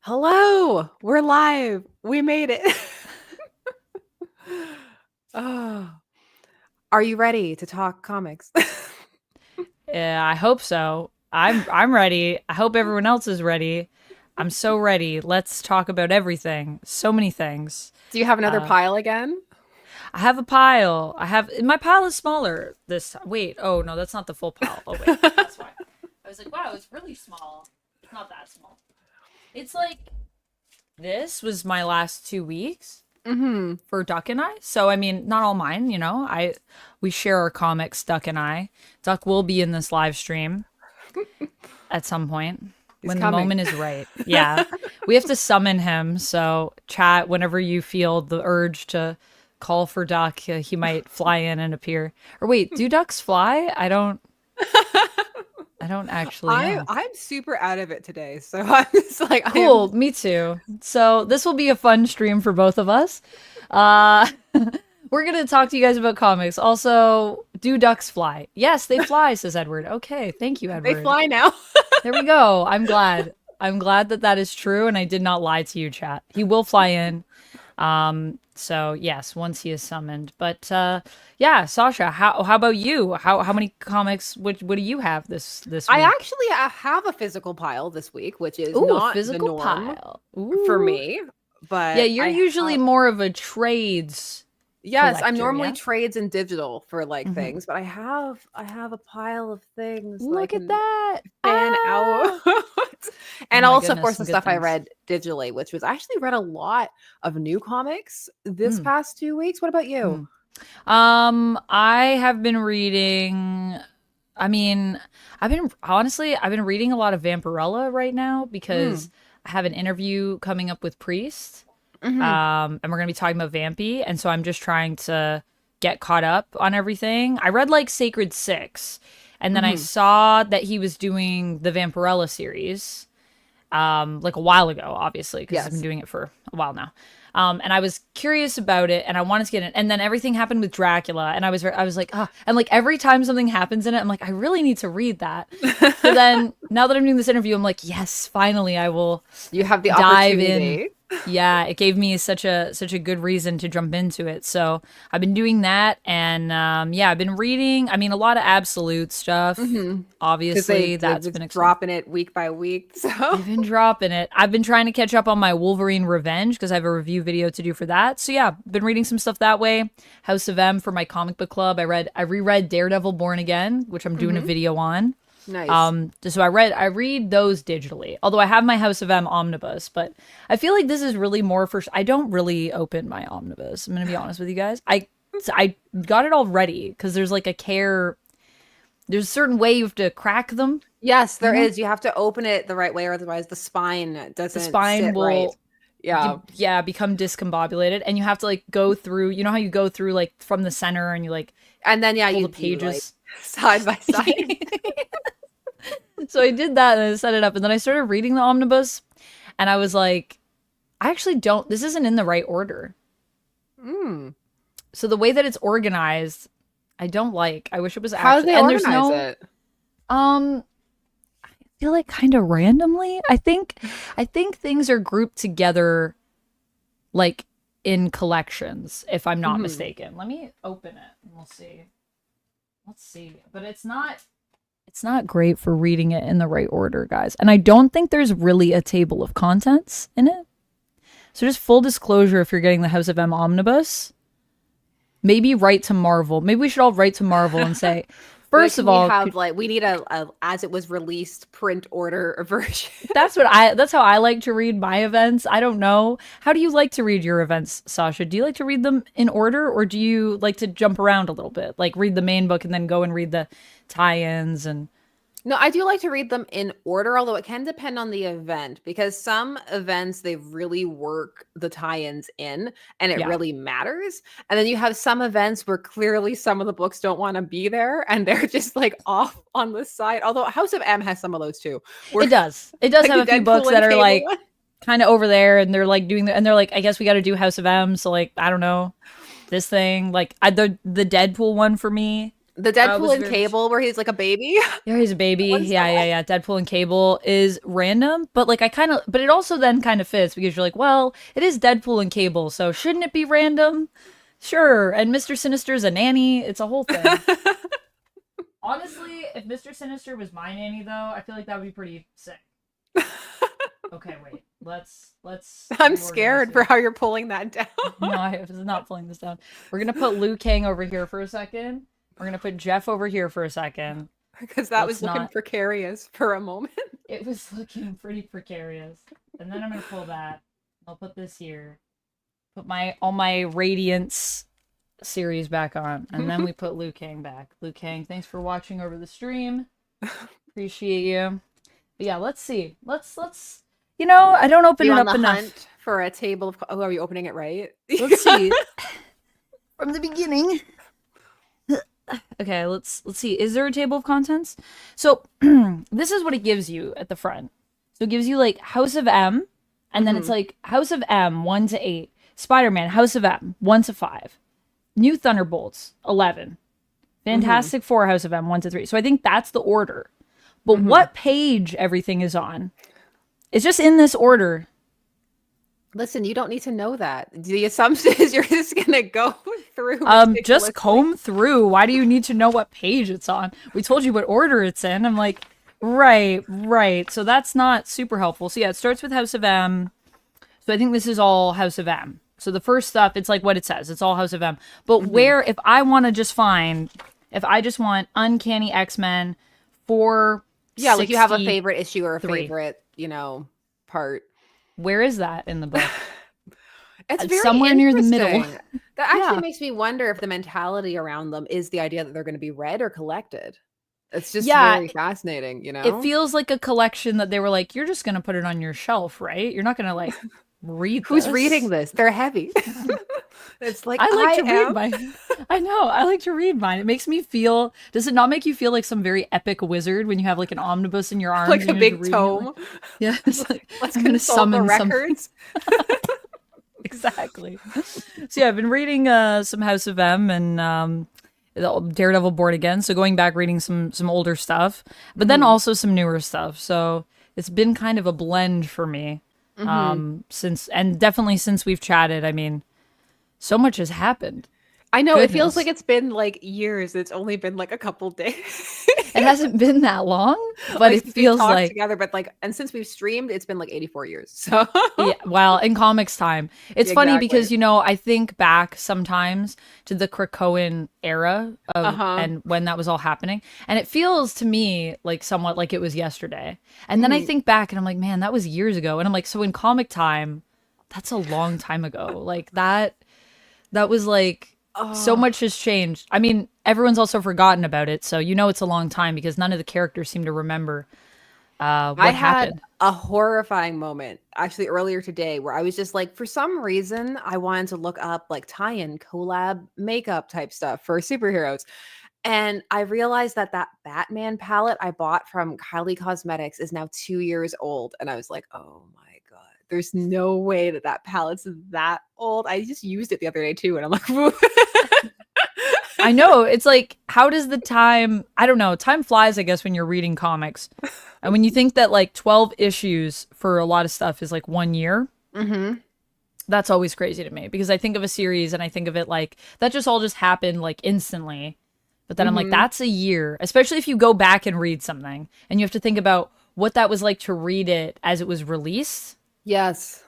Hello, we're live. We made it. Oh, are you ready to talk comics? Yeah, I hope so. I'm ready. I hope everyone else is ready. I'm so ready. Let's talk about everything. So many things. Do you have another Uh, pile again? I have a pile. I have my pile is smaller this time. Wait, oh no, that's not the full pile. Oh wait, that's why. I was like, wow, it's really small. It's not that small. It's like this was my last 2 weeks Mm-hmm. for Duck and I. So I mean, not all mine, you know. We share our comics, Duck and I. Duck will be in this live stream at some point He's when the coming. moment is right. Yeah. We have to summon him. So, chat, whenever you feel the urge to call for Duck, he might fly in and appear. Or wait, do ducks fly? I don't actually know. I'm super out of it today, so I'm just like I am. Cool, me too. So, this will be a fun stream for both of us. Uh We're going to talk to you guys about comics. Also, do ducks fly? Yes, they fly, says Edward. Okay, thank you, They Edward. fly now. There we go. I'm glad. I'm glad that that is true, and I did not lie to you, chat. He will fly in. So yes, once he is summoned. But yeah, Sasha, how about you? How many comics? What do you have this I week? actually have a physical pile this week, which is Ooh, a not the physical norm pile. for Ooh. me, Yeah, but you're I usually have. more of a trades Yes, I'm collector, normally yeah? trades and digital for like Hmm. things, but I have a pile of things that I Look at can that. fan out. Ah. Oh And my also, of goodness, course, some the good stuff I things. read digitally, which was I actually read a lot of new comics this Mm, past 2 weeks. What about you? mm. I have been reading. I mean, I've been reading a lot of Vampirella right now because Mm. I have an interview coming up with Priest. Hmm. And we're gonna be talking about Vampy, and so I'm just trying to get caught up on everything. I read like Sacred Six, and then I Hmm. saw that he was doing the Vampirella series, like a while ago, obviously, because I've been Yes. doing it for a while now. And I was curious about it, and I wanted to get it. And then everything happened with Dracula, and I was like, ah, and like every time something happens in it, I'm like, I really need to read that. So then, now that I'm doing this interview, I'm like, yes, finally, I will You have the dive in. opportunity. Yeah, it gave me such a good reason to jump into it. So I've been doing that, and yeah, I've been reading. I mean, a lot of absolute stuff. Hmm. Because Obviously, they've that's been just exciting. dropping it week by week. So They've been dropping it. I've been trying to catch up on my Wolverine Revenge because I have a review video to do for that. So yeah, been reading some stuff that way. House of M for my comic book club. I reread Daredevil Born Again, which I'm doing a hmm, video on. nice. So I read those digitally. Although I have my House of M omnibus, but I feel like this is really more for. I don't really open my omnibus. I'm gonna be honest with you guys. I got it all ready because there's like a care. There's a certain way you have to crack them. Yes, You there know, is. You have to open it the right way, or otherwise the spine the doesn't spine sit right. will Yeah. yeah become discombobulated, and you have to like go through. You know how you go through like from the center and you like And then yeah, pull the you like pages. side by side. So I did that and I set it up, and then I started reading the omnibus, and I was like, I actually don't. This isn't in the right order. Mm. So the way that it's organized, I don't like. I wish it was How do actually. they And there's organize no. it? Um, I feel like kind of randomly. I think things are grouped together, like in collections, if I'm not Hmm. mistaken. Let me open it and we'll see. Let's see. But it's not great for reading it in the right order, guys. And I don't think there's really a table of contents in it. So just full disclosure, if you're getting the House of M omnibus, maybe write to Marvel. Maybe we should all write to Marvel and say, Like, first can of we all, have like we need a as it was released print order version? that's how I like to read my events. I don't know. How do you like to read your events, Sasha? Do you like to read them in order, or do you like to jump around a little bit? Like read the main book and then go and read the tie-ins and No, I do like to read them in order, although it can depend on the event because some events they really work the tie-ins in and it yeah. really matters. And then you have some events where clearly some of the books don't want to be there and they're just like off on the side. Although House of M has some of those too. Where It does. It does like have the a few books Deadpool and that are Cable like one. kind of over there, and they're like doing the, and they're like, I guess we got to do House of M, so like I don't know, this thing like the Deadpool one for me. The Deadpool and Cable where he's like a baby. Yeah, he's a baby. Yeah. Deadpool and Cable is random, but like but it also then kind of fits because you're like, well, it is Deadpool and Cable, so shouldn't it be random? Sure. And Mr. Sinister's a nanny. It's a whole thing. Honestly, if Mr. Sinister was my nanny, though, I feel like that would be pretty sick. Okay, wait. Let's. I'm scared for how you're pulling that down. No, I was not pulling this down. We're gonna put Liu Kang over here for a second. We're gonna put Jeff over here for a second. Because that was looking precarious for a moment. It was looking pretty precarious. And then I'm gonna pull that. I'll put this here. Put all my Radiance series back on, and then we put Liu Kang back. Liu Kang, thanks for watching over the stream. Appreciate you. But yeah, let's see. Let's. I don't open it up enough. Hunt for a table of. Oh, are you opening it right? Let's see. From the beginning. Okay, let's see. Is there a table of contents? So this is what it gives you at the front. So it gives you like House of M, and then it's like House of M 1 to 8. Spider-Man House of M 1 to 5. New Thunderbolts 11. Fantastic Four House of M 1 to 3. So I think that's the order. But what page everything is on? It's just in this order. Listen, you don't need to know that. The assumption is you're just gonna go through. Just comb through. Why do you need to know what page it's on? We told you what order it's in. I'm like, right. So that's not super helpful. So yeah, it starts with House of M. So I think this is all House of M. So the first stuff, it's like what it says. It's all House of M. But if I just want Uncanny X-Men for like you have a favorite issue or a favorite, part. Where is that in the book? It's very somewhere near the middle. That actually makes me wonder if the mentality around them is the idea that they're going to be read or collected. It's just very fascinating, It feels like a collection that they were like, you're just going to put it on your shelf, right? You're not going to like read Who's reading this? They're heavy. It's like, I like to read mine. I know. I like to read mine. It makes me feel, does it not make you feel like some very epic wizard when you have like an omnibus in your arms? Like a big tome. Yeah. It's like, let's consult the records. Exactly. So yeah, I've been reading some House of M and Daredevil Born Again. So going back reading some older stuff, but then also some newer stuff. So it's been kind of a blend for me. Definitely since we've chatted, I mean, so much has happened. I know. Goodness. It feels like it's been like years. It's only been like a couple days. It hasn't been that long, but like, it feels like together. But like, and since we've streamed, it's been like 84 years. So yeah, well, in comics time, it's funny because I think back sometimes to the Krakoan era of and when that was all happening, and it feels to me like somewhat like it was yesterday. And then I think back and I'm like, man, that was years ago. And I'm like, so in comic time, that's a long time ago. Like that was like. So much has changed. I mean, everyone's also forgotten about it, so it's a long time because none of the characters seem to remember what happened. I had a horrifying moment actually earlier today where I was just like, for some reason, I wanted to look up like tie-in collab makeup type stuff for superheroes. And I realized that Batman palette I bought from Kylie Cosmetics is now 2 years old. And I was like, oh my God, there's no way that palette's that old. I just used it the other day too. And I'm like, I know. It's like, how does the time, I don't know, time flies, I guess, when you're reading comics. And when you think that like 12 issues for a lot of stuff is like 1 year, that's always crazy to me because I think of a series and I think of it like, that just all just happened like instantly. But then I'm like, that's a year, especially if you go back and read something and you have to think about what that was like to read it as it was released. Yes.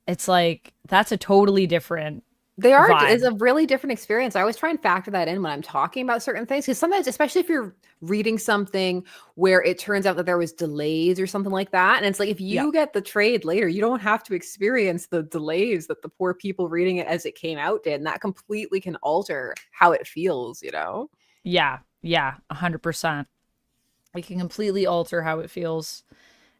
It's like, that's a totally different It's a really different experience. I always try and factor that in when I'm talking about certain things. Because sometimes, especially if you're reading something where it turns out that there was delays or something like that. And it's like, if you get the trade later, you don't have to experience the delays that the poor people reading it as it came out did. And that completely can alter how it feels, Yeah, 100%. It can completely alter how it feels.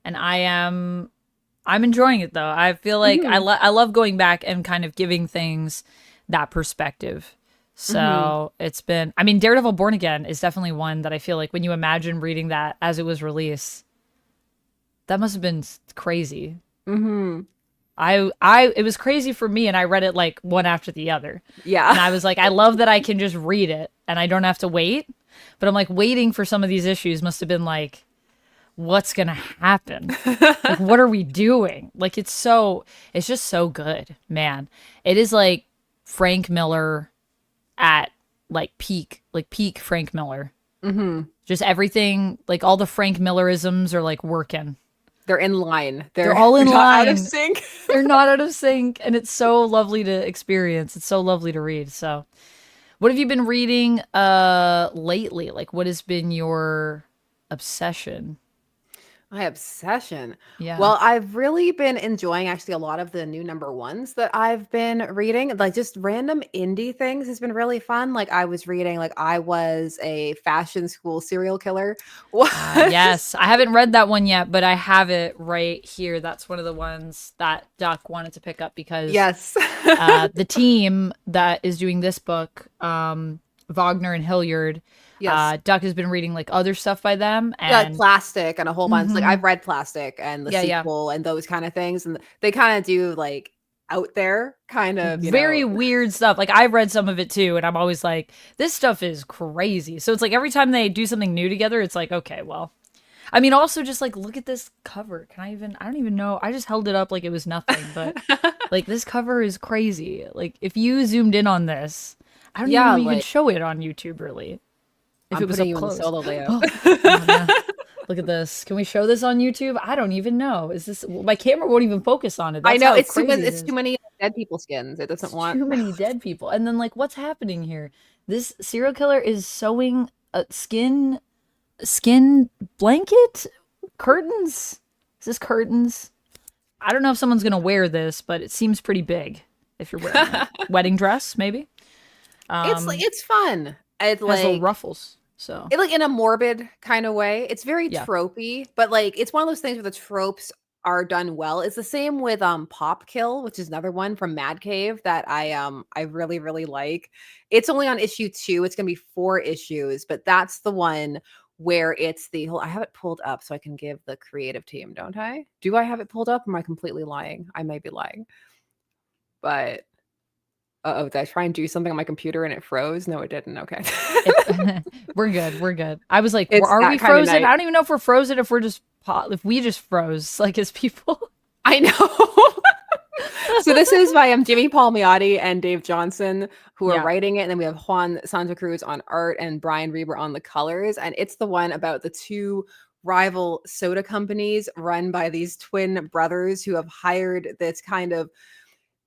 And I'm enjoying it though. I feel like I love going back and kind of giving things that perspective. So it's been, I mean, Daredevil Born Again is definitely one that I feel like when you imagine reading that as it was released, that must have been crazy. It was crazy for me, and I read it like one after the other. Yeah. And I was like, I love that I can just read it and I don't have to wait. But I'm like, waiting for some of these issues must have been like, what's gonna happen? Like, what are we doing? Like, it's just so good, man. It is like Frank Miller at like peak Frank Miller. Mm-hmm. Just everything, like all the Frank Millerisms are like working. They're in line. They're all in not line. Out of sync. They're not out of sync, and it's so lovely to experience. It's so lovely to read. So, what have you been reading lately? Like, what has been your obsession? My obsession. Yeah. Well, I've really been enjoying actually a lot of the new number ones that I've been reading. Like just random indie things has been really fun. Like I was reading like I Was a Fashion School Serial Killer. Yes. I haven't read that one yet, but I have it right here. That's one of the ones that Duck wanted to pick up because yes. The team that is doing this book, Wagner and Hilliard, yes. Duck has been reading like other stuff by them, and like Plastic and a whole bunch. Like I've read Plastic and the sequel and those kind of things, and they kind of do like out there kind of very weird stuff. Like I've read some of it too, and I'm always like, this stuff is crazy. So it's like every time they do something new together, it's like, okay, well, I mean, also just like look at this cover. I don't even know. I just held it up like it was nothing, but like this cover is crazy. Like if you zoomed in on this, I don't even know you could show it on YouTube really. If I'm it was putting up you in close. the solo layout. Look at this. Can we show this on YouTube? I don't even know. Is this my camera won't even focus on it? That's I know it's too many dead people skins. It doesn't want too many dead people. And then like, what's happening here? This serial killer is sewing a skin blanket curtains. Is this curtains? I don't know if someone's gonna wear this, but it seems pretty big. If you're wearing a wedding dress, maybe. It's fun. It has little ruffles. So it like in a morbid kind of way. It's very tropey, but like it's one of those things where the tropes are done well. It's the same with Pop Kill, which is another one from Mad Cave that I really, really like. It's only on issue 2. It's gonna be 4 issues, but that's the one where it's the whole I have it pulled up so I can give the creative team, don't I? Do I have it pulled up? Or am I completely lying? I may be lying. But did I try and do something on my computer and it froze? No, it didn't. Okay. We're good. I was like, are we frozen? I don't even know if we're frozen, if we just froze, like as people. I know. So this is by Jimmy Palmiotti and Dave Johnson who are writing it. And then we have Juan Santa Cruz on art and Brian Reber on the colors. And it's the one about the 2 rival soda companies run by these twin brothers who have hired this kind of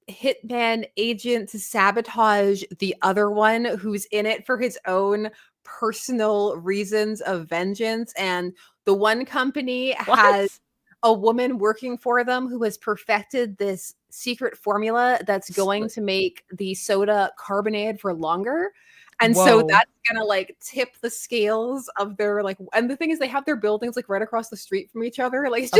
hitman agent to sabotage the other one who's in it for his own personal reasons of vengeance. And the one company has a woman working for them who has perfected this secret formula that's going to make the soda carbonated for longer. And so that's gonna like tip the scales of their like, and the thing is they have their buildings like right across the street from each other. Like it's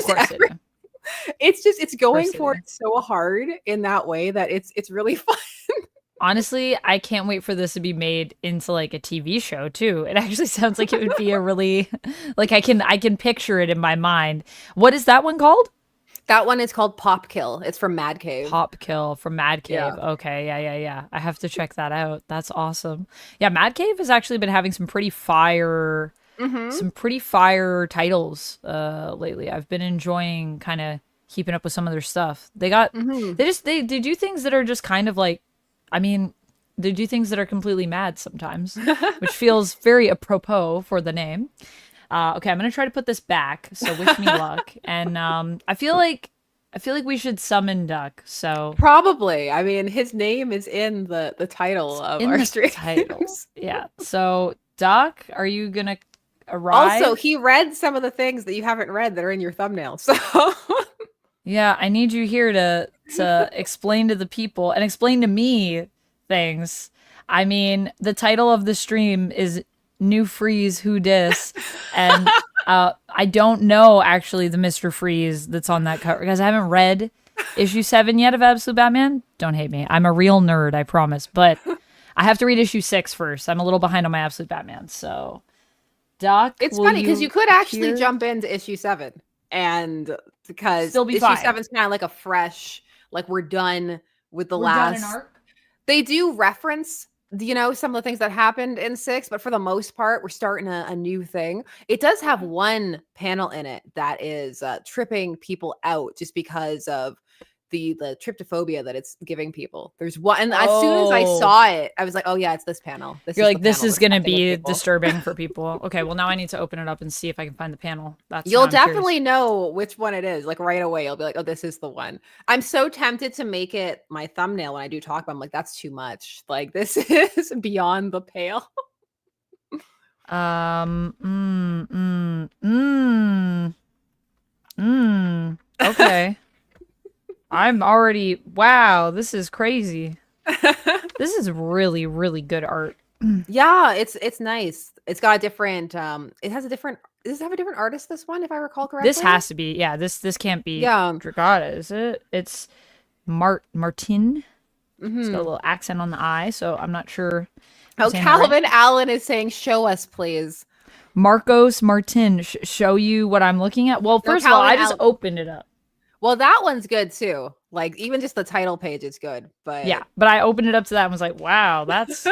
just it's going for it so hard in that way that it's really fun. Honestly, I can't wait for this to be made into like a TV show too. It actually sounds like it would be a really like I can picture it in my mind. What is that one called? That one is called Pop Kill. It's from Mad Cave. Pop Kill from Mad Cave. Yeah. Okay, yeah. I have to check that out. That's awesome. Yeah, Mad Cave has actually been having some pretty fire titles lately. I've been enjoying kind of keeping up with some of their stuff. They got they do things that are just kind of like, I mean, they do things that are completely mad sometimes, which feels very apropos for the name. Okay, I'm gonna try to put this back. So wish me luck. And I feel like we should summon Duck. So probably. I mean, his name is in the title of our stream. Yeah. So Duck, are you gonna arrive? Also, he read some of the things that you haven't read that are in your thumbnail. So yeah, I need you here to explain to the people and explain to me things. I mean, the title of the stream is New Freeze Who Dis, and I don't know actually the Mr. Freeze that's on that cover because I haven't read issue 7 yet of Absolute Batman. Don't hate me. I'm a real nerd, I promise. But I have to read issue 6 first. I'm a little behind on my Absolute Batman. So, Doc, it's funny because you could actually jump into issue 7 and because still be issue fine. 7's kind of like a fresh like we're done with the We're done last an arc. They do reference, you know, some of the things that happened in 6, but for the most part, we're starting a new thing. It does have one panel in it that is tripping people out just because of the tryptophobia that it's giving people. There's one, and as soon as I saw it, I was like, oh yeah, it's this panel. You're like, this is going to be disturbing for people. Okay, well now I need to open it up and see if I can find the panel. You'll definitely know which one it is. Like right away, you'll be like, oh, this is the one. I'm so tempted to make it my thumbnail when I do talk about it. I'm like, that's too much. Like this is beyond the pale. Okay. I'm already, wow, this is crazy. This is really, really good art. Yeah, it's nice. It's got a different, it has a different, does it have a different artist, this one, if I recall correctly? This has to be, yeah, this can't be Dragata, is it? It's Martin. It's got a little accent on the I, so I'm not sure. Oh, Calvin Allen is saying, show us, please. Marcos Martin, show you what I'm looking at? Well, first of all, I just opened it up. Well, that one's good too. Like even just the title page is good. But yeah, but I opened it up to that and was like, wow, that's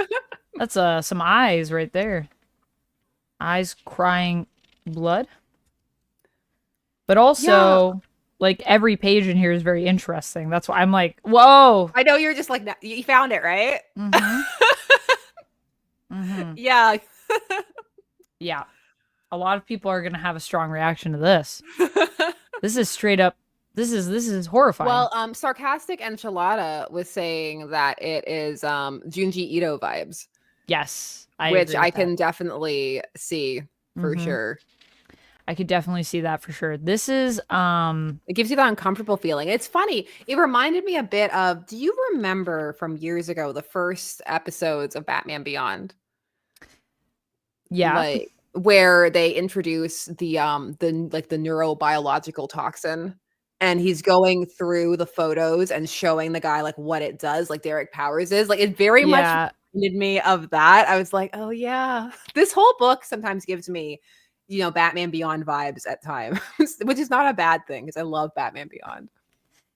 some eyes right there. Eyes crying blood. But also, like every page in here is very interesting. That's why I'm like, whoa. I know you're just like, you found it, right? Yeah. Yeah. A lot of people are gonna have a strong reaction to this. This is straight up. This is horrifying. Well, Sarcastic Enchilada was saying that it is Junji Ito vibes. Yes, which I can definitely see for sure. I could definitely see that for sure. This is it gives you that uncomfortable feeling. It's funny. It reminded me a bit of, do you remember from years ago the first episodes of Batman Beyond? Yeah. Like where they introduce the neurobiological toxin. And he's going through the photos and showing the guy like what it does, like Derek Powers is. Like it very much reminded me of that. I was like, oh yeah. This whole book sometimes gives me, you know, Batman Beyond vibes at times, which is not a bad thing because I love Batman Beyond.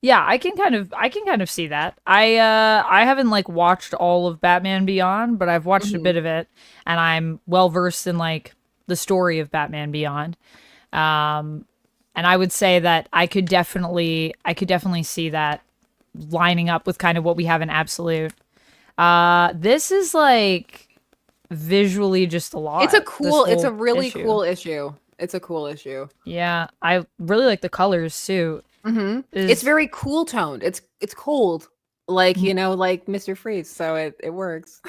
Yeah, I can kind of see that. I haven't like watched all of Batman Beyond, but I've watched a bit of it, and I'm well versed in like the story of Batman Beyond. And I would say that I could definitely see that lining up with kind of what we have in Absolute. This is like visually just a lot. It's a really cool issue. It's a cool issue. Yeah, I really like the colors too. It's very cool toned. It's cold, like you know, like Mr. Freeze. So it works.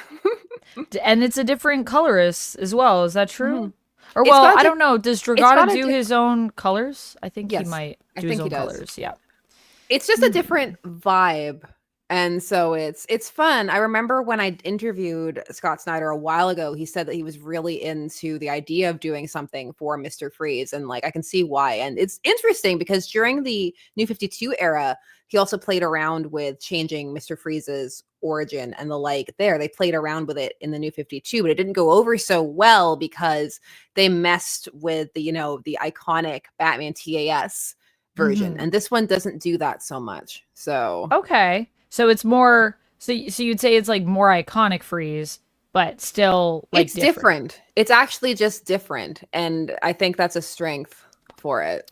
And it's a different colorist as well. Is that true? Or well, I don't know. Does Dragata do his own colors? I think he might do his own colors. Yeah. It's just a different vibe. And so it's fun. I remember when I interviewed Scott Snyder a while ago, he said that he was really into the idea of doing something for Mr. Freeze. And like I can see why. And it's interesting because during the New 52 era, he also played around with changing Mr. Freeze's origin and the like there. They played around with it in the New 52, but it didn't go over so well because they messed with the, you know, the iconic Batman TAS version. And this one doesn't do that so much. So okay. So it's more so you'd say it's like more iconic Freeze, but still like it's different. It's actually just different. And I think that's a strength for it.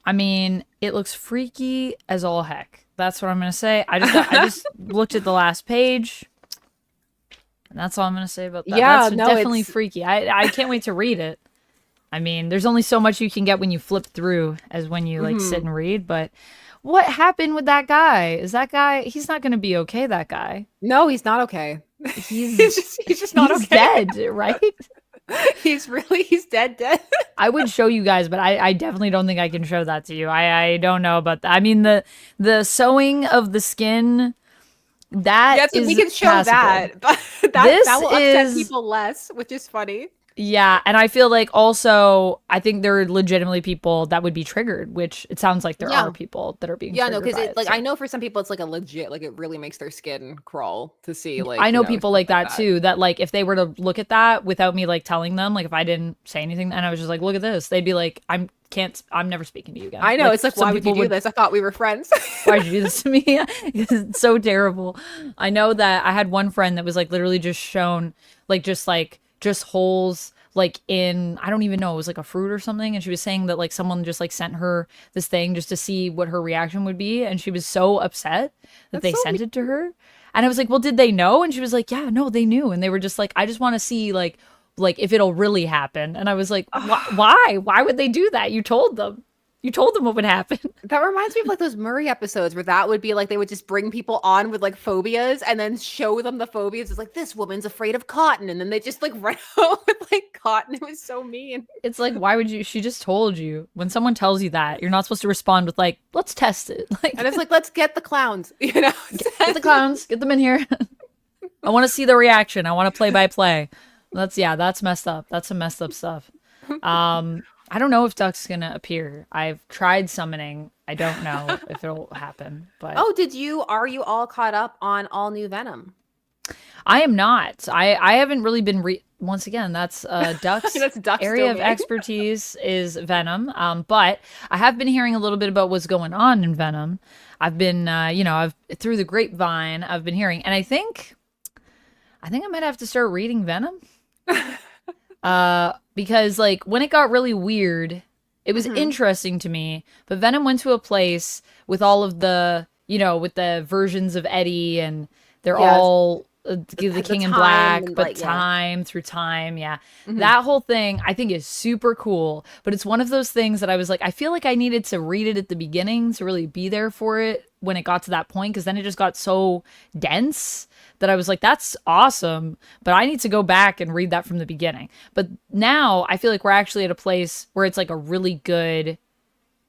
I mean, it looks freaky as all heck. That's what I'm gonna say. I just looked at the last page, and that's all I'm gonna say about that. Yeah, that's definitely freaky. I can't wait to read it. I mean, there's only so much you can get when you flip through as when you like sit and read. But what happened with that guy? Is that guy? He's not gonna be okay. That guy. No, he's not okay. He's just not okay. Dead, right? He's dead. I would show you guys, but I definitely don't think I can show that to you. I don't know about that. I mean, the sewing of the skin, that is we can show passable. that, but that will upset people less, which is funny. Yeah, and I feel like also, I think there are legitimately people that would be triggered, which it sounds like there are people that are being triggered. Yeah, no, because like I know for some people it's like a legit, like it really makes their skin crawl to see. Like I know people like that too. That like if they were to look at that without me like telling them, like if I didn't say anything and I was just like, look at this, they'd be like, I'm I'm never speaking to you again. I know. It's like, why would you do this? I thought we were friends. Why'd you do this to me? It's so terrible. I know that I had one friend that was like literally just shown like just holes like in, I don't even know, it was like a fruit or something, and she was saying that like someone just like sent her this thing just to see what her reaction would be, and she was so upset that they sent it to her. And I was like, well, did they know? And she was like, yeah, no, they knew. And they were just like, I just want to see like if it'll really happen. And I was like, why would they do that? You told them what would happen. That reminds me of like those Murray episodes where that would be like they would just bring people on with like phobias and then show them the phobias. It's like, this woman's afraid of cotton, and then they just like run out with like cotton. It was so mean. It's like, why would you? She just told you. When someone tells you that, you're not supposed to respond with like, let's test it. Like, and it's like, let's get the clowns. You know, get the clowns, get them in here. I want to see the reaction. I want to play by play. That's messed up. That's some messed up stuff. I don't know if Duck's gonna appear. I've tried summoning. I don't know if it'll happen. But are you all caught up on all new Venom? I am not. I haven't really been once again, that's Duck's area of expertise is Venom. But I have been hearing a little bit about what's going on in Venom. I've been I've through the grapevine I've been hearing, and I think I might have to start reading Venom. Because like when it got really weird, it was interesting to me, but Venom went to a place with all of the, with the versions of Eddie, and they're all the King in Black, but through time. Yeah. That whole thing I think is super cool, but it's one of those things that I was like, I feel like I needed to read it at the beginning to really be there for it when it got to that point, because then it just got so dense that I was like, that's awesome, but I need to go back and read that from the beginning. But now I feel like we're actually at a place where it's like a really good,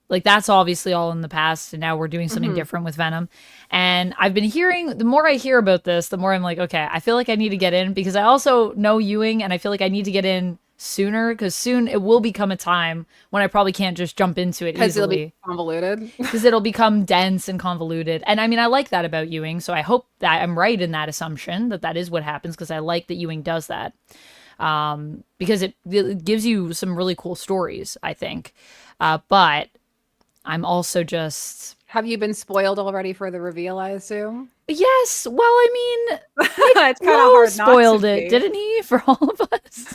like that's obviously all in the past, and now we're doing something different with Venom. And I've been hearing, the more I hear about this, the more I'm like, okay, I feel like I need to get in, because I also know Ewing, and I feel like I need to get in sooner, because soon it will become a time when I probably can't just jump into it easily. Because it'll be convoluted. Because it'll become dense and convoluted. And I mean, I like that about Ewing, so I hope that I'm right in that assumption, that is what happens, because I like that Ewing does that. Because it gives you some really cool stories, I think. But I'm also just... Have you been spoiled already for the reveal, I assume? Yes. Well, I mean, it's kind of hard not spoiled it, didn't he, for all of us?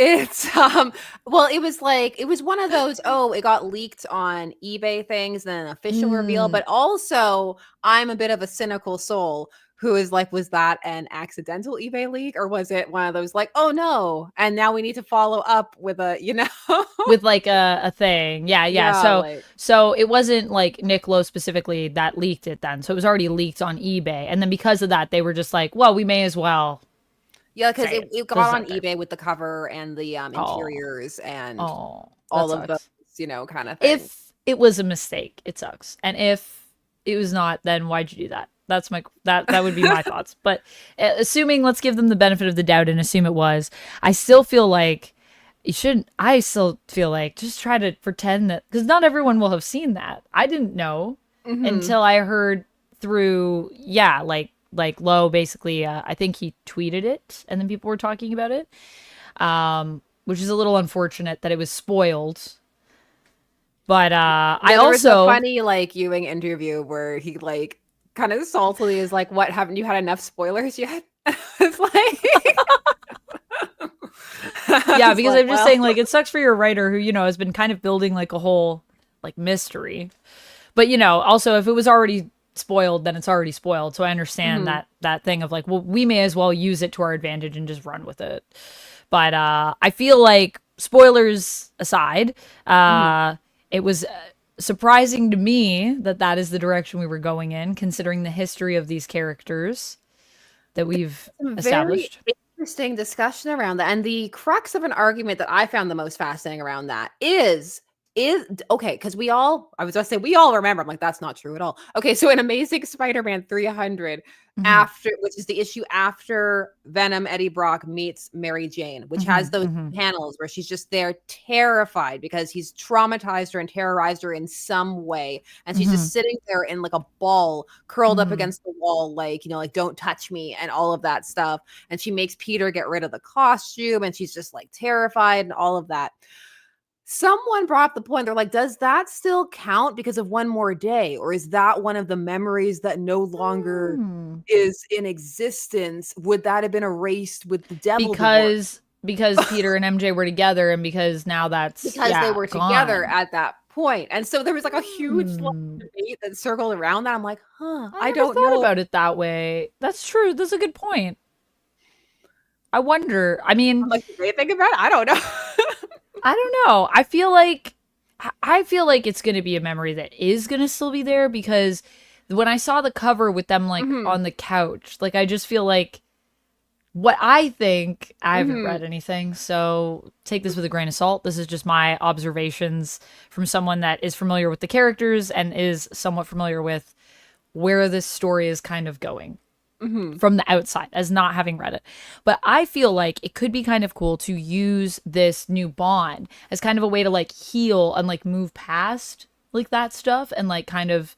It's well, it was one of those, it got leaked on eBay things, then an official reveal, but also I'm a bit of a cynical soul who is like, was that an accidental eBay leak, or was it one of those like, oh no, and now we need to follow up with a, with like a thing. Yeah. So it wasn't like Nick Lowe specifically that leaked it then. So it was already leaked on eBay. And then because of that, they were just like, well, we may as well. Yeah, because it got on eBay with the cover and the interiors and all of those, kind of things. If it was a mistake, it sucks. And if it was not, then why'd you do that? That's that would be my thoughts. But assuming, let's give them the benefit of the doubt and assume it was, I still feel like you shouldn't. I still feel like just try to pretend that, because not everyone will have seen that. I didn't know until I heard through, like Lowe basically, I think he tweeted it, and then people were talking about it, which is a little unfortunate that it was spoiled. But I also, was a funny like Ewing interview where he like kind of saltily is like, "What, haven't you had enough spoilers yet?" It's like, yeah, because I'm just saying, like, it sucks for your writer who has been kind of building like a whole like mystery, but also if it was already spoiled, then it's already spoiled. So I understand that thing of like, well, we may as well use it to our advantage and just run with it. But I feel like, spoilers aside, it was surprising to me that is the direction we were going in, considering the history of these characters that we've established. Very interesting discussion around that, and the crux of an argument that I found the most fascinating around that is okay, because we all remember, I'm like, that's not true at all. Okay, so in Amazing Spider-Man 300, after, which is the issue after Venom Eddie Brock meets Mary Jane, which has those panels where she's just there terrified because he's traumatized her and terrorized her in some way, and she's just sitting there in like a ball curled up against the wall, like, like, don't touch me and all of that stuff, and she makes Peter get rid of the costume, and she's just like terrified and all of that. someone brought up the point. They're like, does that still count because of one more day? Or is that one of the memories that no longer is in existence? Would that have been erased with the devil divorce? Because Peter and MJ were together, and because now that's because they were gone. together at that point. And so there was like a huge debate that circled around that. I'm like, I don't thought know about it that way. That's true. That's a good point. I wonder. I mean, I'm like, do they think about it? I don't know. I don't know. I feel like it's going to be a memory that is going to still be there, because when I saw the cover with them like on the couch, like I just feel like what I think, I haven't read anything, so take this with a grain of salt. This is just my observations from someone that is familiar with the characters and is somewhat familiar with where this story is kind of going. From the outside, as not having read it. But I feel like it could be kind of cool to use this new bond as kind of a way to like heal and like move past like that stuff and like kind of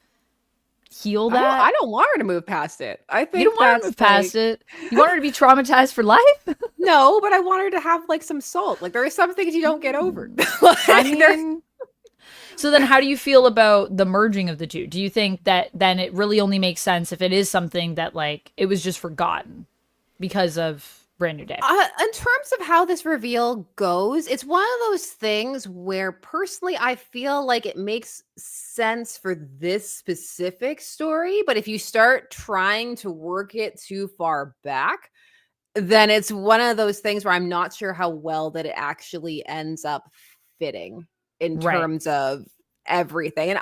heal that. I don't want her to move past it. I think you don't want her to move past it. You want her to be traumatized for life? No, but I want her to have like some salt. Like there are some things you don't get over. I mean, so then how do you feel about the merging of the two? Do you think that then it really only makes sense if it is something that like it was just forgotten because of Brand New Day? In terms of how this reveal goes, it's one of those things where personally I feel like it makes sense for this specific story, but if you start trying to work it too far back, then it's one of those things where I'm not sure how well that it actually ends up fitting in terms of everything. And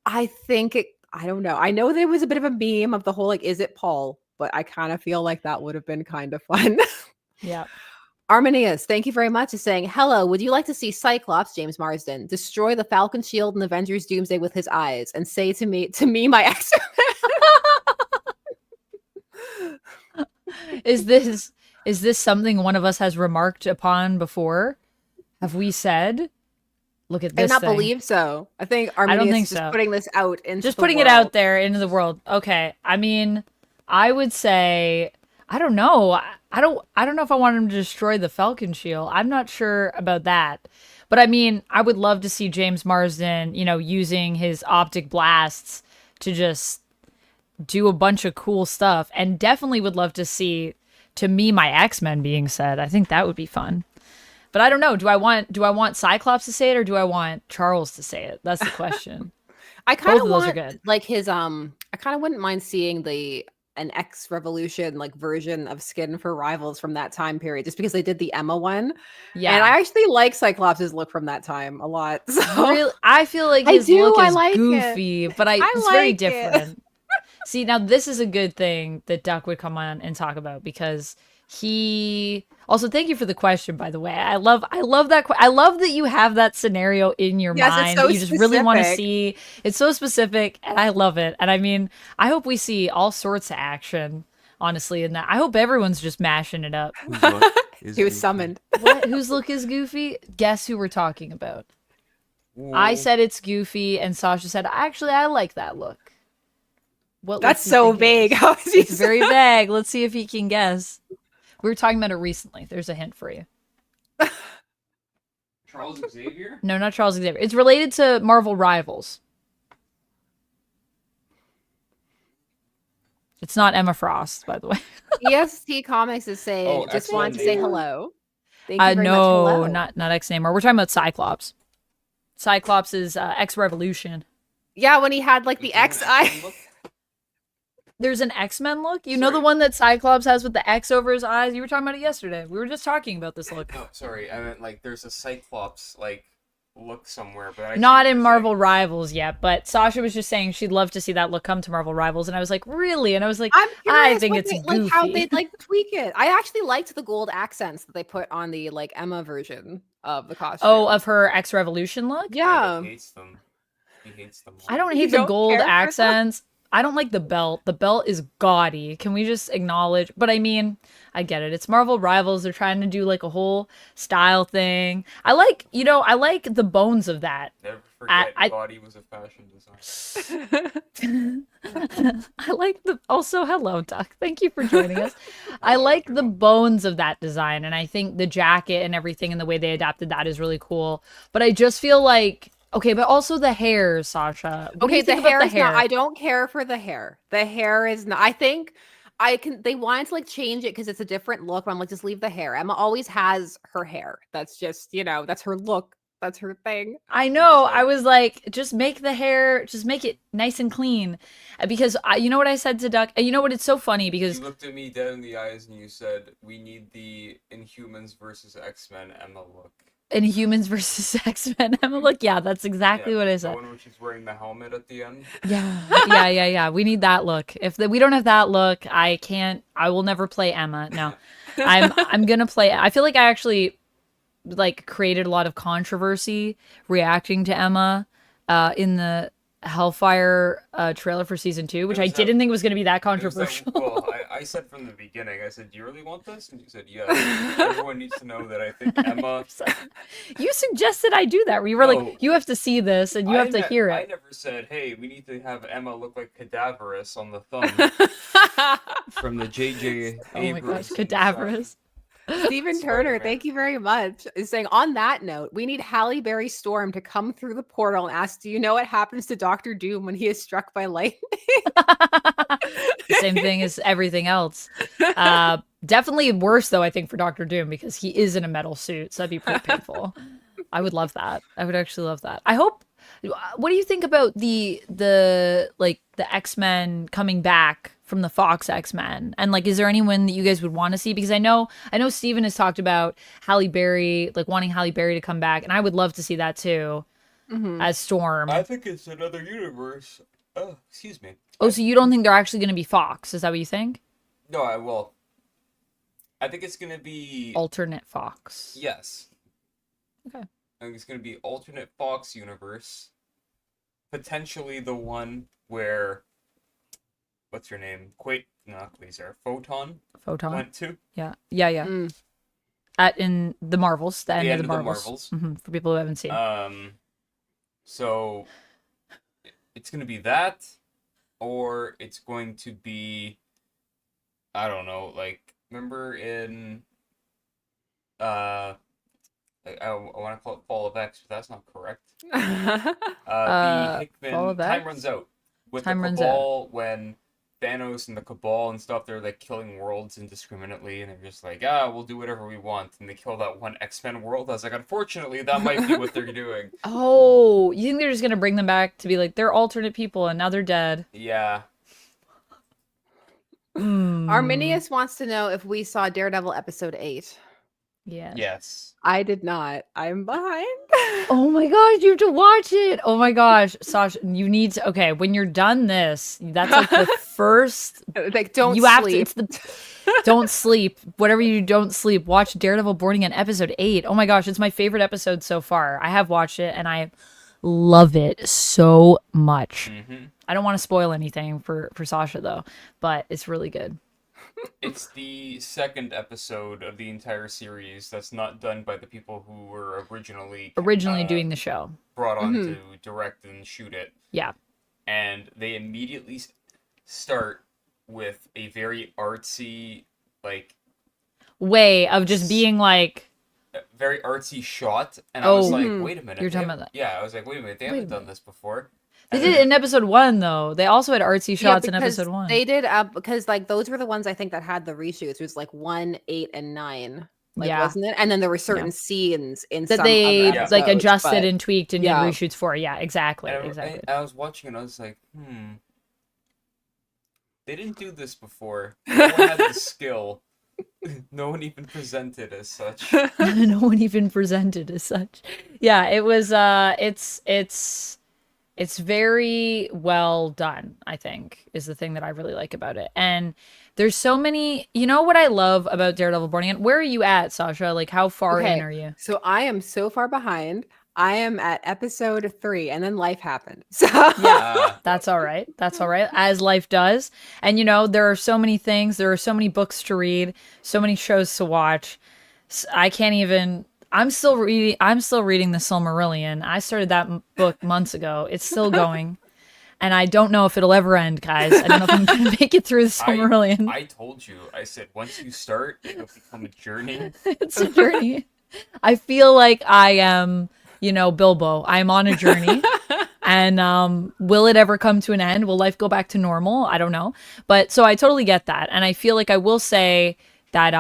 I think I don't know. I know there was a bit of a meme of the whole, like, is it Paul? But I kind of feel like that would have been kind of fun. Yeah. Arminius, thank you very much, is saying, hello, would you like to see Cyclops, James Marsden, destroy the Falcon shield in Avengers Doomsday with his eyes and say to me, my ex? Is this something one of us has remarked upon before? Have we said, look at this? I do not believe so. I think Arminius is just putting this out into just putting it out there into the world. Okay. I mean, I would say, I don't know. I don't know if I want him to destroy the Falcon shield. I'm not sure about that. But I mean, I would love to see James Marsden, using his optic blasts to just do a bunch of cool stuff, and definitely would love to see to me my X-Men being said. I think that would be fun. But I don't know. Do I want Cyclops to say it, or do I want Charles to say it? That's the question. I kind of want like his I kind of wouldn't mind seeing an X Revolution like version of Skin for Rivals from that time period, just because they did the Emma one. Yeah, and I actually like Cyclops' look from that time a lot. So really, I feel like his look is goofy, but it's like very different. See, now this is a good thing that Duck would come on and talk about, because he also, thank you for the question, by the way. I love that. I love that you have that scenario in your mind. It's so you just really want to see. It's so specific, and I love it. And I mean, I hope we see all sorts of action, honestly, in that. I hope everyone's just mashing it up. He was summoned. What? Whose look is goofy? Guess who we're talking about. Whoa. I said it's goofy, and Sasha said, actually, I like that look. What? That's so vague. It's very vague. Let's see if he can guess. We were talking about it recently. There's a hint for you. Charles Xavier? No, not Charles Xavier. It's related to Marvel Rivals. It's not Emma Frost, by the way. EST Comics is saying, just wanted to say hello. Thank you very much. No, hello. not X-Namor. We're talking about Cyclops. Cyclops is X-Revolution. Yeah, when he had like the X-eye. There's an X-Men look? You know the one that Cyclops has with the X over his eyes? You were talking about it yesterday. We were just talking about this look. No, sorry. I meant like there's a Cyclops like look somewhere, but not in Marvel Rivals yet. But Sasha was just saying she'd love to see that look come to Marvel Rivals, and I was like, really? And I was like, I think it's goofy. Like how they'd like tweak it. I actually liked the gold accents that they put on the like Emma version of the costume. Oh, of her X-Revolution look? Yeah. He hates them. He hates them. I don't hate the gold accents. I don't like the belt. The belt is gaudy. Can we just acknowledge? But I mean, I get it. It's Marvel Rivals. They're trying to do like a whole style thing. I like the bones of that. Never forget gaudy was a fashion design. I like the also hello Duck. Thank you for joining us. I like the bones of that design, and I think the jacket and everything and the way they adapted that is really cool. But I just feel like okay, but also the hair, Sasha. What do you think about the hair? Not, I don't care for the hair. The hair is not. I think they wanted to like change it because it's a different look. But I'm like, just leave the hair. Emma always has her hair. That's just that's her look. That's her thing. I know. I was like, just make the hair, just make it nice and clean. Because you know what I said to Duck? And you know what? It's so funny because you looked at me dead in the eyes and you said, we need the Inhumans versus X-Men Emma look. Inhumans versus X-Men Emma look. Yeah, that's exactly what I said. The one where she's wearing the helmet at the end. Yeah. We need that look. If we don't have that look, I will never play Emma. No, I'm going to play. I feel like I actually like created a lot of controversy reacting to Emma in the Hellfire trailer for season 2, which I didn't think was going to be that controversial. Well, I said from the beginning, I said, do you really want this? And you said, yeah. Everyone needs to know that I think Emma... You suggested I do that, where you were like, you have to see this and you have to hear it. I never said, hey, we need to have Emma look like Cadaverous on the thumb. From the J.J. Abrams. Oh my gosh, Cadaverous. Stephen Turner, thank you very much, is saying, on that note, we need Halle Berry Storm to come through the portal and ask, do you know what happens to Doctor Doom when he is struck by lightning? Same thing as everything else. Definitely worse, though, I think, for Doctor Doom, because he is in a metal suit, so that'd be pretty painful. I would love that. I would actually love that. I hope... What do you think about the X-Men coming back from the Fox X-Men? And like, is there anyone that you guys would want to see? Because I know Steven has talked about Halle Berry, like wanting Halle Berry to come back, and I would love to see that too, as Storm. I think it's another universe. Oh, excuse me. Oh, so you don't think they're actually going to be Fox? Is that what you think? No, I think it's going to be alternate Fox. Yes. Okay. I think it's going to be alternate Fox universe. Potentially the one where, what's her name? Photon went to. Yeah. In the Marvels, the end of the Marvels. For people who haven't seen. So it's going to be that, or it's going to be, I don't know, like, remember in I want to call it Fall of X, but that's not correct. The Hickman Time Runs Out. With the Cabal, when Thanos and the Cabal and stuff, they're like killing worlds indiscriminately, and they're just like, we'll do whatever we want, and they kill that one X-Men world. I was like, unfortunately, that might be what they're doing. Oh, you think they're just gonna bring them back to be like, they're alternate people, and now they're dead? Yeah. Arminius wants to know if we saw Daredevil episode 8. Yes. I did not. I'm behind. Oh my gosh, you have to watch it. Oh my gosh, Sasha, you need to. Okay, when you're done this, that's like the first. Like, don't sleep. Don't sleep. Whatever you don't sleep, watch Daredevil Born Again episode 8. Oh my gosh, it's my favorite episode so far. I have watched it and I love it so much. I don't want to spoil anything for Sasha though, but it's really good. It's the second episode of the entire series that's not done by the people who were originally doing the show. Brought on to direct and shoot it. Yeah. And they immediately start with a very artsy, like... way of just being like... very artsy shot. And I was like, wait a minute. You're talking about that. Yeah, I was like, wait a minute. They haven't done this before. They did it in episode 1, though. They also had artsy shots in episode 1. They did, because like those were the ones I think that had the reshoots. It was like 1, 8, and 9. Like, wasn't it? And then there were certain scenes in that some they other episodes, adjusted and tweaked and did reshoots for. Yeah, exactly. And I was watching and I was like, they didn't do this before. No one had the skill. No one even presented as such. No one even presented as such. Yeah, it was. It's very well done, I think, is the thing that I really like about it. And there's so many, you know what I love about Daredevil Born Again? Where are you at, Sasha? Like, how far in are you? So I am so far behind. I am at episode 3, and then life happened. So yeah, that's all right. That's all right, as life does. And, you know, there are so many things. There are so many books to read, so many shows to watch. I can't even... I'm still reading the Silmarillion. I started that book months ago. It's still going. And I don't know if it'll ever end, guys. I don't know if I'm going to make it through the Silmarillion. I told you. I said, once you start, it'll become a journey. It's a journey. I feel like I am, Bilbo. I'm on a journey. And will it ever come to an end? Will life go back to normal? I don't know. But so I totally get that. And I feel like I will say that,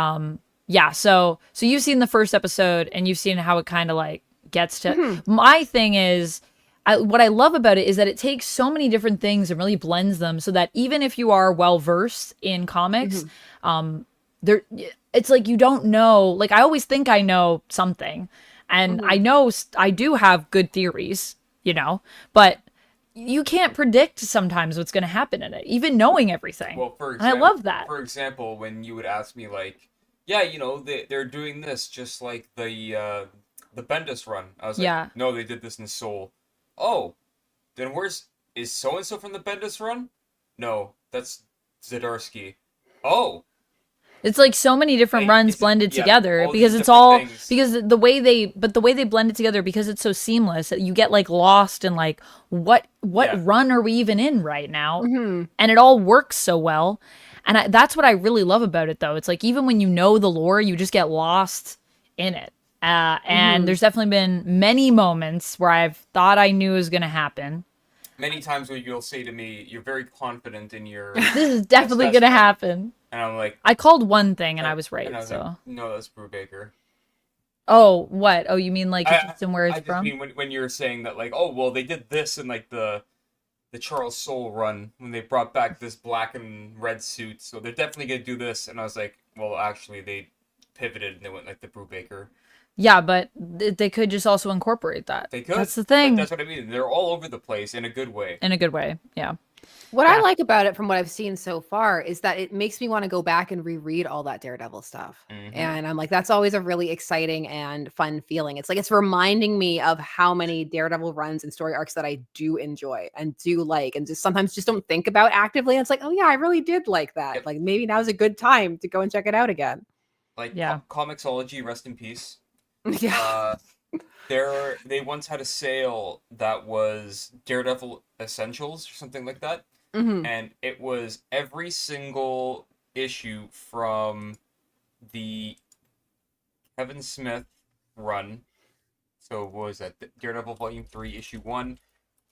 so you've seen the first episode and you've seen how it kind of like gets to, my thing is, what I love about it is that it takes so many different things and really blends them so that even if you are well versed in comics, it's like you don't know. Like I always think I know something, and I know I do have good theories, but you can't predict sometimes what's going to happen in it, even knowing everything. Well, for example, I love that. For example, when you would ask me like, yeah, they're doing this just like the Bendis run. I was like, no, they did this in Soul. Oh, then is so-and-so from the Bendis run? No, that's Zdarsky. Oh. It's like so many different runs blended together because it's all things. Because the way they blend it together because it's so seamless, you get like lost in like what run are we even in right now? And it all works so well. And that's what I really love about it though. It's like even when you know the lore, you just get lost in it. And there's definitely been many moments where I've thought I knew it was going to happen. Many times where you'll say to me, you're very confident in your... This is definitely going to happen. And I'm like... I called one thing and I was right, and I was so... Like, no, that's Brubaker. Oh, what? Oh, you mean like and where it's from? I mean when you're saying that like, oh, well, they did this in like the Charles Soule run when they brought back this black and red suit, so they're definitely going to do this. And I was like, well, actually, they pivoted and they went like the Brubaker. Yeah, but they could just also incorporate that. They could. That's the thing. That's what I mean. They're all over the place in a good way. In a good way, yeah. What I like about it from what I've seen so far is that it makes me want to go back and reread all that Daredevil stuff. And I'm like, that's always a really exciting and fun feeling. It's like, it's reminding me of how many Daredevil runs and story arcs that I do enjoy and do like, and just sometimes just don't think about actively. And it's like, oh yeah, I really did like that. Yep. Like maybe now's a good time to go and check it out again. Like Comixology, rest in peace. Yeah. They once had a sale that was Daredevil Essentials or something like that. And it was every single issue from the Kevin Smith run. So what was that? Daredevil Volume 3, Issue 1,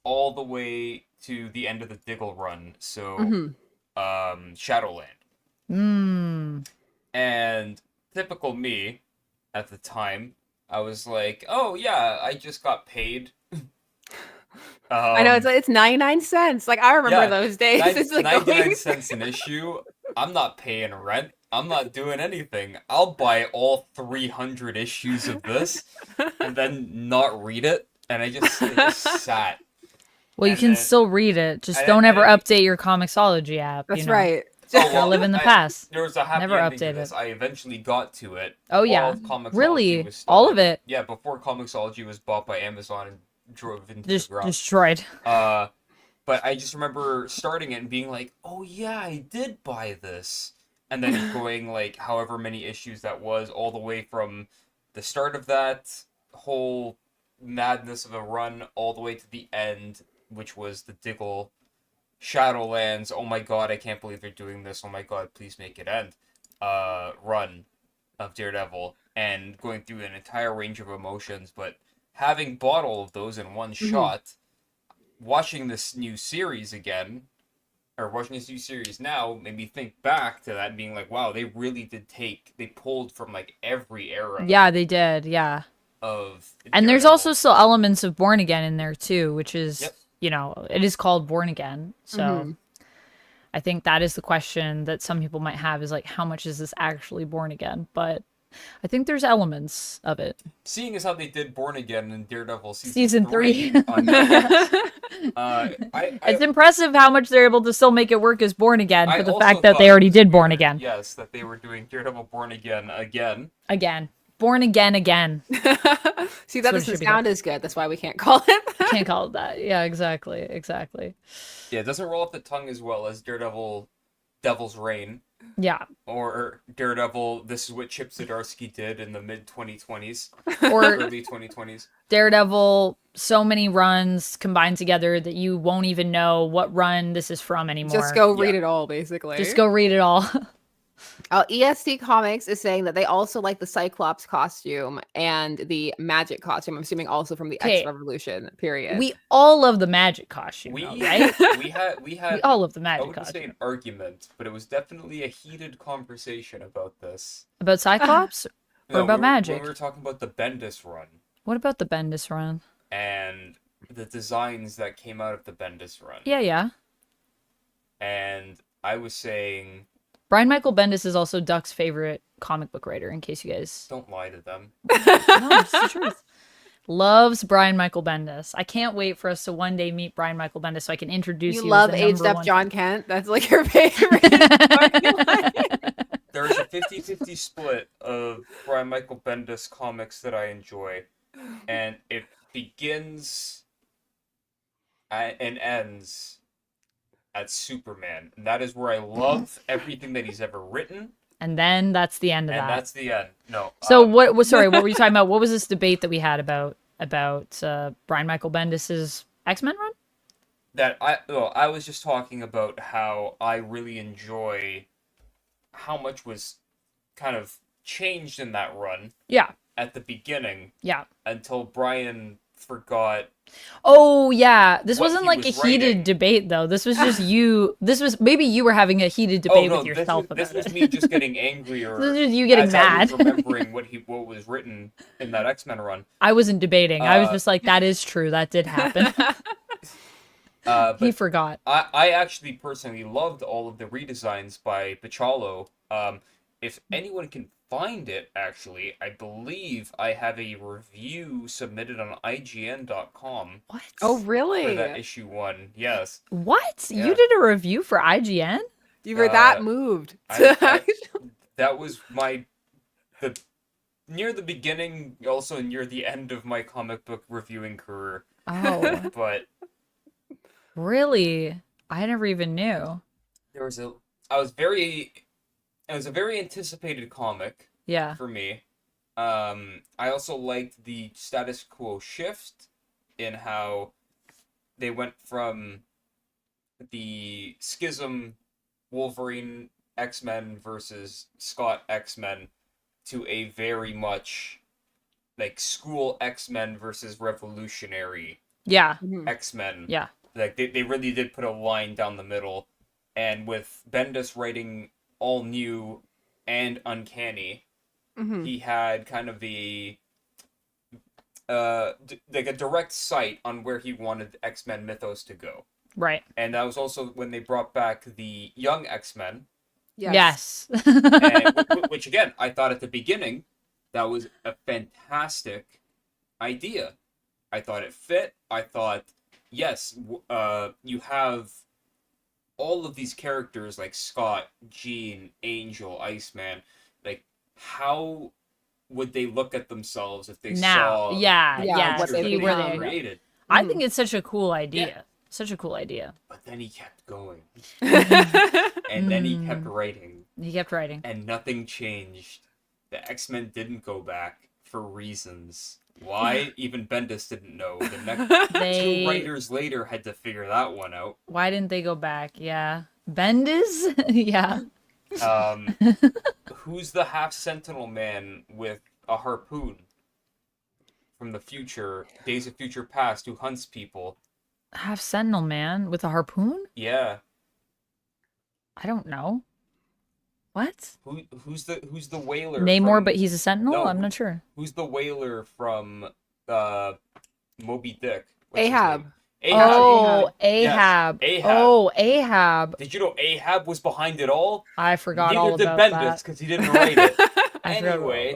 all the way to the end of the Diggle run. So Shadowland. And typical me at the time, I was like, oh yeah, I just got paid. I know it's 99 cents. Like I remember those days. It's like 99 cents an issue. I'm not paying rent. I'm not doing anything. I'll buy all 300 issues of this and then not read it. And I just sat. Well, you can still read it. Just don't ever update your Comixology app. That's right. Gotta live in the past. There was a happy Never ending updated. to this. I eventually got to it. Oh yeah, really? All of it? Yeah, before Comixology was bought by Amazon and drove into the ground. Destroyed. But I just remember starting it and being like, oh yeah, I did buy this. And then going like however many issues that was, all the way from the start of that whole madness of a run all the way to the end, which was the Diggle Shadowlands, oh my god, I can't believe they're doing this, oh my god, please make it end, run of Daredevil, and going through an entire range of emotions, but having bought all of those in one shot, watching this new series again, or watching this new series now, made me think back to that and being like, wow, they really did they pulled from like every era. Yeah, they did, yeah. Of and there's also still elements of Born Again in there too, which is... it is called Born Again. So I think that is the question that some people might have is like, how much is this actually Born Again? But I think there's elements of it. Seeing as how they did Born Again in Daredevil season 3. It's impressive how much they're able to still make it work as Born Again for the fact that they already did Born Again. Yes, that they were doing Daredevil Born Again again. Born again. See, that doesn't sound as good. That's why we can't call it. Can't call it that. Yeah, exactly. Yeah, it doesn't roll off the tongue as well as Daredevil Devil's Reign. Yeah. Or Daredevil, this is what Chip Zdarsky did in the mid-2020s. Or early 2020s. Daredevil, so many runs combined together that you won't even know what run this is from anymore. Just go read it all, basically. Just go read it all. EST Comics is saying that they also like the Cyclops costume and the Magik costume. I'm assuming also from the X Revolution period. We all love the Magik costume, right? We all love the Magik I wouldn't costume. say an argument, but it was definitely a heated conversation about this. About Cyclops or about Magik? When we were talking about the Bendis run. What about the Bendis run? And the designs that came out of the Bendis run. Yeah. And I was saying, Brian Michael Bendis is also Duck's favorite comic book writer, in case you guys... Don't lie to them. No, it's the truth. Loves Brian Michael Bendis. I can't wait for us to one day meet Brian Michael Bendis so I can introduce you. You love aged up John Kent? That's like your favorite. There's a 50-50 split of Brian Michael Bendis comics that I enjoy. And it begins and ends at Superman. And that is where I love everything that he's ever written. And then that's the end of that. And that's the end. No. So what were you talking about? What was this debate that we had about Brian Michael Bendis's X-Men run? I was just talking about how I really enjoy how much was kind of changed in that run. Yeah. At the beginning. Yeah. Until Brian forgot. Oh yeah, this wasn't like a writing. heated debate though. This was just you. This was maybe you were having a heated debate with yourself about it. This was me just getting angrier. This was you getting mad. I was remembering what was written in that X-Men run. I wasn't debating. I was just like, that is true. That did happen. He forgot. I actually personally loved all of the redesigns by Pachalo. If anyone can find it, actually, I believe I have a review submitted on IGN.com. What? Oh, really? For that issue 1, yes. What? Yeah. You did a review for IGN? You were that moved. That was near the beginning, also near the end of my comic book reviewing career. Oh. But really? I never even knew. It was a very anticipated comic. Yeah. For me. I also liked the status quo shift in how they went from the Schism Wolverine X-Men versus Scott X-Men to a very much like school X-Men versus revolutionary X-Men. Yeah. Like they really did put a line down the middle, and with Bendis writing all new and uncanny, he had kind of like a direct sight on where he wanted X-Men mythos to go. Right. And that was also when they brought back the young X-Men. Yes. Which again, I thought at the beginning that was a fantastic idea. I thought it fit. I thought, yes, you have all of these characters like Scott, Jean, Angel, Iceman. Like, how would they look at themselves if they saw what they were created? I think it's such a cool idea. Yeah. Such a cool idea. But then he kept going. And then he kept writing. He kept writing. And nothing changed. The X-Men didn't go back for reasons. Why? Even Bendis didn't know. The next 2 writers later had to figure that one out. Why didn't they go back? Yeah. Bendis? Yeah. Who's the half Sentinel man with a harpoon from the future, Days of Future Past, who hunts people? Half Sentinel man with a harpoon? Yeah. I don't know. What? Who's the whaler? Namor, but he's a Sentinel? No, I'm not sure. Who's the whaler from Moby Dick? Ahab. Oh, Ahab. Yes. Ahab. Oh, Ahab. Did you know Ahab was behind it all? I forgot Neither all about did that. Bendis, because he didn't write it. Anyway.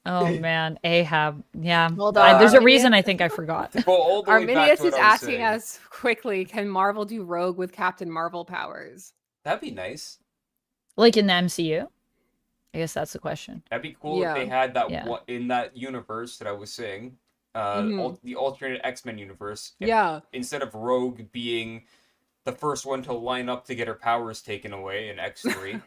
Oh, man. Ahab. Yeah. Hold on. There's a reason I think I forgot. Arminius is asking us quickly, can Marvel do Rogue with Captain Marvel powers? That'd be nice. Like in the MCU? I guess that's the question. That'd be cool if they had that one in that universe that I was saying. The alternate X-Men universe. Instead of Rogue being the first one to line up to get her powers taken away in X3.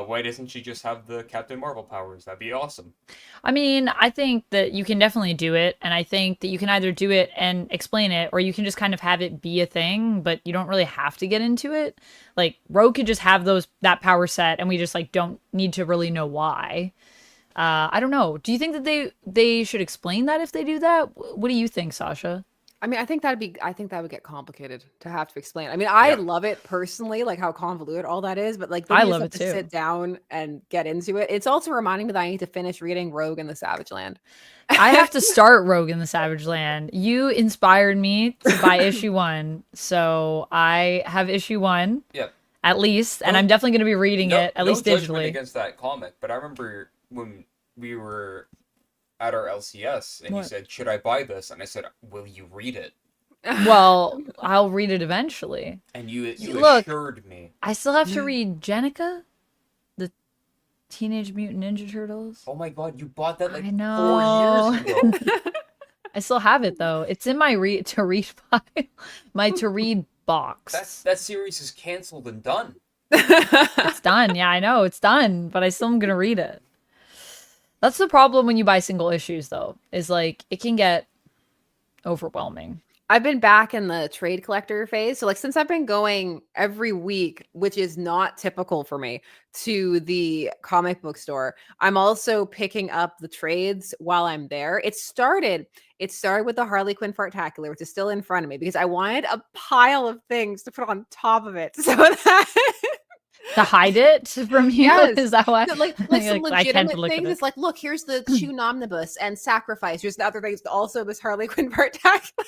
Why doesn't she just have the Captain Marvel powers? That'd be awesome. I mean, I think that you can definitely do it, and I think that you can either do it and explain it, or you can just kind of have it be a thing, but you don't really have to get into it. Like, Rogue could just have that power set, and we just, like, don't need to really know why. I don't know. Do you think that they should explain that if they do that? What do you think, Sasha? I mean, I think that would get complicated to have to explain. I mean, I love it personally, like how convoluted all that is, but like I love it too. To sit down and get into it. It's also reminding me that I need to finish reading Rogue in the Savage Land. I have to start Rogue in the Savage Land. You inspired me to buy issue 1, so I have issue 1. Yep. At least, and I'm definitely going to be reading it at least digitally. Against that comic, but I remember when we were at our LCS and you said, "Should I buy this?" And I said, "Will you read it?" Well, I'll read it eventually. And you Look, assured me. I still have to read Jenica, the Teenage Mutant Ninja Turtles. Oh my god, you bought that like 4 years ago. I still have it though. It's in my to read pile, my to read box. That series is canceled and done. It's done. Yeah, I know it's done, but I still am gonna read it. That's the problem when you buy single issues, though, is like it can get overwhelming. I've been back in the trade collector phase. So like since I've been going every week, which is not typical for me, to the comic book store, I'm also picking up the trades while I'm there. It started with the Harley Quinn Fartacular, which is still in front of me because I wanted a pile of things to put on top of it. So that to hide it from you? Yes. Is that why? Like some legitimate things. It's like, look, here's the Chew Omnibus and Sacrifice. Here's the other things. Also, this Harley Quinn Fartacular.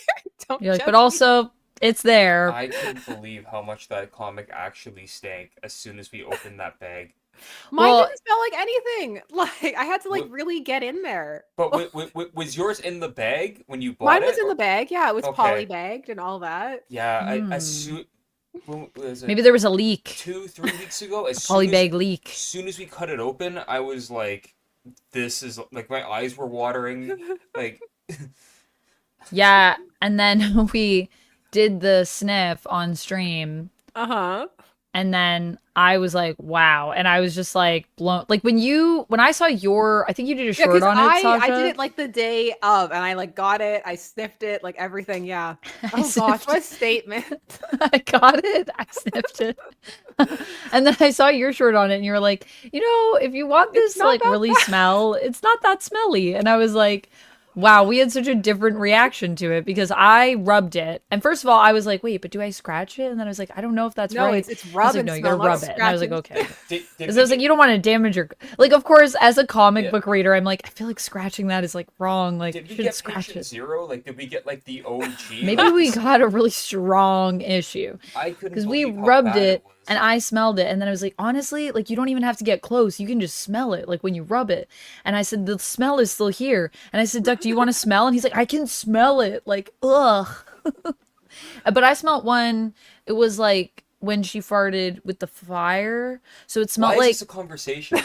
You're like, but also, it's there. I couldn't believe how much that comic actually stank as soon as we opened that bag. Mine didn't smell like anything. Like I had to really get in there. But was yours in the bag when you bought it? Mine was in the bag. Yeah, it was poly bagged and all that. Yeah, Maybe there was a leak 2-3 weeks ago. Polybag leak. As soon as we cut it open, I was like, "This is like my eyes were watering." Like, yeah, and then we did the sniff on stream. And then I was like, wow. And I was just like blown. Like when I saw I think you did a short on it, Sasha. I did it like the day of, and I like got it. I sniffed it, like everything. Yeah. Oh gosh, what a statement. I got it. I sniffed it. And then I saw your short on it and you were like, if you want this like really smell, it's not that smelly. And I was like, wow, we had such a different reaction to it because I rubbed it. And first of all, I was like, wait, but do I scratch it? And then I was like, I don't know if that's right. No, it's rub. Like, no, you gotta rub it. And I was like, okay. Because I was like, you don't want to damage your... Like, of course, as a comic book reader, I'm like, I feel like scratching that is like wrong. Like, did we shouldn't get scratch it. Zero? Like, did we get like the OG? Maybe we got a really strong issue. I couldn't because we rubbed it and I smelled it. And then I was like, honestly, like, you don't even have to get close. You can just smell it, like, when you rub it. And I said, the smell is still here. And I said, Duck, do you want to smell? And he's like, I can smell it. Like, ugh. But I smelled one. It was like when she farted with the fire. So it smelled like... Is this a conversation?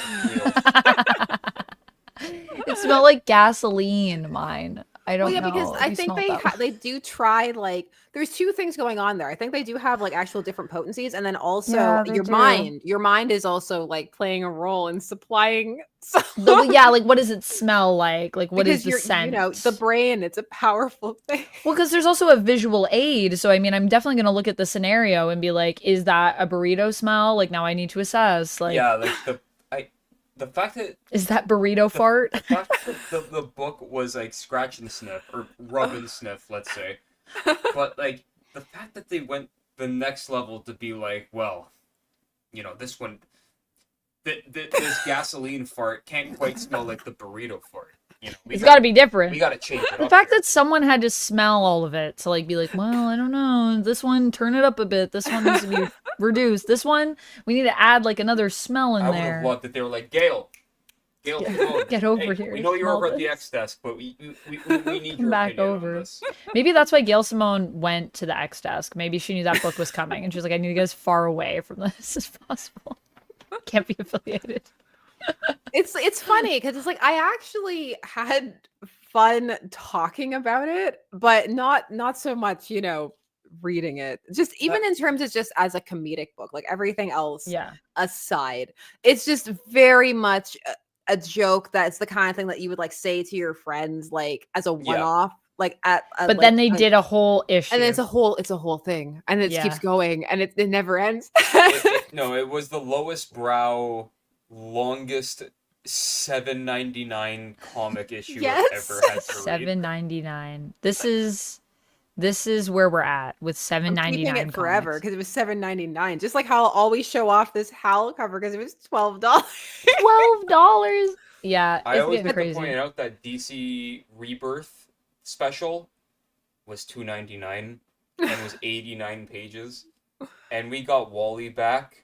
It smelled like gasoline, mine. I don't know. Because I think they do try, like, there's two things going on there. I think they do have like actual different potencies, and then also your mind is also like playing a role in supplying like what does it smell like? Like what is the scent? The brain, it's a powerful thing. Well, because there's also a visual aid. So I mean, I'm definitely gonna look at the scenario and be like, is that a burrito smell? Like now I need to assess. Like the fact that is that burrito fart? The fact that the book was like scratch and sniff or rub and sniff, let's say, but like the fact that they went the next level to be like, well, this one, this gasoline fart can't quite smell like the burrito fart. It's got to be different. We got to change it. The fact that someone had to smell all of it to like be like, well, I don't know, this one turn it up a bit. This one needs to be reduced. This one we need to add like another smell in there. I would have loved that they were like, Gail, get over here. We know you're over at the X desk, but we need your back over. On this. Maybe that's why Gail Simone went to the X desk. Maybe she knew that book was coming, and she was like, I need to get as far away from this as possible. Can't be affiliated. It's funny because it's like I actually had fun talking about it, but not so much, reading it. Just even in terms of just as a comedic book, like everything else aside, it's just very much a joke that's the kind of thing that you would like say to your friends like as a one-off. Like but like, then they did a whole issue, and it's a whole thing, and it keeps going, and it never ends. No, it was the lowest brow, longest $7.99 comic issue I've ever had to read. $7.99. This is where we're at with $7.99. Keeping it forever because it was $7.99. Just like how I'll always show off this Howl cover because it was $12. $12. Yeah, I always have to point out that DC Rebirth special was $2.99 and was 89 pages, and we got Wally back,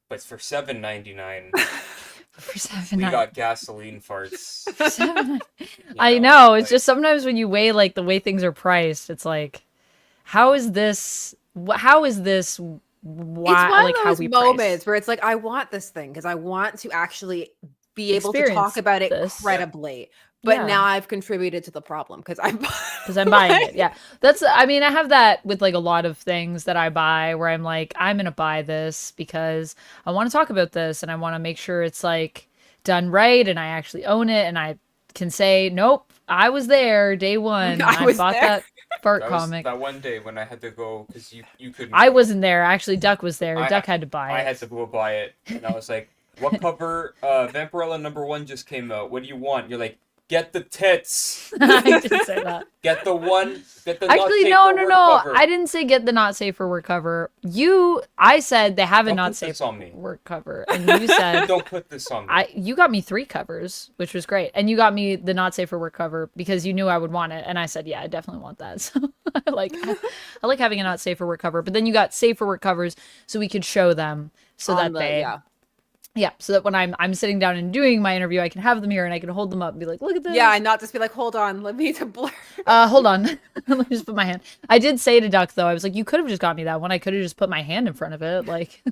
but for $7.99. For $7.99, we got gasoline farts. For $7.99. I know, it's just sometimes when you weigh like the way things are priced, it's like, how is this? Why? It's one of those moments where it's like, I want this thing because I want to actually be able to talk about it credibly. But now I've contributed to the problem because I'm buying it. Yeah. I have that with like a lot of things that I buy where I'm like, I'm going to buy this because I want to talk about this and I want to make sure it's like done right and I actually own it and I can say, nope, I was there day one. I bought that fart comic. That one day when I had to go because you couldn't. I wasn't there. Actually, Duck was there. Duck had to buy it. I had to go buy it. And I was like, what cover? Vampirella #1 just came out. What do you want? You're like, get the tits. I did say that. Get the one. Get the actually no. Cover. I didn't say get the not safe for work cover. I said they have a not safe for work cover, and you said don't put this on me. You got me 3 covers, which was great, and you got me the not safe for work cover because you knew I would want it, and I said I definitely want that. So I like having a not safe for work cover, but then you got safe for work covers so we could show them so that they. Yeah, so that when I'm sitting down and doing my interview, I can have them here and I can hold them up and be like, look at this. Yeah, and not just be like, hold on, let me to blur. Hold on. Let me just put my hand. I did say to Duck, though, I was like, you could have just got me that one. I could have just put my hand in front of it. Like,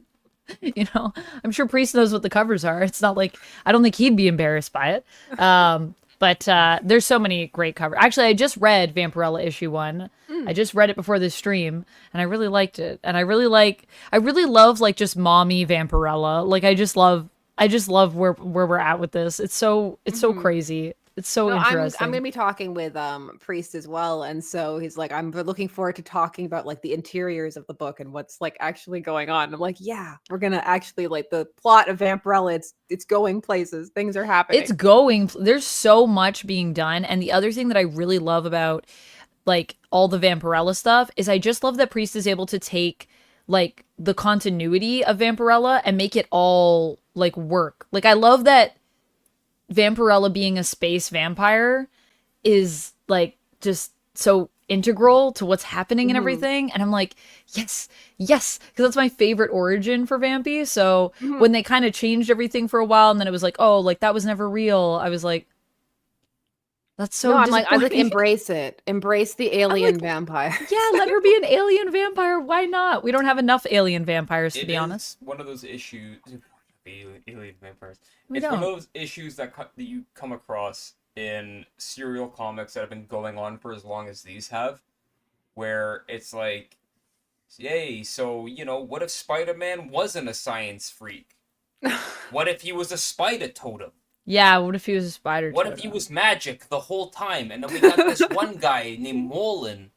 I'm sure Priest knows what the covers are. It's not like, I don't think he'd be embarrassed by it. But there's so many great covers. Actually, I just read Vampirella issue 1. I just read it before this stream, and I really liked it. And I really love like just mommy Vampirella. Like I just love where we're at with this. It's so crazy. It's so interesting. I'm gonna be talking with Priest as well, and so he's like, I'm looking forward to talking about like the interiors of the book and what's like actually going on. And I'm like, yeah, we're gonna actually like the plot of Vampirella. It's going places. Things are happening. It's going. There's so much being done. And the other thing that I really love about like all the Vampirella stuff is I just love that Priest is able to take like the continuity of Vampirella and make it all like work. Like I love that Vampirella being a space vampire is like just so integral to what's happening and everything. And I'm like, yes, because that's my favorite origin for Vampy. So when they kind of changed everything for a while and then it was like, oh, like that was never real. I was like, that's so. No, I like embrace it. Embrace the alien vampire. Yeah, let her be an alien vampire. Why not? We don't have enough alien vampires to be honest. One of those issues. Alien vampires. One of those issues that you come across in serial comics that have been going on for as long as these have, where it's like, yay, so what if Spider-Man wasn't a science freak? What if he was a spider totem? Yeah, what if he was a spider totem? What if he was magic the whole time? And then we got this one guy named Morlun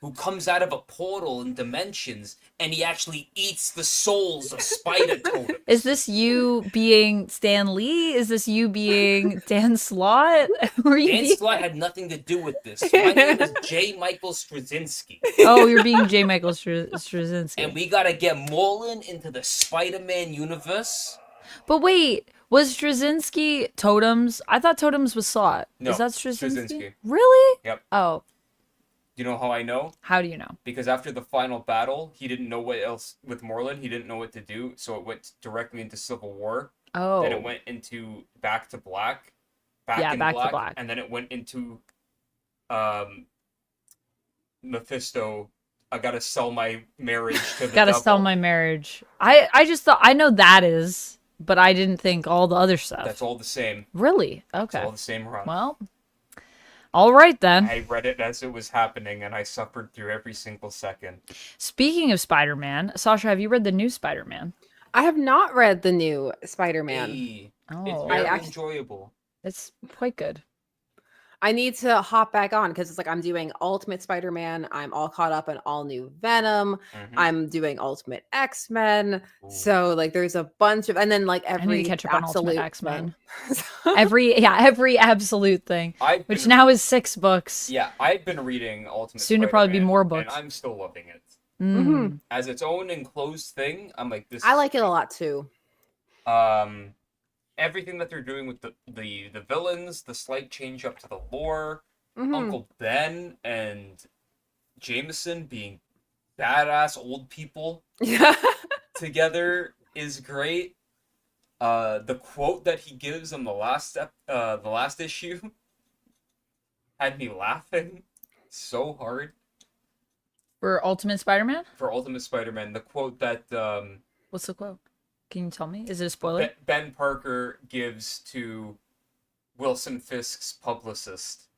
who comes out of a portal in dimensions and he actually eats the souls of spider totems. Is this you being Stan Lee? Is this you being Dan Slott? Dan Slott had nothing to do with this. My name is J. Michael Straczynski. Oh, you're being J. Michael Straczynski. And we gotta get Morlun into the Spider-Man universe. But wait, was Straczynski Totems? I thought Totems was Slott. No, is that Straczynski? Straczynski. Really? Yep. Oh. Do you know how I know? How do you know? Because after the final battle, he didn't know what else with Morlun. He didn't know what to do, so it went directly into Civil War. Oh. Then it went into Back to Black. Back to Black. And then it went into Mephisto. I gotta sell my marriage to the Gotta devil. sell my marriage. I just thought, I know that is, but I didn't think all the other stuff. That's all the same. Really? Okay. It's all the same run. Well, All right, then. I read it as it was happening, and I suffered through every single second. Speaking of Spider-Man, Sasha, have you read the new Spider-Man? I have not read the new Spider-Man. Hey, Oh, it's very enjoyable. It's quite good. I need to hop back on because it's like I'm doing Ultimate Spider-Man. I'm all caught up in all new Venom. I'm doing Ultimate X-Men. So like there's a bunch of, and then like every I need to catch up on Ultimate X-Men. every absolute thing. Which now is 6 books. Yeah, I've been reading Ultimate Soon to probably be more books. And I'm still loving it. Mm. As its own enclosed thing, I'm like this. I like it a lot too. Everything that they're doing with the villains, the slight change up to the lore, Uncle Ben and Jameson being badass old people together is great. The quote that he gives on the last issue had me laughing so hard. For Ultimate Spider-Man? For Ultimate Spider-Man, the quote that what's the quote? Can you tell me? Is it a spoiler? Ben Parker gives to Wilson Fisk's publicist,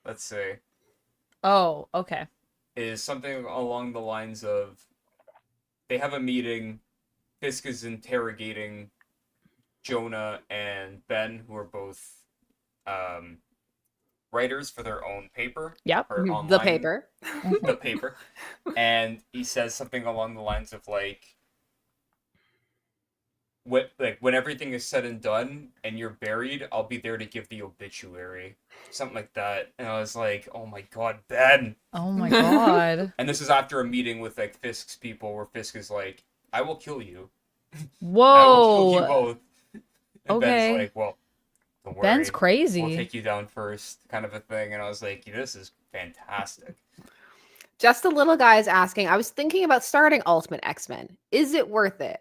let's say. Oh, okay. Is something along the lines of, they have a meeting, Fisk is interrogating Jonah and Ben, who are both writers for their own paper. Yep. The paper. The paper. And he says something along the lines of like, when everything is said and done and you're buried, I'll be there to give the obituary. Something like that. And I was like, oh my god, Ben! Oh my god. And this is after a meeting with like Fisk's people where Fisk is like, I will kill you. Whoa! I will kill you both. And okay. Ben's like, well, don't worry. Ben's crazy. We'll take you down first, kind of a thing. And I was like, this is fantastic. Just a little guy is asking, I was thinking about starting Ultimate X-Men. Is it worth it?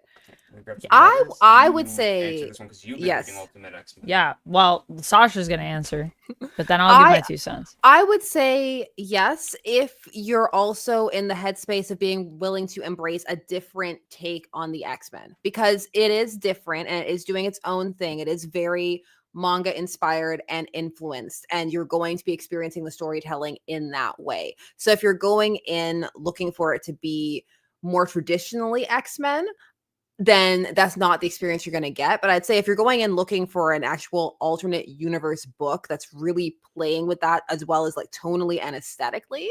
I would say this one, you've been yes. reading Ultimate X-Men. Yeah, well, Sasha's gonna answer, but then I'll give my 2 cents. I would say yes if you're also in the headspace of being willing to embrace a different take on the X-Men, because it is different and it is doing its own thing. It is very manga inspired and influenced, and you're going to be experiencing the storytelling in that way. So if you're going in looking for it to be more traditionally X-Men, then that's not the experience you're going to get. But I'd say if you're going in looking for an actual alternate universe book that's really playing with that as well as like tonally and aesthetically,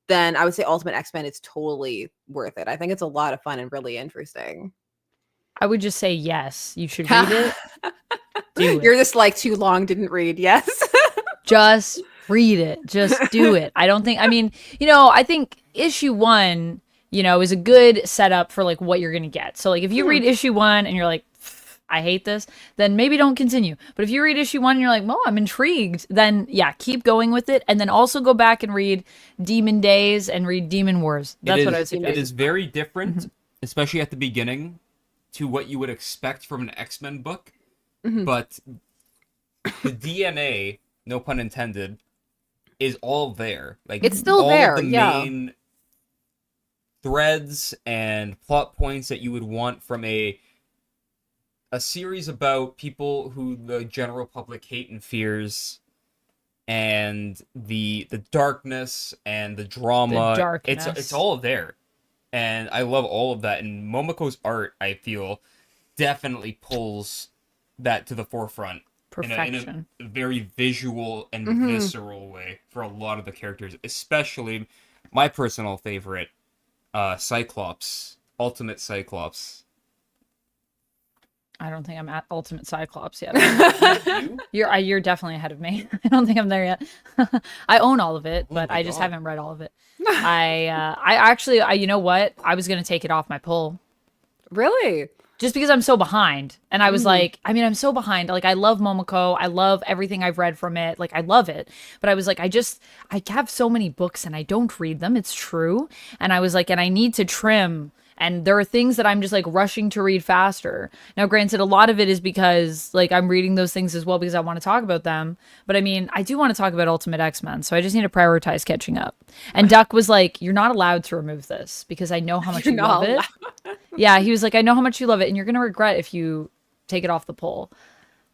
then I would say Ultimate X-Men is totally worth it. I think it's a lot of fun and really interesting. I would just say yes, you should read it. Do it. You're just like too long, didn't read. Yes. Just read it. Just do it. I think issue 1, is a good setup for like what you're going to get. So like if you read issue 1 and you're like, I hate this, then maybe don't continue. But if you read issue 1 and you're like, well, I'm intrigued, then yeah, keep going with it. And then also go back and read Demon Days and read Demon Wars. That's what I would suggest. It is very different, especially at the beginning, to what you would expect from an X-Men book. But the DNA, no pun intended, is all there. Like it's still all there. Of the main threads and plot points that you would want from a series about people who the general public hate and fears, and the darkness and the drama. It's all there, and I love all of that. And Momoko's art, I feel, definitely pulls that to the forefront. Perfection. In a very visual and visceral way for a lot of the characters, especially my personal favorite, Cyclops, Ultimate Cyclops. I don't think I'm at Ultimate Cyclops yet. You're definitely ahead of me. I don't think I'm there yet. I own all of it, but I just haven't read all of it. I actually, you know what? I was gonna take it off my pull. Really? Just because I'm so behind. And I was like, I'm so behind. Like, I love Momoko. I love everything I've read from it. Like, I love it. But I was like, I have so many books and I don't read them. It's true. And I was like, and I need to trim. And there are things that I'm just like rushing to read faster. Now, granted, a lot of it is because like I'm reading those things as well because I want to talk about them. But I mean, I do want to talk about Ultimate X-Men. So I just need to prioritize catching up. And Duck was like, you're not allowed to remove this because I know how much you love it. Yeah, he was like, I know how much you love it. And you're going to regret if you take it off the poll.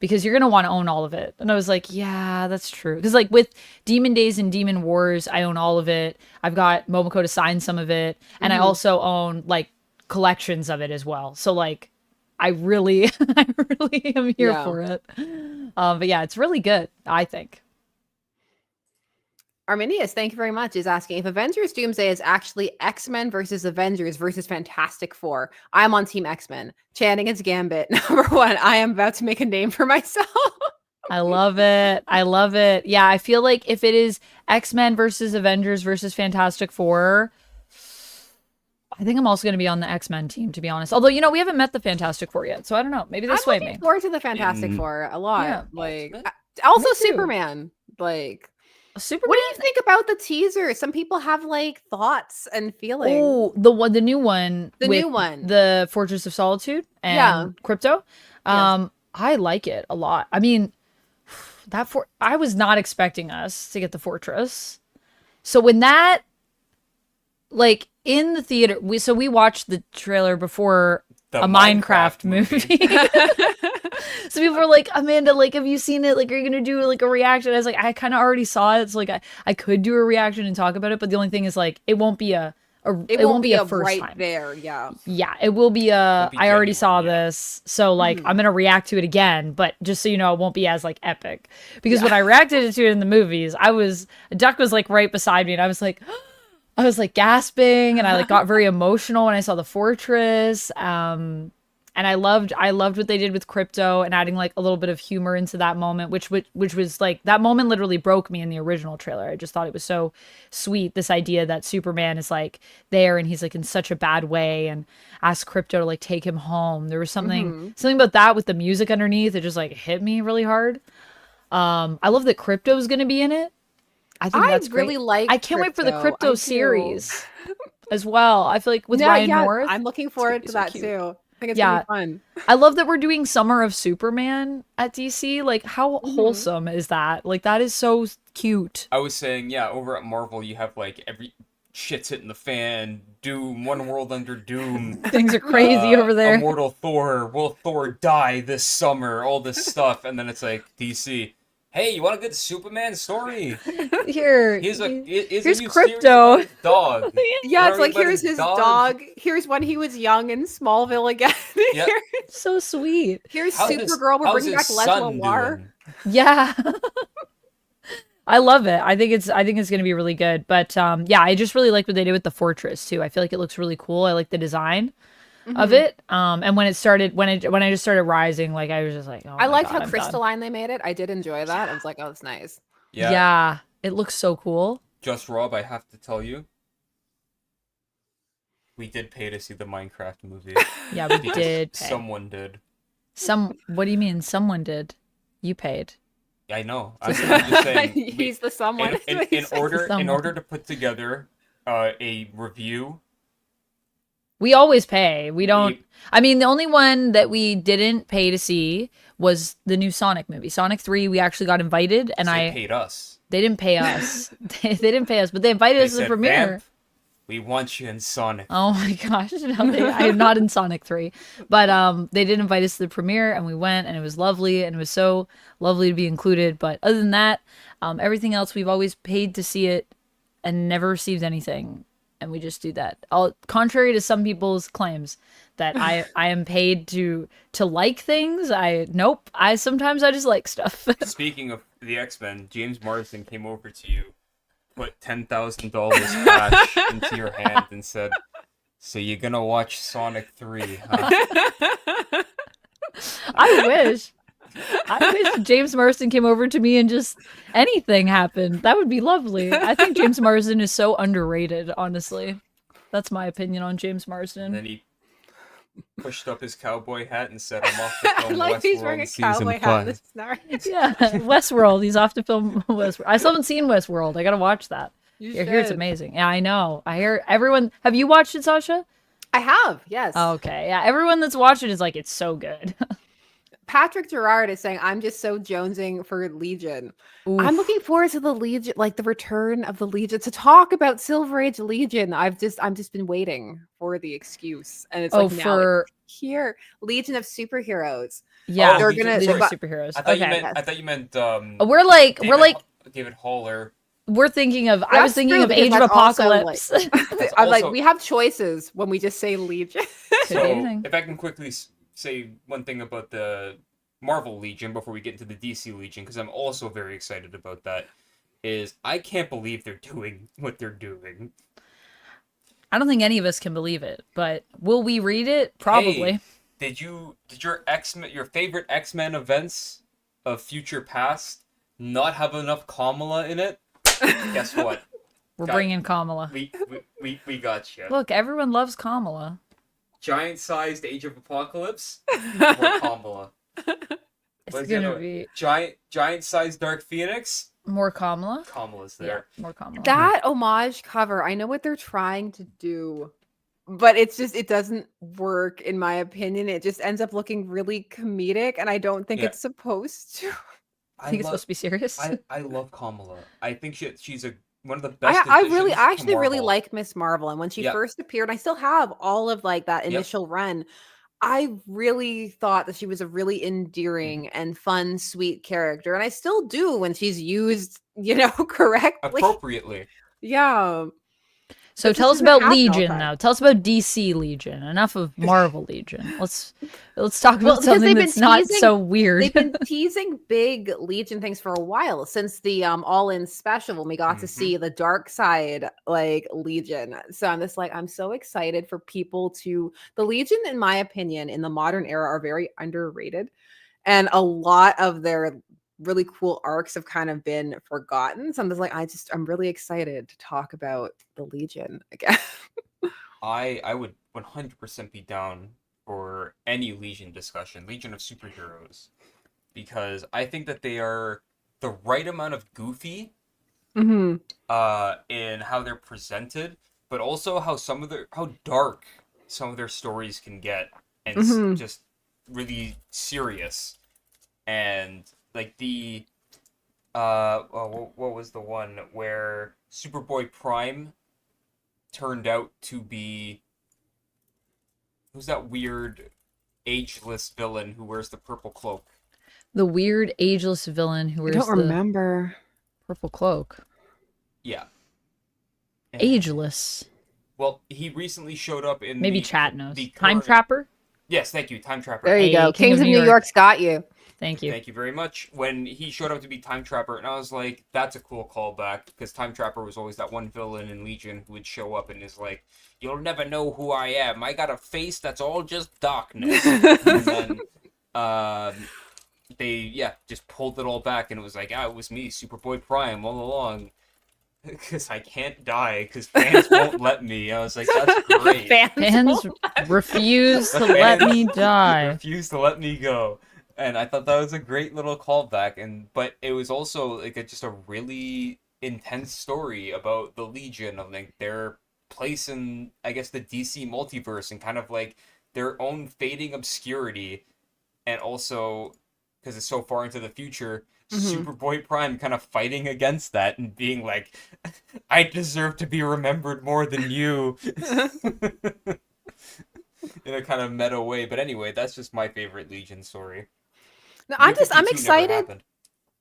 because you're going to want to own all of it. And I was like, yeah, that's true. Because like with Demon Days and Demon Wars, I own all of it. I've got Momoko to sign some of it. And I also own like collections of it as well. So like I really am here for it. But yeah, it's really good, I think. Arminius, thank you very much, is asking if Avengers Doomsday is actually X-Men versus Avengers versus Fantastic Four. I'm on Team X-Men. Channing, it's Gambit. Number one, I am about to make a name for myself. I love it. I love it. Yeah, I feel like if it is X-Men versus Avengers versus Fantastic Four, I think I'm also going to be on the X-Men team, to be honest. Although, you know, we haven't met the Fantastic Four yet, so I don't know. Maybe they'll sway me. I'm looking forward to the Fantastic Four a lot. Yeah. Like, also Superman. Like, Superman? What do you think about the teaser? Some people have like thoughts and feelings. Oh, the new one. The new one. The Fortress of Solitude and Krypto. I like it a lot. I mean, I was not expecting us to get the Fortress. So when that, like in the theater, we watched the trailer before a Minecraft movie. So people were like, Amanda, like, have you seen it? Like, are you gonna do like a reaction? I was like, I kind of already saw it. So like, I could do a reaction and talk about it, but the only thing is like, it won't be a first right time. There, yeah. Yeah, it will be I already saw this, so like I'm gonna react to it again, but just so you know, it won't be as like epic. Because when I reacted to it in the movies, Duck was like right beside me, and I was like gasping, and I like got very emotional when I saw the Fortress. And I loved what they did with Krypto and adding like a little bit of humor into that moment, which was like, that moment literally broke me in the original trailer. I just thought it was so sweet. This idea that Superman is like there and he's like in such a bad way and asks Krypto to like take him home. There was something about that with the music underneath. It just like hit me really hard. I love that Krypto's going to be in it. I think that's great. Really like I can't wait for the Krypto series as well. I feel like with Ryan North. I'm looking forward to that too. I think it's gonna be fun. I love that we're doing Summer of Superman at DC. Like, how wholesome is that? Like, that is so cute. I was saying, over at Marvel, you have like every shit's hitting the fan. Doom, One World Under Doom. Things are crazy over there. Immortal Thor, will Thor die this summer? All this stuff, and then it's like DC. Hey, you want a good Superman story? Here's Krypto. Dog. Yeah, it's like, here's his dog. Here's when he was young in Smallville again. Yep. So sweet. Here's Supergirl. We're bringing back Leslie Noir. Yeah. I love it. I think it's going to be really good. But I just really like what they did with the Fortress too. I feel like it looks really cool. I like the design of it. And when I just started rising, like I was just like, oh I liked how crystalline they made it. I did enjoy that. I was like, oh, it's nice. Yeah. It looks so cool. Just Rob, I have to tell you, we did pay to see the Minecraft movie. Yeah, we did pay. Someone did. What do you mean someone did? You paid. I know. I'm just saying. He's the someone. In order to put together a review. We always pay. We don't. I mean, the only one that we didn't pay to see was the new Sonic movie, Sonic 3. We actually got invited, and they paid us. They didn't pay us. they didn't pay us, but they invited us to the premiere. Vamp, we want you in Sonic. Oh my gosh, I am not in Sonic 3, but they did invite us to the premiere, and we went, and it was lovely, and it was so lovely to be included. But other than that, everything else we've always paid to see it, and never received anything. And we just do that. Contrary to some people's claims that I am paid to like things. Sometimes I just like stuff. Speaking of the X-Men, James Marsden came over to you, put $10,000 cash into your hand and said, "So you're gonna watch Sonic 3, huh?" I wish James Marsden came over to me and just anything happened. That would be lovely. I think James Marsden is so underrated, honestly. That's my opinion on James Marsden. And then he pushed up his cowboy hat and said, "I'm off to film like he's wearing a cowboy hat. This is nice. Yeah, Westworld. He's off to film Westworld. I still haven't seen Westworld. I gotta watch that. I hear it's amazing. Yeah, I know. I hear everyone. Have you watched it, Sasha? I have. Yes. Okay. Yeah, everyone that's watched it is like, it's so good. Patrick Gerard is saying, I'm just so jonesing for Legion. Oof. I'm looking forward to the Legion, like the return of the Legion, to talk about Silver Age Legion. I've just been waiting for the excuse, and it's here. Legion of Superheroes. Yeah, they're Legion- gonna. sorry, superheroes. I thought you Okay. meant. I thought you meant. We're like David Haller. we're thinking of. I was That's thinking true, of because Age of that's also, Apocalypse. That's I'm like, also- we have choices when we just say Legion. Could be So, anything. if I can quickly say one thing about the Marvel Legion before we get into the DC Legion, because I'm also very excited about that, is I can't believe they're doing what they're doing. I don't think any of us can believe it, but will we read it? Probably. Hey, did your your favorite X-Men events of future past not have enough Kamala in it? Guess what? We're bringing Kamala. We got you. Look, everyone loves Kamala. Giant-sized Age of Apocalypse or Kamala. It's gonna be giant-sized Dark Phoenix. more Kamala. Kamala's there. Yeah, more Kamala. That homage cover, I know what they're trying to do, but it doesn't work in my opinion. It just ends up looking really comedic, and I don't think it's supposed to. I think it's supposed to be serious. I love Kamala. I think she's one of the best. I additions actually to really Marvel. like Miss Marvel, and when she first appeared, I still have all of like that initial run. I really thought that she was a really endearing and fun, sweet character, and I still do when she's used, correctly, appropriately. Yeah. So tell us about Legion now. Tell us about DC Legion. Enough of Marvel Legion. Let's talk about something that's not so weird. They've been teasing big Legion things for a while, since the All-In special when we got to see the dark side Legion. So I'm just like, I'm so excited for people to the Legion, in my opinion, in the modern era are very underrated. And a lot of their really cool arcs have kind of been forgotten. So I'm just like, I'm really excited to talk about the Legion again. I would 100% be down for any Legion discussion, Legion of Superheroes, because I think that they are the right amount of goofy in how they're presented, but also how dark some of their stories can get, and just really serious. And like the what was the one where Superboy Prime turned out to be, who's that weird ageless villain who wears the purple cloak? The weird ageless villain who wears remember purple cloak. Yeah. And, ageless. Well, he recently showed up in maybe chat knows. The Time Trapper? Yes, thank you, Time Trapper. There you go. Kings of New York's got you. Thank you. Thank you very much. When he showed up to be Time Trapper, and I was like, that's a cool callback, because Time Trapper was always that one villain in Legion who would show up and is like, you'll never know who I am. I got a face that's all just darkness. And then they just pulled it all back, and it was like, it was me, Superboy Prime, all along. Because I can't die, because fans won't let me. I was like, that's great. Fans refuse to let me die. Refuse to let me go. And I thought that was a great little callback, but it was also like just a really intense story about the Legion, of like their place in, I guess, the DC multiverse, and kind of like their own fading obscurity, and also because it's so far into the future, Superboy Prime kind of fighting against that and being like, I deserve to be remembered more than you. In a kind of meta way. But anyway, that's just my favorite Legion story. No, I'm excited.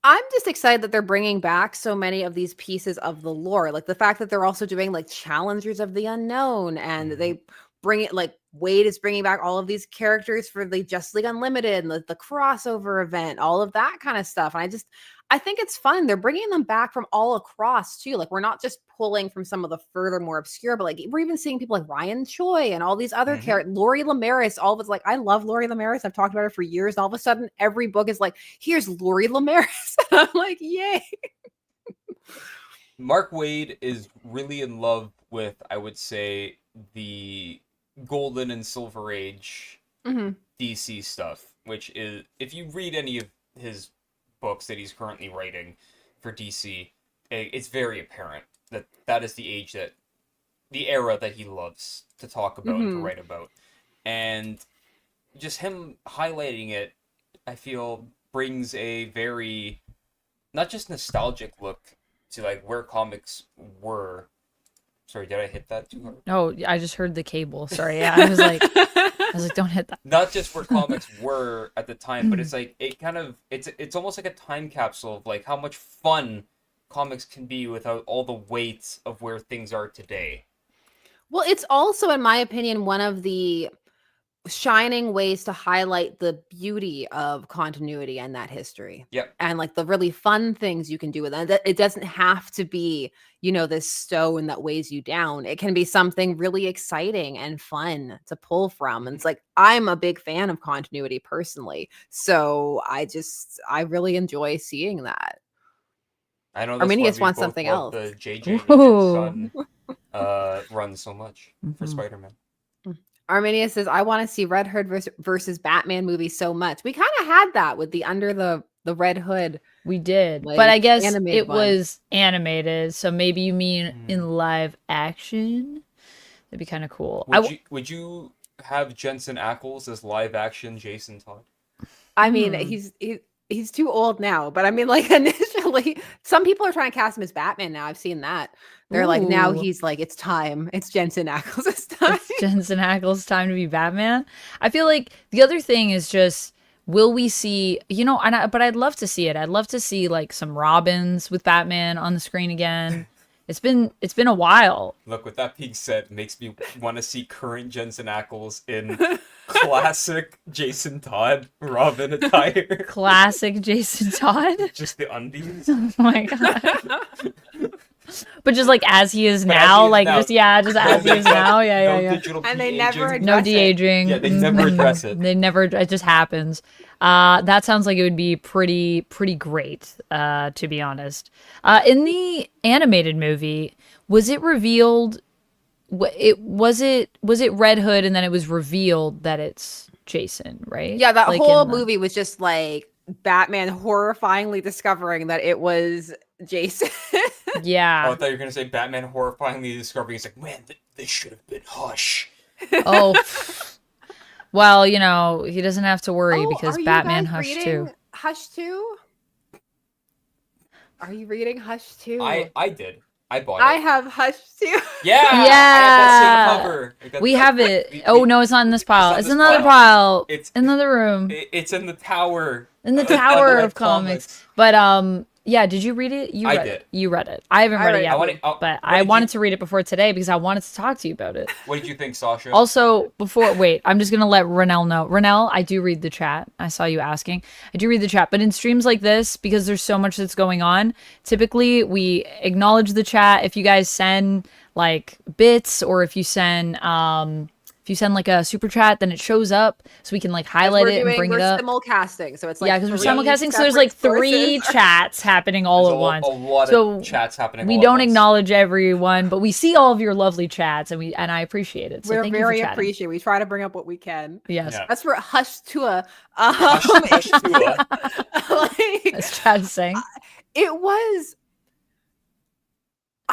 I'm just excited that they're bringing back so many of these pieces of the lore. Like the fact that they're also doing like Challengers of the Unknown, and they bring it, like Wade is bringing back all of these characters for the Justice League Unlimited and the crossover event, all of that kind of stuff. And I think it's fun. They're bringing them back from all across too. Like we're not just pulling from some of the further more obscure, but like we're even seeing people like Ryan Choi and all these other characters. Laurie Lamaris, all of it's like, I love Laurie Lamaris. I've talked about her for years. And all of a sudden every book is like, here's Laurie Lamaris. I'm like, yay. Mark Waid is really in love with, I would say, the Golden and Silver Age DC stuff, which is, if you read any of his books that he's currently writing for DC, it's very apparent that that is the era that he loves to talk about and to write about. And just him highlighting it, I feel, brings a very, not just nostalgic look to like where comics were Sorry, did I hit that too hard? Oh, I just heard the cable. Sorry, yeah, I was like, don't hit that. Not just where comics were at the time, but it's like it's almost like a time capsule of like how much fun comics can be without all the weight of where things are today. Well, it's also, in my opinion, one of the shining ways to highlight the beauty of continuity and that history. Yep. And like the really fun things you can do with it. It doesn't have to be, this stone that weighs you down. It can be something really exciting and fun to pull from. And it's like, I'm a big fan of continuity personally. So I really enjoy seeing that. I know Arminius wants something else. The JJ Son run so much for Spider-Man. Arminius says, I want to see Red Hood versus Batman movie so much. We kind of had that with the Under the Red Hood. We did, but I guess it was animated. So maybe you mean in live action? That'd be kind of cool. Would you have Jensen Ackles as live action Jason Todd? I mean, he's too old now, but I mean, like initially, some people are trying to cast him as Batman now. I've seen that. They're like, now he's like, it's time. It's Jensen Ackles' time. It's Jensen Ackles' time to be Batman. I feel like the other thing is just, will we see, but I'd love to see it. I'd love to see like some Robins with Batman on the screen again. It's been a while. Look, with that being said, it makes me want to see current Jensen Ackles in classic Jason Todd Robin attire. Classic Jason Todd? Just the undies. Oh my god. But just like as he is now, just as he is now, yeah. And they never no de-aging. Yeah, they never address it. It just happens. That sounds like it would be pretty great, to be honest. In the animated movie, was it revealed? Was it Red Hood, and then it was revealed that it's Jason, right? Yeah, that whole movie was just like Batman horrifyingly discovering that it was Jason. Yeah. Oh, I thought you were gonna say Batman horrifyingly discovering. It's like, man, they should have been Hush. Oh. Well, he doesn't have to worry because Batman Hush too. Hush 2? Are you reading Hush 2? I did. I bought it. I have Hush 2. Yeah. I have that same cover. We have it. Oh no, it's not in this pile. It's another pile. It's in another room. It's in the tower. In the tower of comics. But yeah, did you read it? I did. You read it. I haven't read it yet, but I wanted to read it before today because I wanted to talk to you about it. What did you think, Sasha? Also, I'm just going to let Renell know. Renell, I do read the chat. I saw you asking. I do read the chat, but in streams like this, because there's so much that's going on, typically we acknowledge the chat. If you guys send like bits or if you send like a super chat, then it shows up so we can like highlight it and bring it up. We're simulcasting, so it's like because we're simulcasting, so there's like 3 chats happening all at once. A lot of chats happening. We don't acknowledge everyone, but we see all of your lovely chats, and I appreciate it. So we're very appreciative. We try to bring up what we can. Yes, that's for Hush Tua. Hush Tua. As Chad's saying, it was.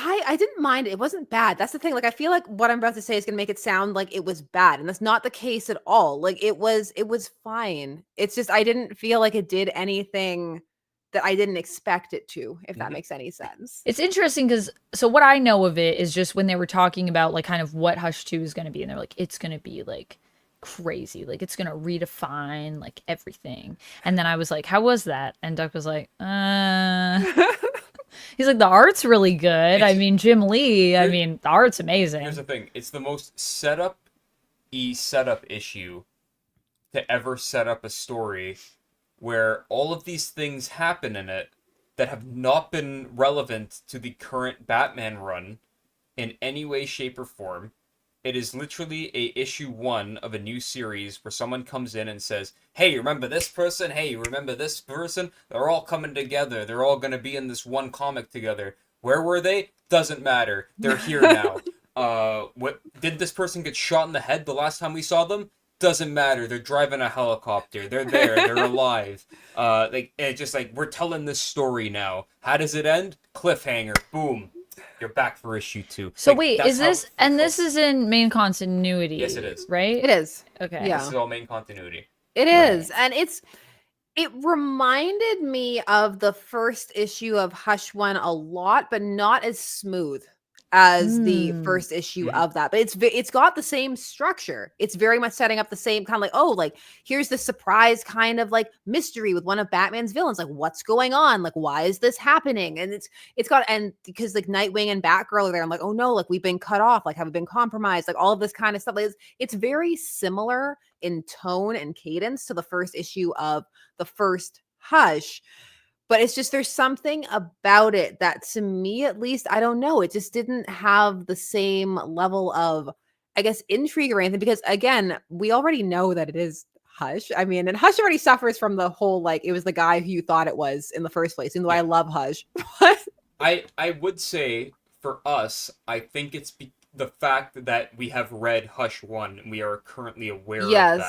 I didn't mind it. It wasn't bad. That's the thing. Like, I feel like what I'm about to say is going to make it sound like it was bad. And that's not the case at all. Like, it was fine. It's just, I didn't feel like it did anything that I didn't expect it to, if that makes any sense. It's interesting because, so what I know of it is just when they were talking about like kind of what Hush 2 is going to be. And they're like, it's going to be like crazy. Like, it's going to redefine like everything. And then I was like, how was that? And Duck was like, He's like, the art's really good. I mean, Jim Lee, the art's amazing. Here's the thing. It's the most setup issue to ever set up a story where all of these things happen in it that have not been relevant to the current Batman run in any way, shape, or form. It is literally a issue 1 of a new series where someone comes in and says, hey, you remember this person? Hey, you remember this person? They're all coming together. They're all going to be in this one comic together. Where were they? Doesn't matter. They're here now. Did this person get shot in the head the last time we saw them? Doesn't matter. They're driving a helicopter. They're there. They're alive. It's just like, we're telling this story now. How does it end? Cliffhanger. Boom. You're back for issue 2. So like, wait, is this, and this is in main continuity? Yes, it is. Right? It is. Okay. Yeah. This is all main continuity. It is. And it reminded me of the first issue of Hush 1 a lot, but not as smooth as the first issue of that, but it's got the same structure. It's very much setting up the same kind of like, oh, like here's the surprise kind of like mystery with one of Batman's villains, like what's going on, like why is this happening? And it's got, and because like Nightwing and Batgirl are there, I'm like, oh no, like we've been cut off, like have we been compromised, like all of this kind of stuff. Like, it's very similar in tone and cadence to the first issue of the first Hush. But it's just, there's something about it that, to me at least, I don't know, it just didn't have the same level of, I guess, intrigue or anything. Because again, we already know that it is Hush. I mean, and Hush already suffers from the whole, like, it was the guy who you thought it was in the first place, even though I love Hush. I would say, for us, I think it's the fact that we have read Hush 1, and we are currently aware of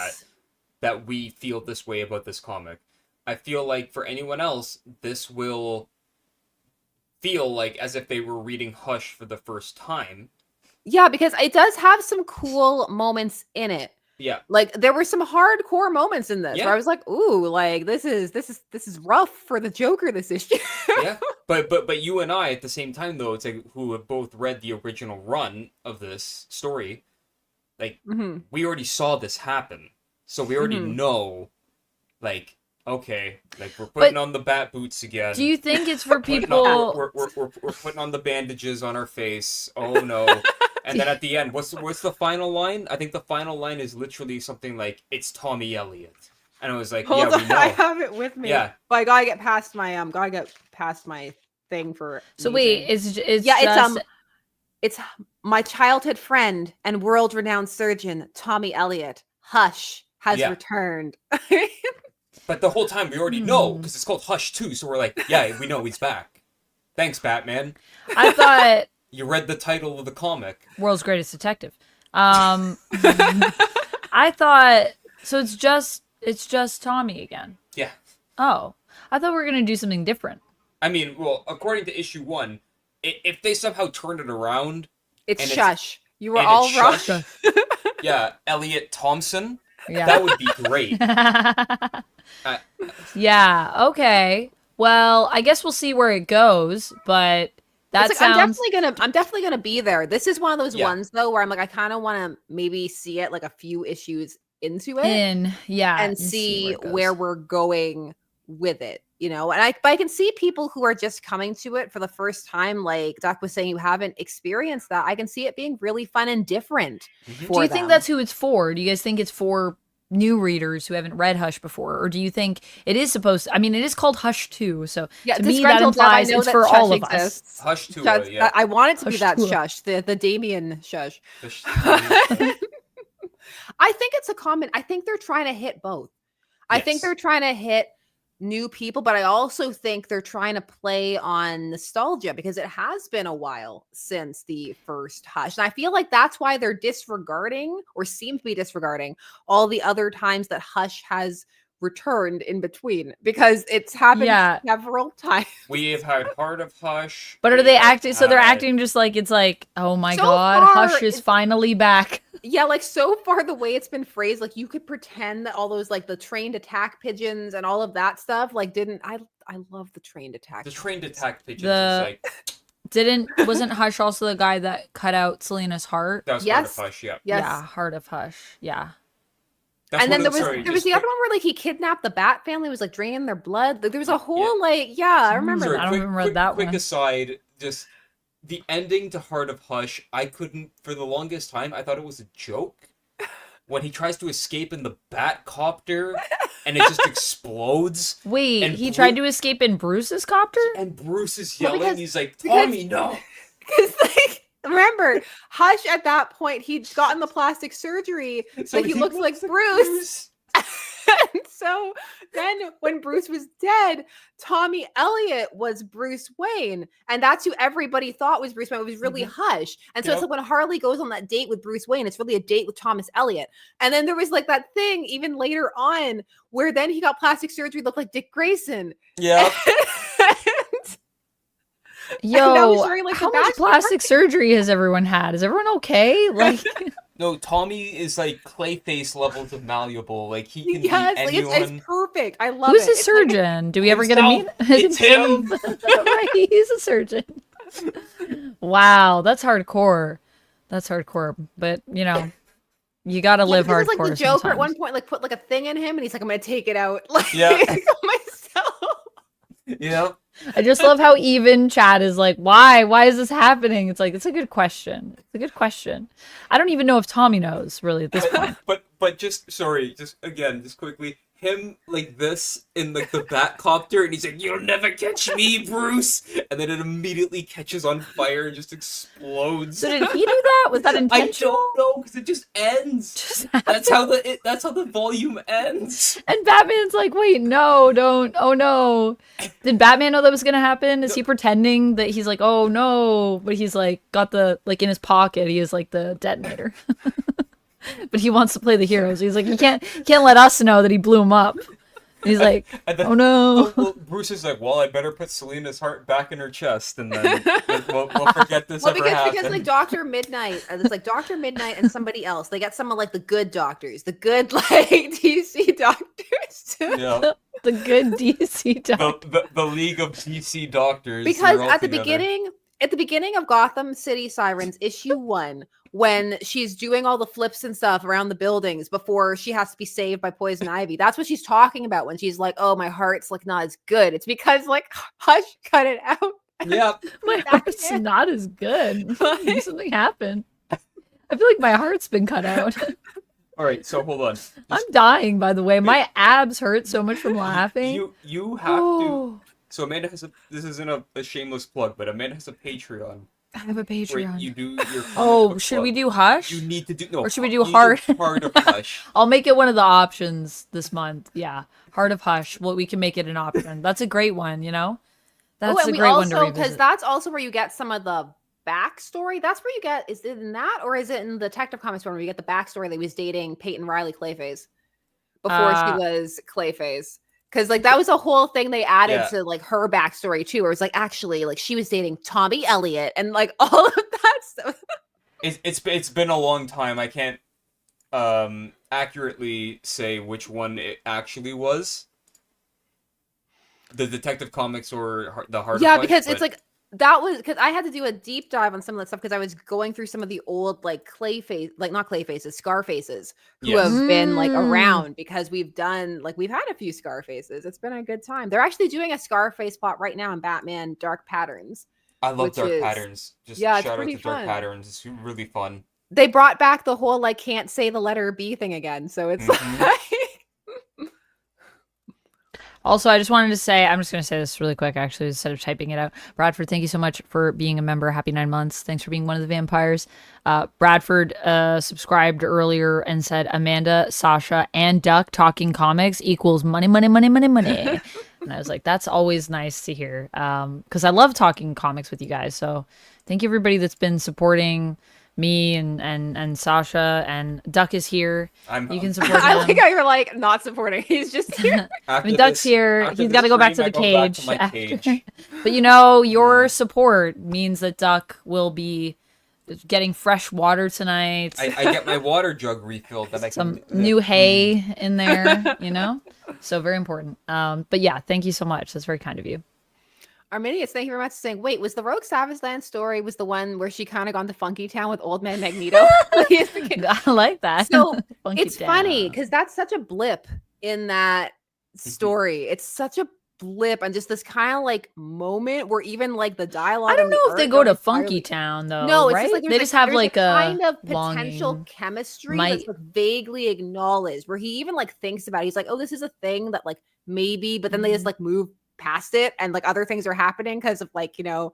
that we feel this way about this comic. I feel like for anyone else, this will feel like as if they were reading Hush for the first time. Yeah, because it does have some cool moments in it. Yeah. Like there were some hardcore moments in this where I was like, ooh, like this is rough for the Joker this issue. Yeah. But you and I at the same time though, it's like who have both read the original run of this story, like we already saw this happen. So we already know, like, okay, like we're putting on the bat boots again. Do you think it's for people? We're putting on the bandages on our face. Oh no! And then at the end, what's the final line? I think the final line is literally something like, "It's Tommy Elliott," and I was like, Hold "Yeah, on, we know." I have it with me. Yeah, but I gotta get past my thing for. So wait, it's it's my childhood friend and world-renowned surgeon Tommy Elliott. Hush has returned. But the whole time we already know, because it's called Hush 2, so we're like, yeah, we know he's back. Thanks, Batman. I thought... You read the title of the comic. World's Greatest Detective. I thought... So it's just Tommy again? Yeah. Oh. I thought we were going to do something different. I mean, well, according to issue 1, if they somehow turn it around... It's Shush. You were all wrong. Yeah, Elliot Thompson. Yeah. That would be great. Yeah, okay. Well, I guess we'll see where it goes, but that sounds... I'm definitely gonna be there. This is one of those ones though where I'm like, I kind of want to maybe see it like a few issues into it, and see where we're going with it, you know. And I can see people who are just coming to it for the first time, like Duck was saying, who haven't experienced that. I can see it being really fun and different. Do you think that's who it's for? Do you guys think it's for new readers who haven't read Hush before, or do you think it is supposed to, I mean, it is called Hush 2, so to me that implies it's for all of us. Hush 2, I want it to be that Shush, the Damien Shush. I think it's a comment. I think they're trying to hit both. I think they're trying to hit new people, but I also think they're trying to play on nostalgia because it has been a while since the first Hush. And I feel like that's why they're disregarding, or seem to be disregarding, all the other times that Hush has returned in between, because it's happened several times. We have had Heart of Hush. But are they acting, so they're acting just like, it's like, oh my god, Hush is finally back. Yeah, like so far the way it's been phrased, like you could pretend that all those like the trained attack pigeons and all of that stuff, like I love the trained attack. The trained attack pigeons is like... Wasn't Hush also the guy that cut out Selena's heart? That was Heart of Hush, yeah. Yes. Yeah, Heart of Hush, yeah. That's and then there was the other one where like he kidnapped the Bat family, was like draining their blood. Like, there was a whole I remember that. I don't remember that one. Quick aside, just the ending to Heart of Hush, I couldn't, for the longest time, I thought it was a joke. When he tries to escape in the Bat copter and it just explodes. Wait, he tried to escape in Bruce's copter? And Bruce is yelling, he's like, Tommy, no! Because like, remember, Hush at that point, he'd gotten the plastic surgery, so he looks like Bruce. And so then when Bruce was dead, Tommy Elliott was Bruce Wayne. And that's who everybody thought was Bruce Wayne. It was really Hush. And so it's like when Harley goes on that date with Bruce Wayne, it's really a date with Thomas Elliott. And then there was like that thing even later on where then he got plastic surgery, looked like Dick Grayson. Yeah. Yo, how much plastic surgery has everyone had? Is everyone okay? Like, no, Tommy is like Clayface levels of malleable. Like he can be like, anyone. It's perfect. I love Who's his surgeon? Do we ever get to meet? It's him. Right, he's a surgeon. Wow, that's hardcore. That's hardcore. But you know, you gotta live hardcore. Like the Joker sometimes. at one point, like put like a thing in him, and he's like, "I'm gonna take it out." Like, Yeah. myself. Yeah. I just love how even Chad is like, why? Why is this happening? It's like, it's a good question. It's a good question. I don't even know if Tommy knows really at this point. But just quickly, him like this in like the Batcopter, and he's like, "You'll never catch me, Bruce," and then it immediately catches on fire and just explodes. So did he do that? Was that intentional? I don't know, because it just ends. That's how the volume ends. And Batman's like, wait, no, don't. Oh no. Did Batman know that was gonna happen? Is he pretending that he's like, oh no, but he's like got the like in his pocket, he is like the detonator. But he wants to play the hero, so he's like, he can't let us know that he blew him up. And he's like, oh no. Well, Bruce is like, well, I better put Selina's heart back in her chest, and then we'll forget this ever happened. Because like Dr. Midnight, it's like Dr. Midnight and somebody else. They got some of like the good doctors, the good like DC doctors too. Yeah. The good DC doctors. The League of DC Doctors. Because at the beginning of Gotham City Sirens issue 1, when she's doing all the flips and stuff around the buildings before she has to be saved by Poison Ivy, that's what she's talking about when she's like, oh, my heart's like not as good. It's because like Hush cut it out. Yeah. My heart's not as good. Something happened. I feel like my heart's been cut out. All right, so hold on. I'm dying, by the way. My abs hurt so much from laughing. You have to. So Amanda has this isn't a shameless plug, but Amanda has a Patreon. I have a Patreon. Where you do your should we do Hush? You need to do or should we do Heart? Heart of Hush. I'll make it one of the options this month. Yeah, Heart of Hush. Well, we can make it an option. That's a great one. You know, that's a great one to revisit. Because that's also where you get some of the backstory. That's where you get. Is it in that, or is it in the Detective Comics one where you get the backstory that he was dating Peyton Riley Clayface before she was Clayface? Because like that was a whole thing they added to like her backstory too, where it's like actually like she was dating Tommy Elliott and like all of that stuff. It's been a long time. I can't accurately say which one it actually was. The Detective Comics or the Heart of Hush, because it's like that was because I had to do a deep dive on some of that stuff because I was going through some of the old like Clayface, like not Clayfaces, Scarfaces who have been like around because we've had a few Scarfaces. It's been a good time. They're actually doing a Scarface plot right now in Batman Dark Patterns. I love Dark Patterns. Just shout out to fun. Dark Patterns. It's really fun. They brought back the whole like can't say the letter B thing again. So it's like Also, I just wanted to say, I'm just going to say this really quick, actually, instead of typing it out. Bradford, thank you so much for being a member. Happy 9 months. Thanks for being one of the vampires. Bradford subscribed earlier and said, Amanda, Sasha, and Duck talking comics equals money, money, money, money, money. And I was like, that's always nice to hear. Because I love talking comics with you guys. So thank you, everybody that's been supporting me and Sasha, and Duck is here. You can support him. I like how you're like not supporting. He's just here. I mean, Duck's here. He's got to go back to the cage. But you know, your support means that Duck will be getting fresh water tonight. I get my water jug refilled. That some new hay in there, you know? So very important. But yeah, thank you so much. That's very kind of you. Arminius, thank you very much for saying, wait, was the Rogue Savage Land story was the one where she kind of gone to Funky Town with Old Man Magneto? I like that. So it's funny because that's such a blip in that story. It's such a blip and just this kind of like moment where even like the dialogue. I don't know if they go to Funky Town though. No, it's just like they just have like a kind of potential chemistry that's like vaguely acknowledged where he even like thinks about it. He's like, oh, this is a thing that like maybe, but then they just like move past it and like other things are happening because of like, you know,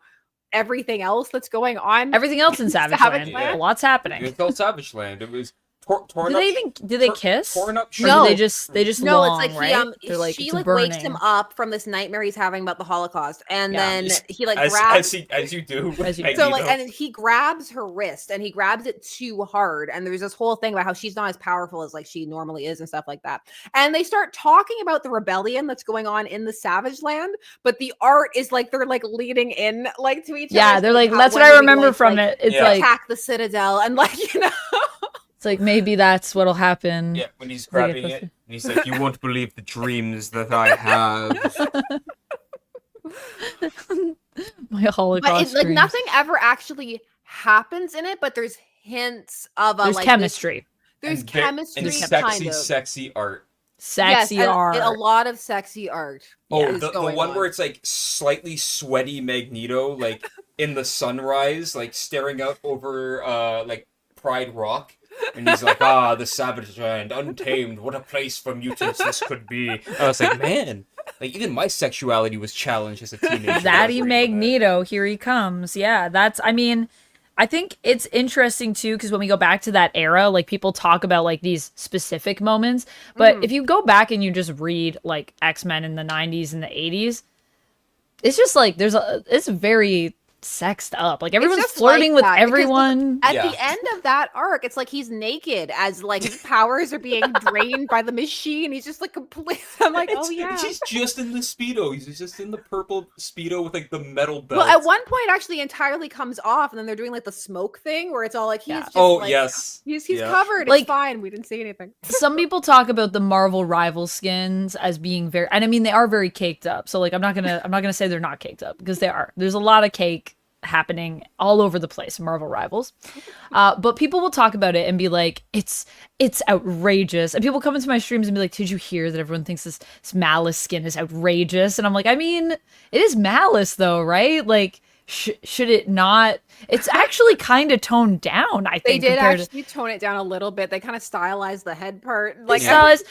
everything else that's going on. Everything else in Savage Land. A lot's happening. It's called Savage Land. It was do they kiss? Torn up. No, they just no. long, it's like right? She like wakes him up from this nightmare he's having about the Holocaust, and then he like grabs as you do. So like, and he grabs her wrist, and he grabs it too hard, and there's this whole thing about how she's not as powerful as like she normally is, and stuff like that. And they start talking about the rebellion that's going on in the Savage Land, but the art is like they're like leading in like to each other. Yeah, they're like that's what I remember from it. It's like attack the Citadel, and like you know. Like maybe that's what'll happen. Yeah, when he's grabbing it, and he's like, "You won't believe the dreams that I have." My Holocaust But like dreams. nothing ever actually happens in it, but there's hints of There's like chemistry. There's And chemistry, and sexy, kind of. sexy art. Sexy yes, art. a lot of sexy art. Oh, is the going one on. where it's like slightly sweaty Magneto, like in the sunrise, like staring out over like Pride Rock, and he's like, "Ah, the savage land, untamed. What a place for mutants this could be." I was like, man, like even my sexuality was challenged as a teenager. Daddy Magneto, here he comes. Yeah, I mean, I think it's interesting too, because when we go back to that era, like people talk about like these specific moments, but if you go back and you just read like X-Men in the 90s and the 80s, it's just like it's very sexed up. Like everyone's just flirting like with that, because, everyone. At the end of that arc, it's like he's naked as like his powers are being drained by the machine. He's just like complete. I'm like, oh yeah. He's just in the Speedo. He's just in the purple Speedo with like the metal belt. Well, at one point, actually, entirely comes off, and then they're doing like the smoke thing, where it's all like he's just, oh like, yes, he's Yeah. covered. Like- It's fine. We didn't see anything. Some people talk about the Marvel rival skins as being very, and I mean they are very caked up. So like I'm not gonna say they're not caked up, because they are. There's a lot of cake happening all over the place in Marvel Rivals, but people will talk about it and be like, it's outrageous, and people come into my streams and be like, did you hear that everyone thinks this Malice skin is outrageous? And I'm like, I mean, it is Malice though, right? Like should it not? It's actually kind of toned down, I think. They did compared actually tone it down a little bit. They kind of stylized the head part. Like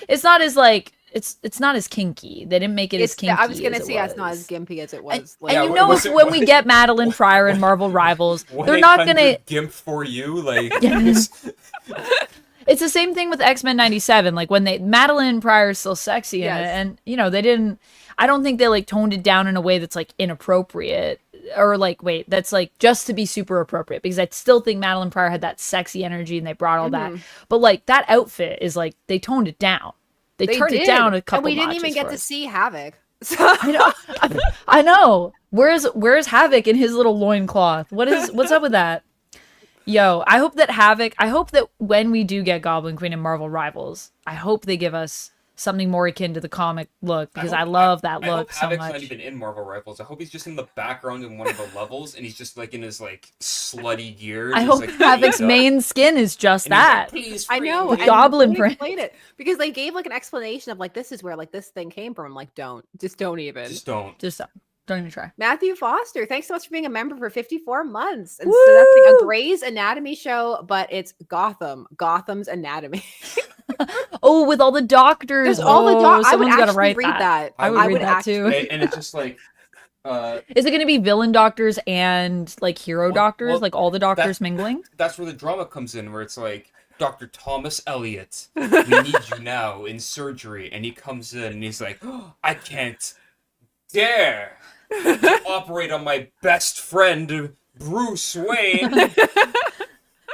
it's not as like it's not as kinky. They didn't make it as kinky. I was gonna as it say it's not was. as gimpy as it And, was. and Yeah, you know, was if it- when we get Madeline Pryor in Marvel Rivals, they're not gonna. GIMP for you, like. Yes. It's the same thing with X-Men 97. Like when Madeline Pryor is still sexy in it, and you know they didn't. I don't think they like toned it down in a way that's like inappropriate, or like that's like just to be super appropriate, because I still think Madeline Pryor had that sexy energy and they brought all that. But like that outfit is like they toned it down. They turned it down a couple. And we didn't notches even get for to us. see Havoc. I know. I know. Where's Havoc in his little loincloth? What's up with that? Yo, I hope that when we do get Goblin Queen and Marvel Rivals, I hope they give us something more akin to the comic look, because I love that I hope look so Havoc's much. not even in Marvel Rivals. I hope he's just in the background in one of the levels, and he's just like in his like slutty gear. I just, hope like, Havoc's made up. main skin is just And he's like, that. "Please I free know. me." The goblin they print. explained it because they gave like an explanation of like this is where like this thing came from. I'm like, don't even. Just don't. Just don't even try. Matthew Foster, thanks so much for being a member for 54 months. And Woo! suggesting a Grey's Anatomy show, but it's Gotham's Anatomy. Oh, with all the doctors. There's all the doctors. I would Someone's gotta actually write read that. I would read that too. And it's just like, Is it going to be villain doctors and like hero doctors, well, like all the doctors mingling? that's where the drama comes in, where it's like, Dr. Thomas Elliot, we need you now in surgery. And he comes in and he's like, oh, I can't dare to operate on my best friend, Bruce Wayne.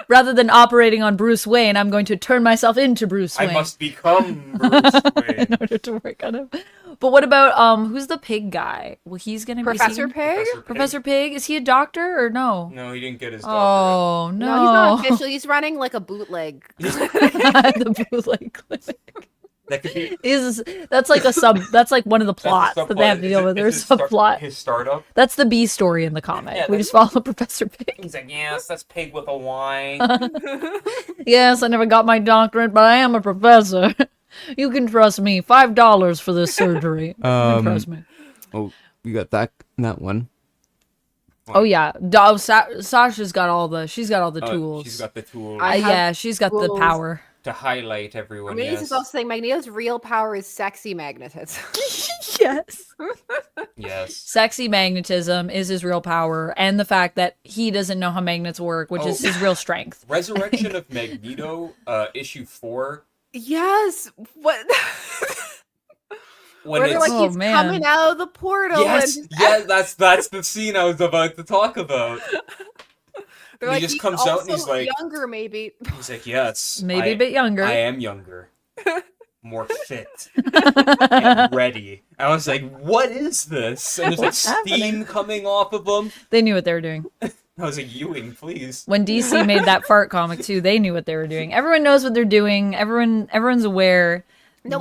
Rather than operating on Bruce Wayne, I'm going to turn myself into Bruce Wayne I must become Bruce Wayne. in order to work on him. But what about who's the pig guy? Well, he's gonna Professor be Pig? Professor Pig. Is he a doctor or no? No, he didn't get his doctorate. Oh no, No, he's not official. He's running like a bootleg. the bootleg clinic. That could be That's like a sub. That's like one of the plots that they have to deal with. There's a plot. His startup. That's the B story in the comic. Yeah, We just follow Professor Pig. He's like, yes, that's pig with a Y. Yes, I never got my doctorate, but I am a professor. You can trust me. $5 for this surgery. You can trust me. Oh, you got that one. Oh yeah, Sasha's got all the. She's got all the tools. She's got the tools I have Yeah, she's got the tools. power. to highlight everyone. Amelia is also saying Magneto's real power is sexy magnetism. Yes. Yes. Sexy magnetism is his real power, and the fact that he doesn't know how magnets work, which is his real strength. Resurrection of Magneto, issue 4. Yes. What? When Where they're it's like he's coming out of the portal. yes, and yeah, that's the scene I was about to talk about. they're he like, just he's comes out and he's also like- younger, maybe. He's like, yes, Maybe a bit younger. I am younger, more fit, and ready. I was like, what is this? And there's like What's steam happening? coming off of him. They knew what they were doing. I was like, Ewing, please. When DC made that fart comic too, they knew what they were doing. Everyone knows what they're doing. Everyone's aware No,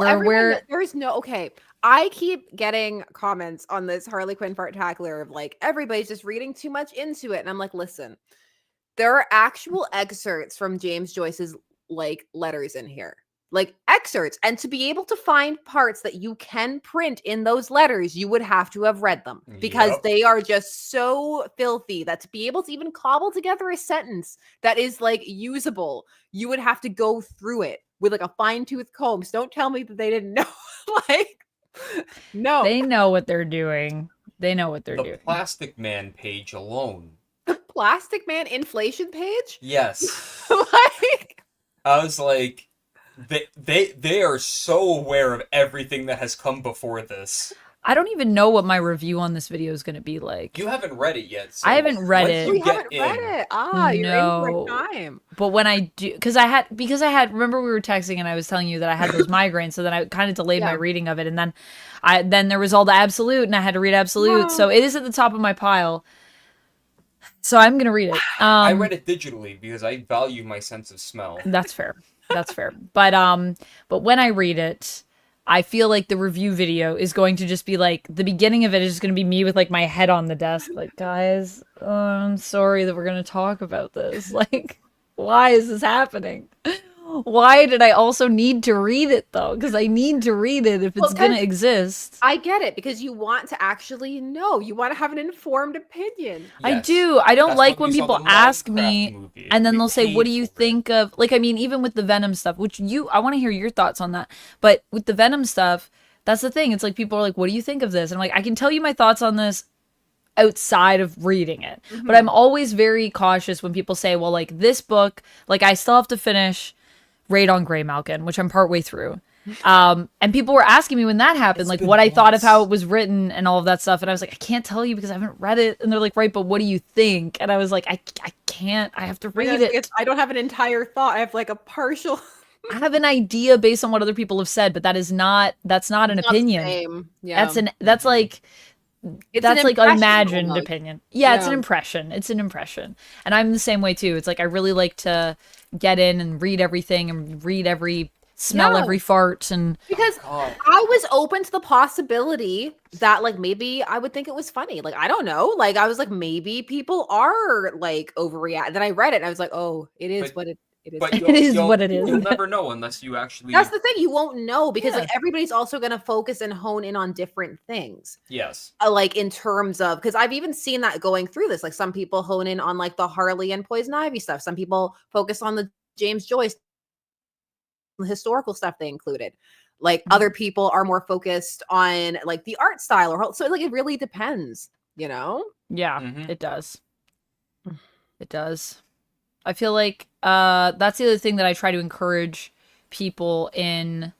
there's no okay. I keep getting comments on this Harley Quinn Fartacular of like everybody's just reading too much into it, and I'm like, listen, there are actual excerpts from James Joyce's like letters in here, like excerpts, and to be able to find parts that you can print in those letters, you would have to have read them because they are just so filthy that to be able to even cobble together a sentence that is like usable, you would have to go through it with like a fine-tooth comb. So don't tell me that they didn't know. Like, no. They know what they're doing. They know what they're doing. The Plastic Man page alone. The Plastic Man inflation page? Yes. Like, I was like, they are so aware of everything that has come before this. I don't even know what my review on this video is going to be like. You haven't read it yet. So I haven't read it. You haven't read it. You're in for time. But when I do, because I had, remember we were texting and I was telling you that I had those migraines, so then I kind of delayed my reading of it, and then there was all the Absolute, and I had to read Absolute, No. so it is at the top of my pile. So I'm gonna read it. I read it digitally because I value my sense of smell. That's fair. That's fair. But when I read it, I feel like the review video is going to just be like, the beginning of it is just going to be me with like my head on the desk. Like, guys, I'm sorry that we're going to talk about this. Like, why is this happening? Why did I also need to read it though? Because I need to read it if it's going to exist. I get it, because you want to actually know. You want to have an informed opinion. Yes. I do. I don't That's like what when we saw people the ask Minecraft me movie. and then We they'll say, paid what do you for it. think of, like, I mean, even with the Venom stuff, which I want to hear your thoughts on that. But with the Venom stuff, that's the thing. It's like people are like, what do you think of this? And I'm like, I can tell you my thoughts on this outside of reading it. But I'm always very cautious when people say, well, like this book, like I still have to finish Raid on Graymalkin, which I'm partway through. And people were asking me when that happened, like what I thought of how it was written and all of that stuff. And I was like, I can't tell you because I haven't read it. And they're like, right, but what do you think? And I was like, I can't, I have to read it. I don't have an entire thought. I have like a partial. I have an idea based on what other people have said, but that's not an opinion. Yeah. That's like imagined almost. opinion. Yeah, it's Yeah. an impression. It's an impression. And I'm the same way too. It's like I really like to get in and read everything and read smell every fart, and because I was open to the possibility that like maybe I would think it was funny. Like I don't know. Like I was like maybe people are like overreact. Then I read it and I was like, oh, it is what it is. But It is what it is. You'll never know unless you actually. That's the thing. You won't know because like everybody's also going to focus and hone in on different things. Yes. Like in terms of, because I've even seen that going through this. Like some people hone in on like the Harley and Poison Ivy stuff. Some people focus on the James Joyce, the historical stuff they included. Like other people are more focused on like the art style or so. Like it really depends, you know? Yeah, it does. It does. I feel like that's the other thing that I try to encourage people in,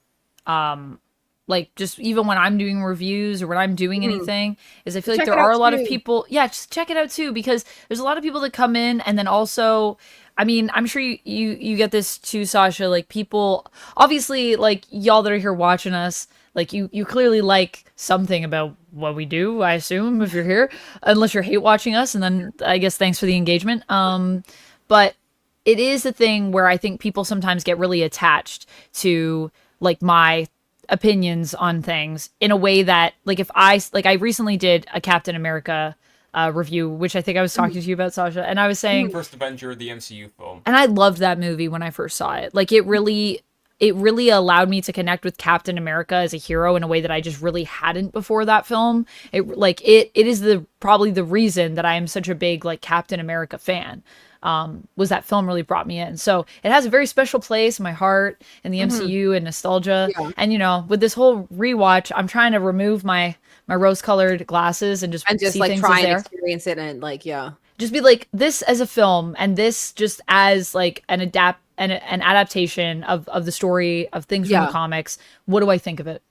like just even when I'm doing reviews or when I'm doing anything, is I feel like there are a lot of people. Yeah, just check it out too, because there's a lot of people that come in and then also, I mean, I'm sure you get this too, Sasha. Like people, obviously, like y'all that are here watching us, like you clearly like something about what we do. I assume if you're here, unless you're hate watching us, and then I guess thanks for the engagement. But it is a thing where I think people sometimes get really attached to like my opinions on things in a way that like if I recently did a Captain America review, which I think I was talking to you about, Sasha, and I was saying First Avenger of the MCU film. And I loved that movie when I first saw it. Like it really allowed me to connect with Captain America as a hero in a way that I just really hadn't before that film. It is probably the reason that I am such a big like Captain America fan. Was that film really brought me in. So it has a very special place in my heart in the MCU and nostalgia. Yeah. And, you know, with this whole rewatch, I'm trying to remove my rose-colored glasses and just see like things try as and there. experience it and like, yeah. Just be like this as a film and this just as like an adaptation of the story of things from the comics. What do I think of it?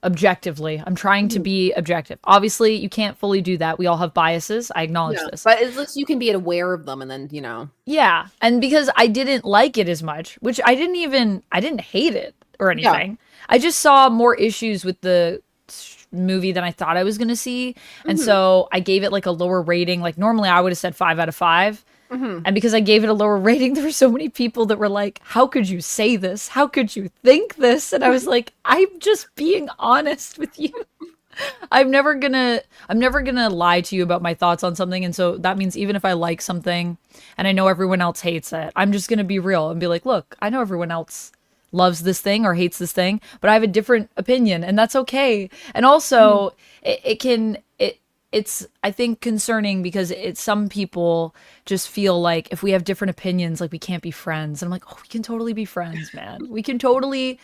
Objectively. I'm trying to be objective. Obviously, you can't fully do that. We all have biases. I acknowledge this. But at least you can be aware of them and then, you know. Yeah. And because I didn't like it as much, which I didn't hate it or anything. Yeah. I just saw more issues with the movie than I thought I was going to see. And so I gave it like a lower rating. Like normally I would have said 5 out of 5. And because I gave it a lower rating, there were so many people that were like, how could you say this? How could you think this? And I was like, I'm just being honest with you. I'm never gonna lie to you about my thoughts on something. And so that means even if I like something and I know everyone else hates it, I'm just gonna be real and be like, look, I know everyone else loves this thing or hates this thing, but I have a different opinion, and that's okay. And also it's I think concerning because some people just feel like if we have different opinions, like we can't be friends. And I'm like, oh, we can totally be friends, man. We can totally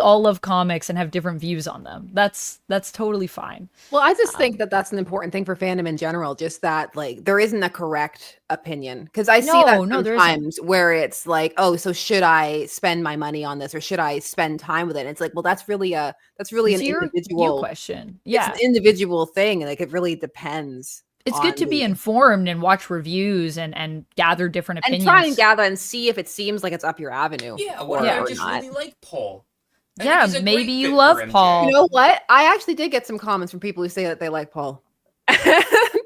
all love comics and have different views on them. That's totally fine. Well, I just think that that's an important thing for fandom in general, just that like there isn't a correct opinion, because I see that sometimes where it's like, oh, so should I spend my money on this or should I spend time with it? And it's like, well, that's really an individual question. Yeah, it's an individual thing, like it really depends. It's good to be informed and watch reviews and gather different opinions. And try and gather and see if it seems like it's up your avenue. Yeah, what I just really like Paul. Yeah, maybe you love Paul. You know what? I actually did get some comments from people who say that they like Paul.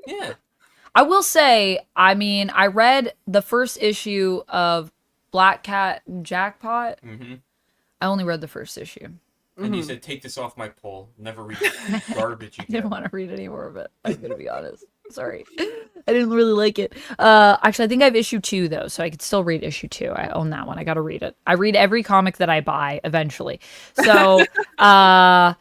Yeah. I will say, I mean, I read the first issue of Black Cat Jackpot. I only read the first issue. And you said, take this off my pole. Never read garbage again. I didn't want to read any more of it. I'm going to be honest. Sorry. I didn't really like it. Actually, I think I have issue 2, though, so I could still read issue 2. I own that one. I got to read it. I read every comic that I buy, eventually. So, yeah,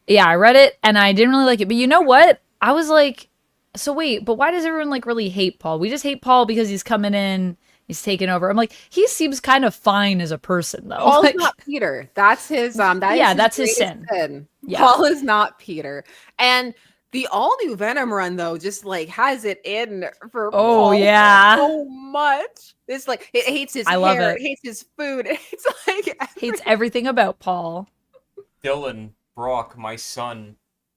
I read it, and I didn't really like it. But you know what? I was like, so wait, but why does everyone, like, really hate Paul? We just hate Paul because he's coming in. He's taken over. I'm like, he seems kind of fine as a person, though. Paul's like, not Peter. That's his that's his sin. Yeah. Paul is not Peter. And the all new Venom run though just like has it in for Paul so much. It's like it hates his hair, it hates his food. It's like hates everything about Paul. Dylan Brock, my son.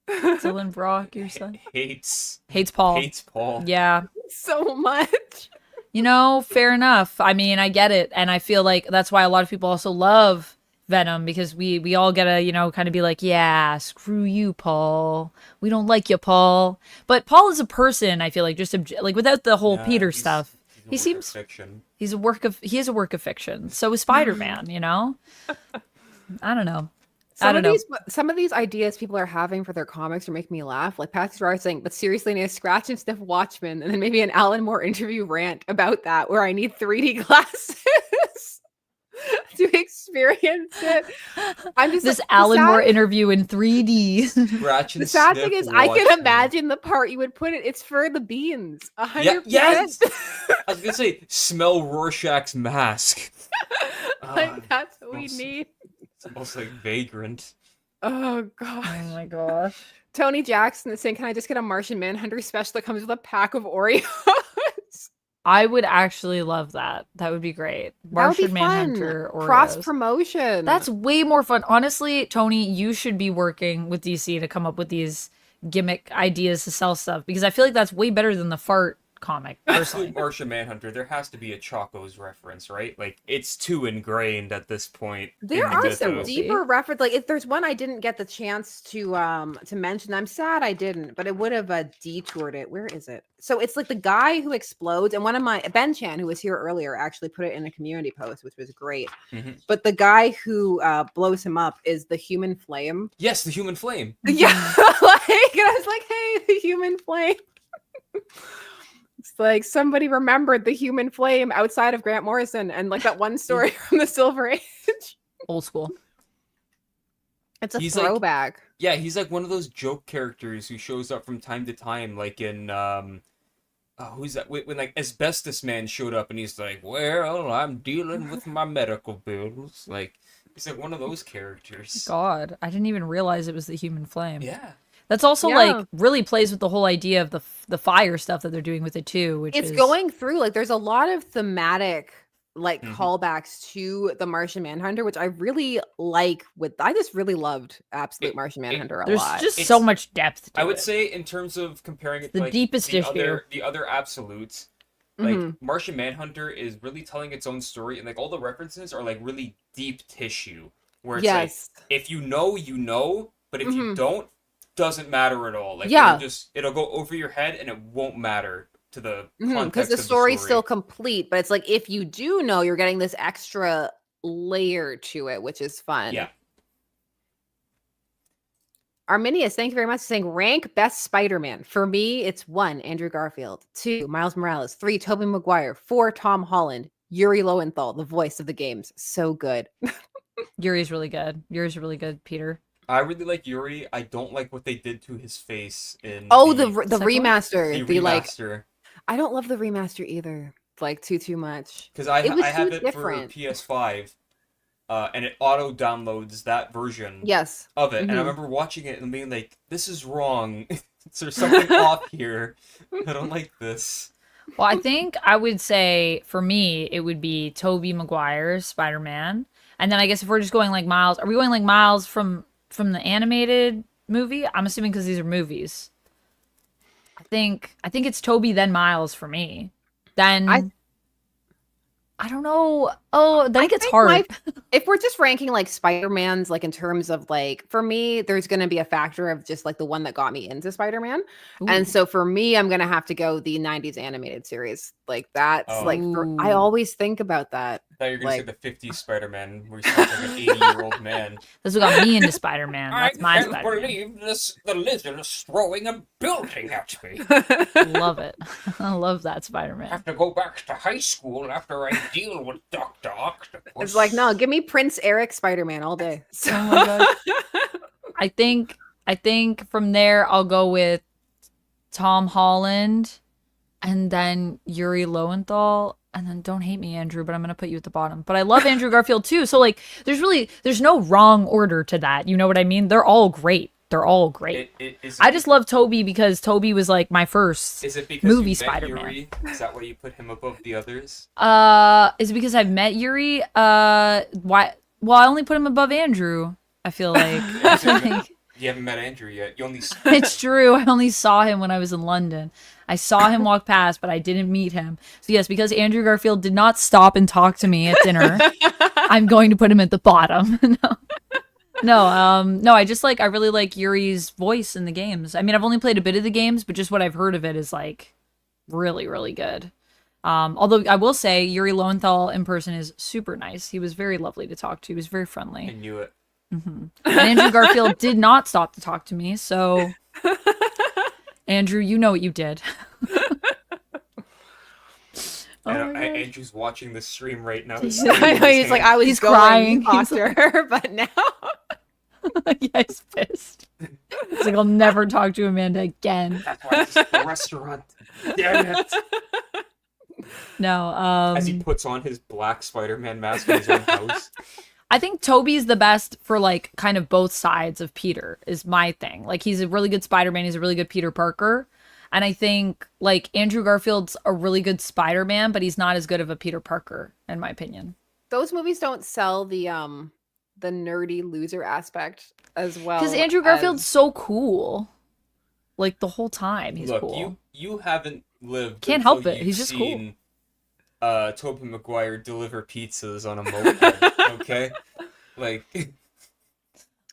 Dylan Brock, your son. Hates Paul. Hates Paul. Yeah. So much. You know, fair enough. I mean, I get it. And I feel like that's why a lot of people also love Venom, because we all gotta, you know, kind of be like, yeah, screw you, Paul. We don't like you, Paul. But Paul is a person, I feel like, just like without the whole Peter stuff. He seems fiction. He is a work of fiction. So is Spider-Man, you know? I don't know. Some of these ideas people are having for their comics are making me laugh. Like Patrick Gerard saying, but seriously, I need a scratch and sniff Watchmen, and then maybe an Alan Moore interview rant about that, where I need 3D glasses to experience it. I'm just this Alan Moore interview in 3D. Scratch and the sad sniff thing is, Watchmen. I can imagine the part you would put it. It's for the beans. 100%. Yes. I was gonna say, smell Rorschach's mask. Like that's what we need. Smells like vagrant. Oh gosh. Oh my gosh. Tony Jackson is saying, can I just get a Martian Manhunter special that comes with a pack of Oreos? I would actually love that. That would be great. Martian Manhunter Oreos. Cross promotion. That's way more fun. Honestly, Tony, you should be working with DC to come up with these gimmick ideas to sell stuff, because I feel like that's way better than the fart comic, personally. Martian Manhunter, there has to be a Chacos reference, right? Like, it's too ingrained at this point. There are some deeper reference. Like, if there's one I didn't get the chance to mention, I'm sad I didn't, but it would have detoured it. Where is it? So it's like the guy who explodes, and one of my Ben Chan, who was here earlier, actually put it in a community post, which was great. But the guy who blows him up is the Human Flame. Yes, the Human Flame. Yeah, like, and I was like, hey, the Human Flame. It's like somebody remembered the Human Flame outside of Grant Morrison and like that one story from the Silver Age. Old school. It's a throwback. He's like one of those joke characters who shows up from time to time, like in who's that? When like Asbestos Man showed up and he's like, well, I'm dealing with my medical bills. Like, he's like one of those characters. God, I didn't even realize it was the Human Flame. Yeah. That's also like really plays with the whole idea of the fire stuff that they're doing with it too, which it's going through, like, there's a lot of thematic like callbacks to the Martian Manhunter, which I really like. I just really loved Absolute Martian Manhunter a lot. There's just so much depth to it. I would say, in terms of comparing it to the like, deepest issue. The other Absolutes, like Martian Manhunter is really telling its own story, and like all the references are like really deep tissue, where it's like, if you know, you know, but if you don't, doesn't matter at all. Like, it'll go over your head and it won't matter to the because context the of story's the story. still complete, but it's like if you do know, you're getting this extra layer to it, which is fun. Yeah. Arminius, thank you very much for saying rank best Spider-Man. For me, it's 1, Andrew Garfield, 2, Miles Morales, 3, Tobey Maguire, 4, Tom Holland, Yuri Lowenthal, the voice of the games. So good. Yuri's really good. Yuri's really good, Peter. I really like Yuri. I don't like what they did to his face in the Second one? remaster. the Like, remaster. I don't love the remaster either. Like too much. Because I It was have too it different. for PS5, and it auto downloads that version Yes. of it. And I remember watching it and being like, "This is wrong. There's something off here. I don't like this." Well, I think I would say for me it would be Tobey Maguire's Spider-Man, and then I guess if we're just going like Miles, are we going like Miles from the animated movie? I'm assuming because these are movies. I think it's Tobey then Miles for me. Then I don't know. Oh, then it gets hard. If we're just ranking like Spider-Man's, like in terms of like, for me, there's going to be a factor of just like the one that got me into Spider-Man. And so for me, I'm going to have to go the 90s animated series. Like that's like, I always think about that. I thought you were going to say the 50s Spider-Man, where he's like an 80-year-old man. That's what got me into Spider-Man. That's my I Spider-Man. can't believe the lizard is throwing a building at me. Love it. I love that Spider-Man. I have to go back to high school after I deal with Dr. Octopus. It's like, no, give me Prince Eric Spider-Man all day. So Oh my God. I think from there I'll go with Tom Holland and then Yuri Lowenthal. And then don't hate me, Andrew, but I'm going to put you at the bottom. But I love Andrew Garfield too. So like there's no wrong order to that. You know what I mean? They're all great. They're all great. I just love Tobey because Tobey was like my first movie Spider-Man. Yuri? Is that why you put him above the others? Is it because I've met Yuri? Why? Well, I only put him above Andrew. I feel like. You haven't met Andrew yet. You only. It's true. I only saw him when I was in London. I saw him walk past, but I didn't meet him. So yes, because Andrew Garfield did not stop and talk to me at dinner, I'm going to put him at the bottom. No, I really like Yuri's voice in the games. I mean, I've only played a bit of the games, but just what I've heard of it is like really, really good. Although I will say Yuri Lowenthal in person is super nice. He was very lovely to talk to. He was very friendly. I knew it. Mm-hmm. And Andrew Garfield did not stop to talk to me, so Andrew, you know what you did. Andrew's watching the stream right now. I know, he's like, I was crying. Foster, but now yeah, he's pissed. He's like, I'll never talk to Amanda again. That's why this is the restaurant. Damn it. No, as he puts on his black Spider-Man mask in his own house. I think Tobey's the best for like kind of both sides of Peter is my thing. Like he's a really good Spider-Man, he's a really good Peter Parker. And I think like Andrew Garfield's a really good Spider-Man, but he's not as good of a Peter Parker, in my opinion. Those movies don't sell the nerdy loser aspect as well. Because Andrew Garfield's so cool. Like the whole time he's cool. You haven't lived. Can't help it. He's just cool. Tobey Maguire deliver pizzas on a moped, okay? Like,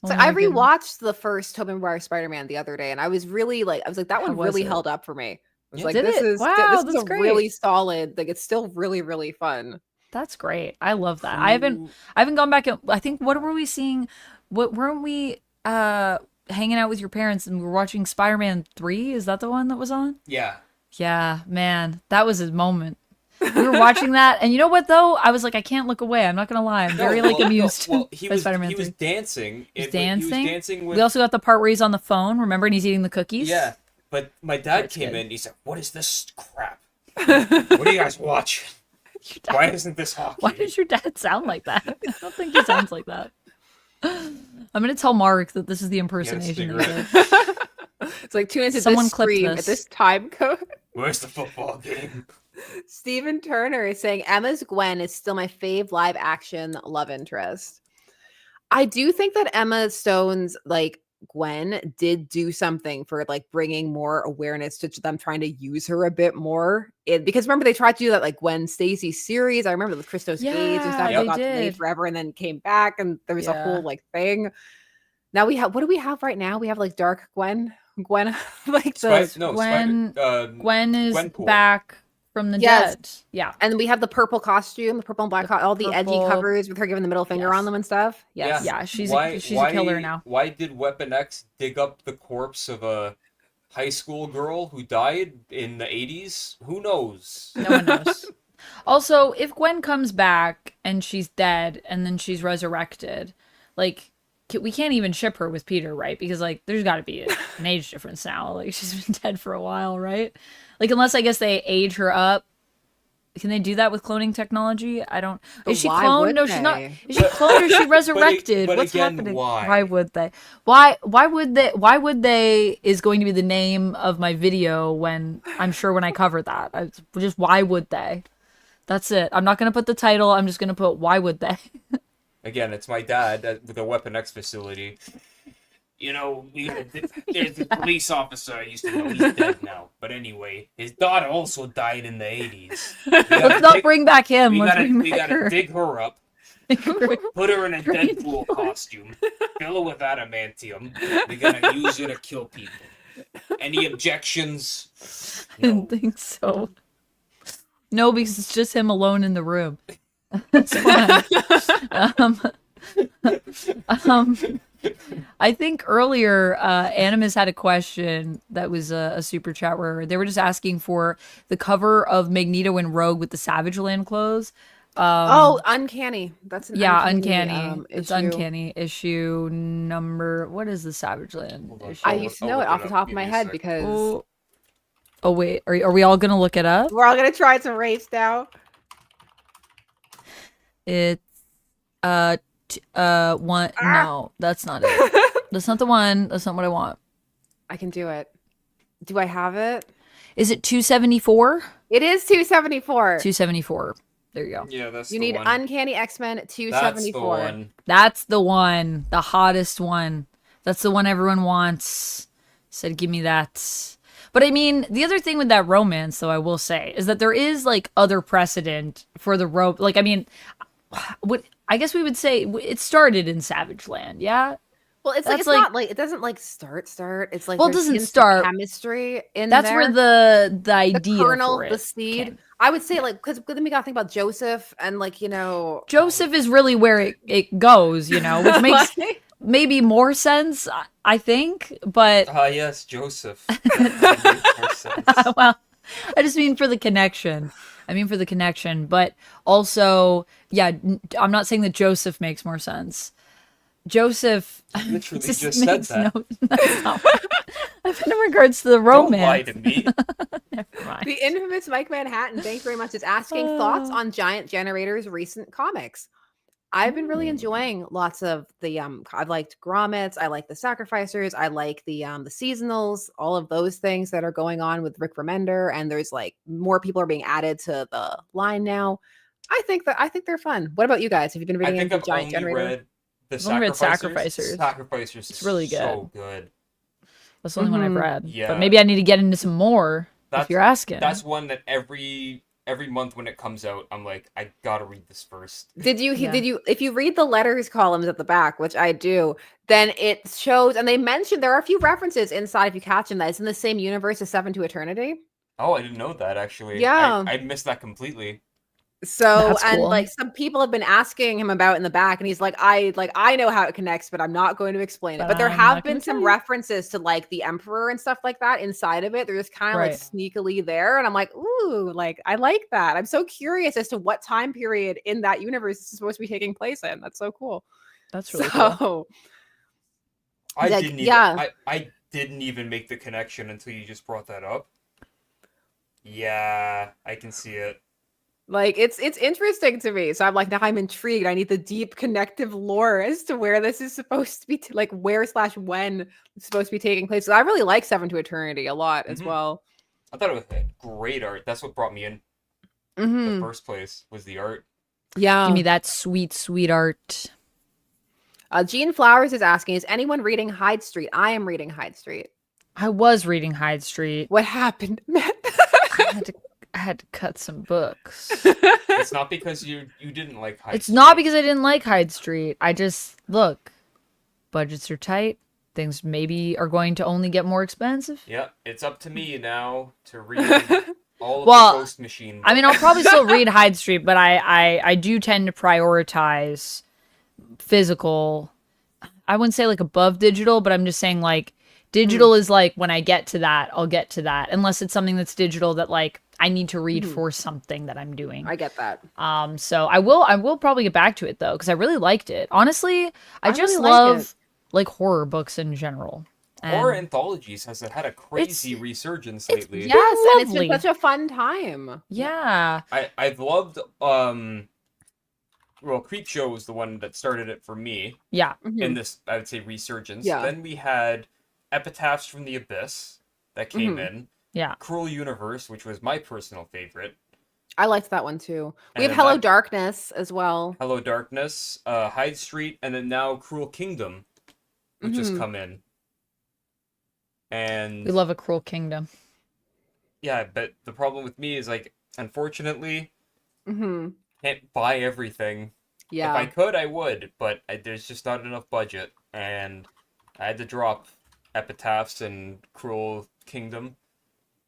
so I rewatched the first Tobey Maguire Spider-Man the other day, and I was like, that one really held up for me. I was like, this is a really solid. Like, it's still really, really fun. That's great. I love that. I haven't gone back. I think what were we seeing? What weren't we hanging out with your parents and we were watching Spider-Man 3? Is that the one that was on? Yeah. Yeah, man, that was a moment. We were watching that, and you know what though? I was like, I can't look away. I'm not gonna lie. I'm very amused. He was dancing. He was dancing. We also got the part where he's on the phone. Remember, and he's eating the cookies. Yeah, but my dad came in. And he said, "What is this crap? What are you guys watching? Why isn't this hockey?" Why does your dad sound like that? I don't think he sounds like that. I'm gonna tell Mark that this is the impersonation. It's like tune into Someone this stream at this time code. Where's the football game? Steven Turner is saying Emma's Gwen is still my fave live action love interest. I do think that Emma Stone's like Gwen did do something for like bringing more awareness to them trying to use her a bit more. Because remember they tried to do that like Gwen Stacy series. I remember the Christos Gage and stuff got delayed forever and then came back and there was a whole like thing. Now we have, what do we have right now? We have like Dark Gwen. Gwen, like the Gwen is Gwenpool. back from the Yes. dead. Yeah. and we have the purple costume, the purple and black, all the edgy purple- covers with her giving the middle finger Yes. on them and stuff. Yes. Yeah, she's a killer now. Why did Weapon X dig up the corpse of a high school girl who died in the 80s? Who knows? No one knows. Also, if Gwen comes back and she's dead and then she's resurrected, like, we can't even ship her with Peter, right? Because, like, there's got to be an age difference now. Like, she's been dead for a while, right? Like, unless I guess they age her up. Can they do that with cloning technology? I don't. But Is she why cloned? would No, she's not. they? Is she cloned or is she resurrected? but What's again, happening? why? Would they? Why would they? Why would they? Is going to be the name of my video when I'm sure when I cover that. Just why would they? That's it. I'm not gonna put the title. I'm just gonna put why would they? Again, it's my dad with the Weapon X facility. You know, there's a police officer I used to know. He's dead now. But anyway, his daughter also died in the 80s. Let's not bring back him. We Let's gotta, bring we back gotta her. dig her up, put her in a Deadpool costume, fill her with adamantium. We're gonna use her to kill people. Any objections? I didn't think so. No, because it's just him alone in the room. That's fine. I think earlier Animus had a question that was a super chat where they were just asking for the cover of Magneto and Rogue with the Savage Land clothes. Uncanny. That's an Uncanny. It's issue. Uncanny issue number. What is the Savage Land issue? I used to know it off the top of my head because Oh wait, are we all gonna look it up? we're all gonna try some race now. It's one. No, that's not it. That's not the one. That's not what I want. I can do it. Do I have it? Is it 274? It is 274. 274. There you go. Yeah, that's You the need one. Uncanny X-Men That's 274. the one. That's the one. The hottest one. That's the one everyone wants. Said, give me that. But I mean, the other thing with that romance, though, I will say, is that there is like other precedent for the rope. Like, I mean, what I guess we would say it started in Savage Land, yeah. Well, it's like That's it's like- not like it doesn't like start. It's like Well, it there's doesn't instant start. chemistry in That's there. where the the idea kernel, for it the seed. came. I would say like because then we got to think about Joseph and like Joseph is really where it goes, which makes maybe more sense, I think. But Yes, Joseph. That makes more sense. well, I just mean for the connection. But also, yeah, I'm not saying that Joseph makes more sense. Joseph Literally just said makes that. no. That's not in regards to the Don't romance. lie to me. Never mind. the infamous Mike Manhattan. Thanks very much. Is asking thoughts on Giant Generator's recent comics. I've been really enjoying lots of the I've liked grommets, I like the sacrificers, I like the seasonals, all of those things that are going on with Rick Remender, and there's like more people are being added to the line now. I think they're fun. What about you guys? Have you been I reading think into I've Giant only Generator? read the I've only read Sacrificers. Sacrificers. Sacrificers It's is really so good. That's the only one I've read. Yeah. But maybe I need to get into some more That's- if you're asking. That's one that every month when it comes out, I'm like, I gotta read this first. Did you Yeah. if you read the letters columns at the back, which I do, then it shows and they mentioned there are a few references inside if you catch them that it's in the same universe as Seven to Eternity. Oh, I didn't know that actually. Yeah. I missed that completely. So That's and cool. like some people have been asking him about in the back, and he's like, I know how it connects, but I'm not going to explain it. But But there I'm have not gonna been some tell you. references to like the Emperor and stuff like that inside of it. They're just kind of like Right. sneakily there, and I'm like, ooh, like I like that. I'm so curious as to what time period in that universe this is supposed to be taking place in. That's so cool. That's really cool. So I Like, didn't even yeah. I didn't even make the connection until you just brought that up. Yeah, I can see it. like it's interesting to me. So I'm like, now I'm intrigued. I need the deep connective lore as to where this is supposed to be like where/when it's supposed to be taking place. So I really like Seven to Eternity a lot as Mhm. well. I thought it was great art. That's what brought me in Mhm. the first place was the art. Yeah. Give me that sweet, sweet art. Jean Flowers is asking, is anyone reading Hyde Street? I am reading Hyde Street. I was reading Hyde Street. What happened, Matt? I had to cut some books. It's not because you didn't like Hyde It's Street. not because I didn't like Hyde Street. I just look, budgets are tight. things maybe are going to only get more expensive. Yeah, it's up to me now to read all of Well, the Ghost Machine books. I mean, I'll probably still read Hyde Street, but I do tend to prioritize physical. I wouldn't say like above digital, but I'm just saying like digital is like when I get to that, I'll get to that. Unless it's something that's digital that like I need to read for something that I'm doing. I get that. So I will probably get back to it though, because I really liked it. Honestly, I just really like love like horror books in general. Horror And anthologies has had a crazy resurgence lately. Yes, and it's been lovely. such a fun time. yeah. I've loved Creepshow was the one that started it for me Yeah. in this, I would say, resurgence. Yeah. Then we had Epitaphs from the Abyss that came in. Yeah. Cruel Universe, which was my personal favorite. I liked that one too. We And have then Hello that- Darkness as well. Hello Darkness, Hyde Street, and then now Cruel Kingdom, which has come in. And We love a Cruel Kingdom. yeah, but the problem with me is like, unfortunately, Mm-hmm. can't buy everything. Yeah. If I could, I would, but there's just not enough budget, and I had to drop Epitaphs and Cruel Kingdom.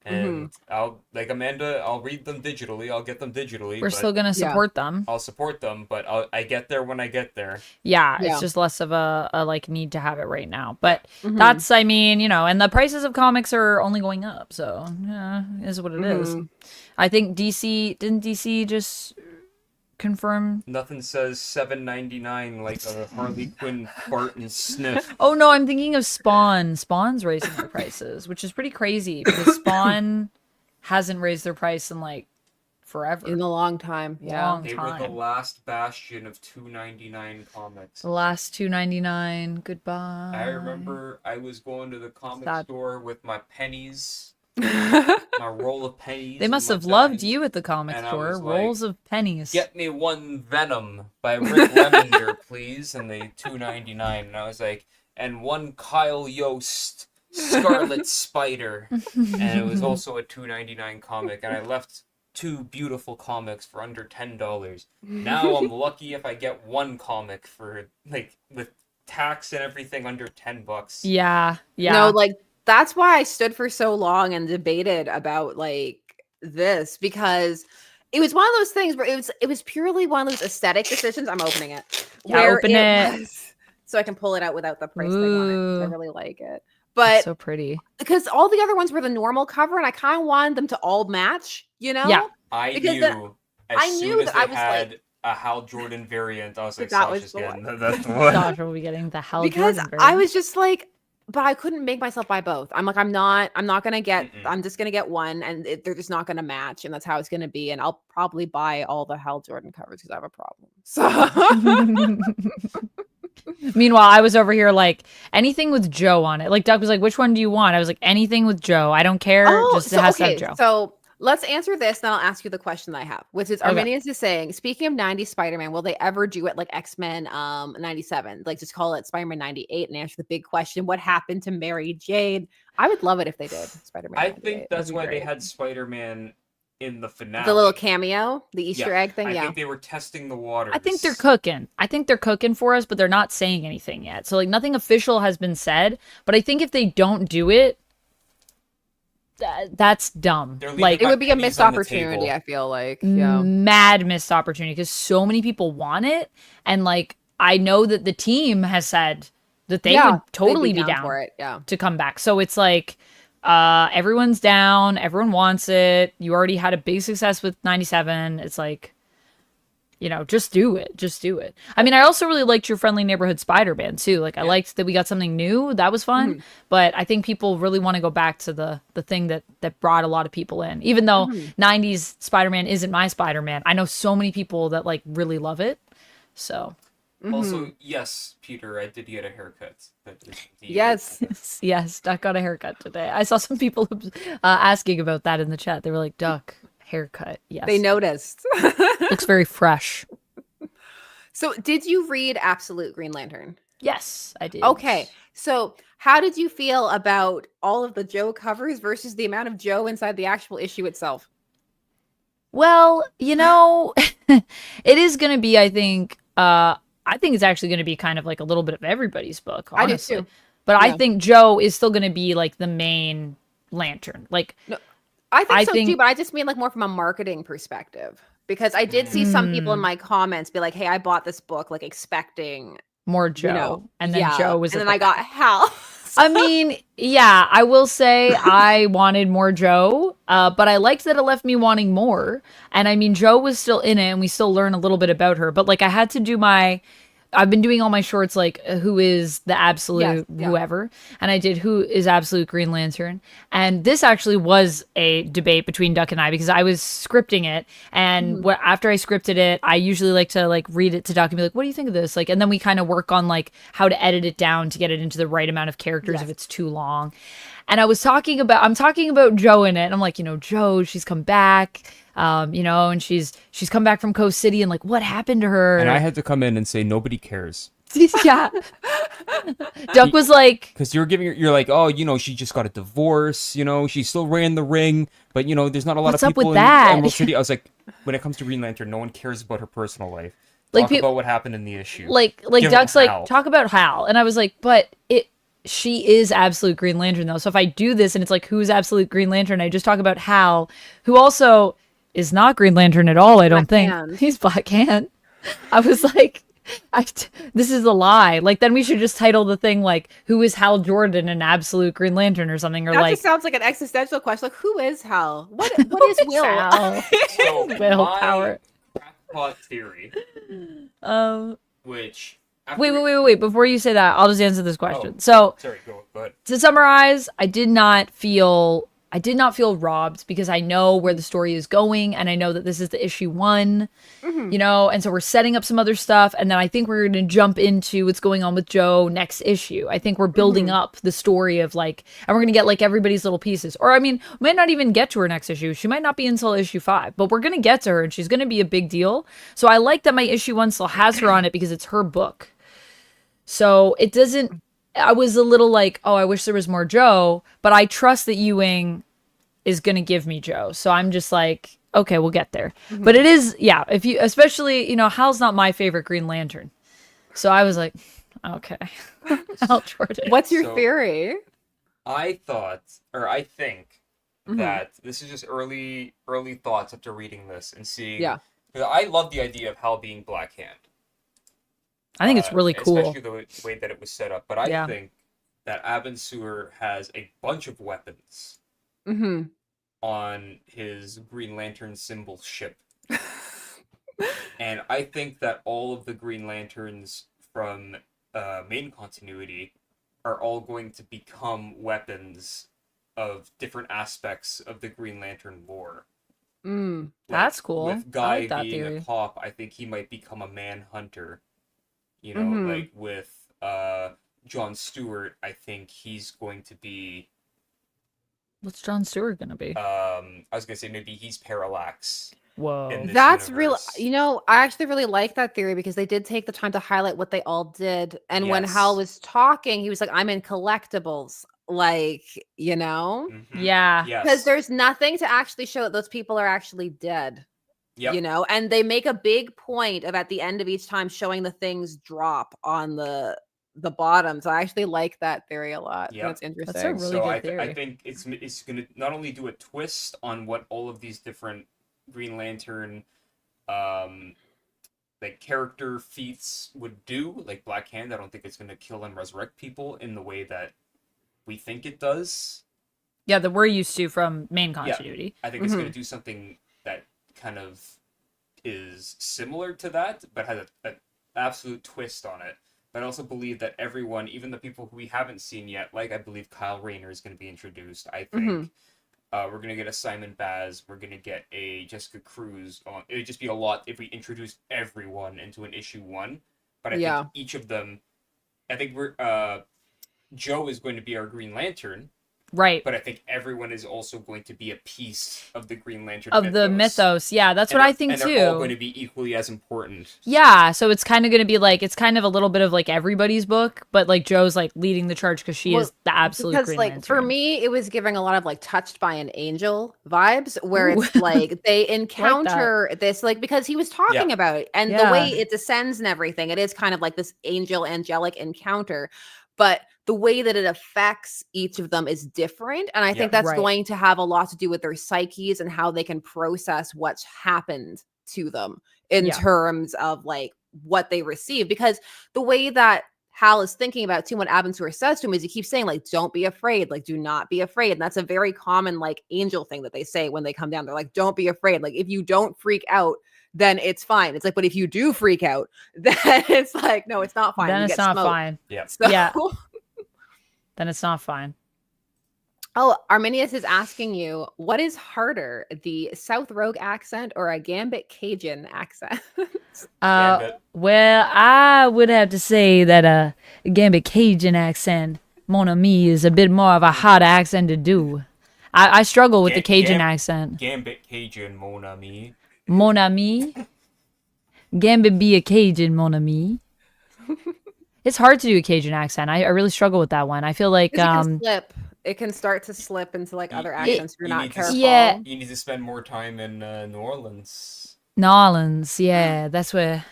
And I'll, like Amanda, I'll read them digitally. I'll get them digitally. We're but still gonna support them. I'll support them, but I get there when I get there. Yeah, Yeah. it's just less of a like need to have it right now. But that's, I mean, you know, and the prices of comics are only going up, so yeah, is what it is. I think didn't DC just confirm? Nothing says $7.99 like a Harley Quinn fart and sniff. Oh no, I'm thinking of Spawn. Spawn's raising their prices, which is pretty crazy because Spawn hasn't raised their price in like forever. In a long time. Yeah. Long They were the time. last bastion of $2.99 comics. The last $2.99. Goodbye. I remember I was going to the comic Sad. store with my pennies, my roll of pennies. They in must my have loved bag. you at the comic And I store. was like, Rolls of pennies. Get me one Venom by Rick Remender, please. And they $2.99. And I was like, and one Kyle Yost Scarlet Spider. And it was also a $2.99 comic. And I left 2 beautiful comics for under $10. Now I'm lucky if I get one comic for like with tax and everything under $10. Yeah. Yeah. No, like that's why I stood for so long and debated about like this, because it was one of those things where it was purely one of those aesthetic decisions. I'm opening it. Yeah, where open it. was- so I can pull it out without the price tag on it, 'cause I Ooh. really like it. It's But so pretty. because all the other ones were the normal cover, and I kind of wanted them to all match, you know? Yeah. I Because knew as I soon knew as that they I was had like- a Hal Jordan variant, I was like, That was Sasha's the getting one. that's the one. Sasha will be getting the Hal Because Jordan I version. was just like, but I couldn't make myself buy both. I'm like, I'm not gonna get. Mm-mm. I'm just gonna get one, and they're just not gonna match, and that's how it's gonna be. And I'll probably buy all the Hal Jordan covers because I have a problem. So Meanwhile, I was over here like anything with Joe on it. Like Duck was like, "Which one do you want?" I was like, "Anything with Joe. I don't care. Just it has to have Joe." So let's answer this, then I'll ask you the question that I have, which is Okay. Arminius is saying, speaking of 90s Spider-Man, will they ever do it like X-Men 97? Like just call it Spider-Man 98 and answer the big question, what happened to Mary Jane? I would love it if they did Spider-Man I 98. think That'd that's be why they great. had Spider-Man in the finale. The little cameo, the Easter egg thing, I yeah. think they were testing the waters. I think they're cooking. I think they're cooking for us, but they're not saying anything yet. So like nothing official has been said. But I think if they don't do it, that's dumb. They're leaving Like It my would be a pennies missed on the opportunity, table. I feel like. Yeah. mad missed opportunity because so many people want it, and like I know that the team has said that they would totally they'd be down for it. Yeah. to come back. So it's like everyone's down, everyone wants it. You already had a big success with 97. It's like, you know, just do it. Just do it. I mean, I also really liked your Friendly Neighborhood Spider-Man too. Like I liked that we got something new. That was fun. But I think people really want to go back to the thing that brought a lot of people in. Even though 90s Spider-Man isn't my Spider-Man, I know so many people that like really love it. So Also, yes, Peter, I did get a haircut. That is indeed- Yes. yes, Duck got a haircut today. I saw some people asking about that in the chat. They were like, Duck, haircut. Yes. They noticed. Looks very fresh. So did you read Absolute Green Lantern? Yes, I did. Okay. So how did you feel about all of the Joe covers versus the amount of Joe inside the actual issue itself? Well, you know, it is going to be, I think it's actually going to be kind of like a little bit of everybody's book, honestly. I do too. But I think Joe is still going to be like the main Lantern. Like, no, I think so too, but I just mean like more from a marketing perspective, because I did see some people in my comments be like, "Hey, I bought this book like expecting more Joe," and then Joe was, and then I got Hal. I mean, yeah, I will say I wanted more Joe, but I liked that it left me wanting more. And I mean, Joe was still in it, and we still learn a little bit about her. But like, I had to do I've been doing all my shorts like who is the absolute whoever, and I did who is absolute Green Lantern, and this actually was a debate between Duck and I, because I was scripting it, and after I scripted it, I usually like to like read it to Duck and be like, what do you think of this, like, and then we kind of work on like how to edit it down to get it into the right amount of characters if it's too long. And I'm talking about Joe in it, and I'm like, Joe, she's come back, and she's come back from Coast City, and like, what happened to her? And I had to come in and say, nobody cares. Yeah. Duck was like, because you're like, oh, she just got a divorce, she still ran the ring, but there's not a lot of people in Emerald City. I was like, when it comes to Green Lantern, no one cares about her personal life. Talk about what happened in the issue. Like Duck's like, talk about Hal, and I was like, but she is absolute Green Lantern though. So if I do this and it's like, who's absolute Green Lantern, I just talk about Hal, who also is not Green Lantern at all. I don't think he's Black Hand. I was like, this is a lie. Like, then we should just title the thing like, who is Hal Jordan, an absolute Green Lantern or something, or that like, just sounds like an existential question. Like, who is Hal? What is Will? So willpower. Crackpot theory. Which. Wait. Before you say that, I'll just answer this question. Sorry, go ahead. To summarize, I did not feel robbed, because I know where the story is going, and I know that this is the issue 1, and so we're setting up some other stuff, and then I think we're going to jump into what's going on with Joe next issue. I think we're building up the story of like, and we're going to get like everybody's little pieces. Or I mean, we might not even get to her next issue. She might not be until issue 5, but we're going to get to her, and she's going to be a big deal. So I like that my issue 1 still has her on it, because it's her book. So it doesn't, I was a little like, oh, I wish there was more Joe, but I trust that Ewing is going to give me Joe. So I'm just like, okay, we'll get there. But it is, if you, especially, Hal's not my favorite Green Lantern. So I was like, okay. Hal Jordan. What's your theory? I think that this is just early thoughts after reading this and seeing. Yeah. Because I love the idea of Hal being Black Hand. I think it's really cool. Especially the way that it was set up. But I think that Abin Sur has a bunch of weapons on his Green Lantern symbol ship. And I think that all of the Green Lanterns from main continuity are all going to become weapons of different aspects of the Green Lantern lore. That's cool. With Guy being a cop, I think he might become a manhunter. Like with John Stewart, I think he's going to be... What's John Stewart going to be? I was going to say maybe he's Parallax. Whoa. That's real. I actually really like that theory, because they did take the time to highlight what they all did. And when Hal was talking, he was like, I'm in collectibles. Like, Yeah. Because there's nothing to actually show that those people are actually dead. Yep. And they make a big point of at the end of each time showing the things drop on the bottom. So I actually like that theory a lot. Yep. That's interesting. That's a really good theory. I think it's going to not only do a twist on what all of these different Green Lantern like character feats would do, like Black Hand. I don't think it's going to kill and resurrect people in the way that we think it does. Yeah, that we're used to from main continuity. I think it's going to do something that kind of is similar to that, but has an absolute twist on it. But I also believe that everyone, even the people who we haven't seen yet, like I believe Kyle Rayner is going to be introduced. I think we're going to get a Simon Baz. We're going to get a Jessica Cruz. It would just be a lot if we introduced everyone into an issue 1. But I think each of them, I think Joe is going to be our Green Lantern. Right. But I think everyone is also going to be a piece of the Green Lantern of the mythos. Yeah, that's what I think too. And they're all going to be equally as important. Yeah, so it's kind of going to be like, it's kind of a little bit of like everybody's book, but like Joe's like leading the charge because she is the absolute Green Lantern. For me, it was giving a lot of like Touched by an Angel vibes, where it's like they encounter this, like, because he was talking about it, and the way it descends and everything, it is kind of like this angelic encounter. But the way that it affects each of them is different. And I think that's going to have a lot to do with their psyches and how they can process what's happened to them in terms of like what they receive. Because the way that Hal is thinking about too, what Abensur says to him is he keeps saying like, don't be afraid, like do not be afraid. And that's a very common like angel thing that they say when they come down. They're like, don't be afraid. Like if you don't freak out, then it's fine. It's like, but if you do freak out, then it's like, no, it's not fine. Then it's not fine. Yeah. So, yeah. Then it's not fine. Oh, Arminius is asking you, what is harder, the South Rogue accent or a Gambit Cajun accent? Well, I would have to say that a Gambit Cajun accent, mon ami, is a bit more of a hard accent to do. I struggle with the Cajun accent. Gambit Cajun, mon ami. Mon ami? Gambit be a Cajun, mon ami. It's hard to do a Cajun accent. I really struggle with that one. I feel like it can start to slip into like other accents if you're not careful. Yeah. You need to spend more time in New Orleans. New Orleans, yeah. That's where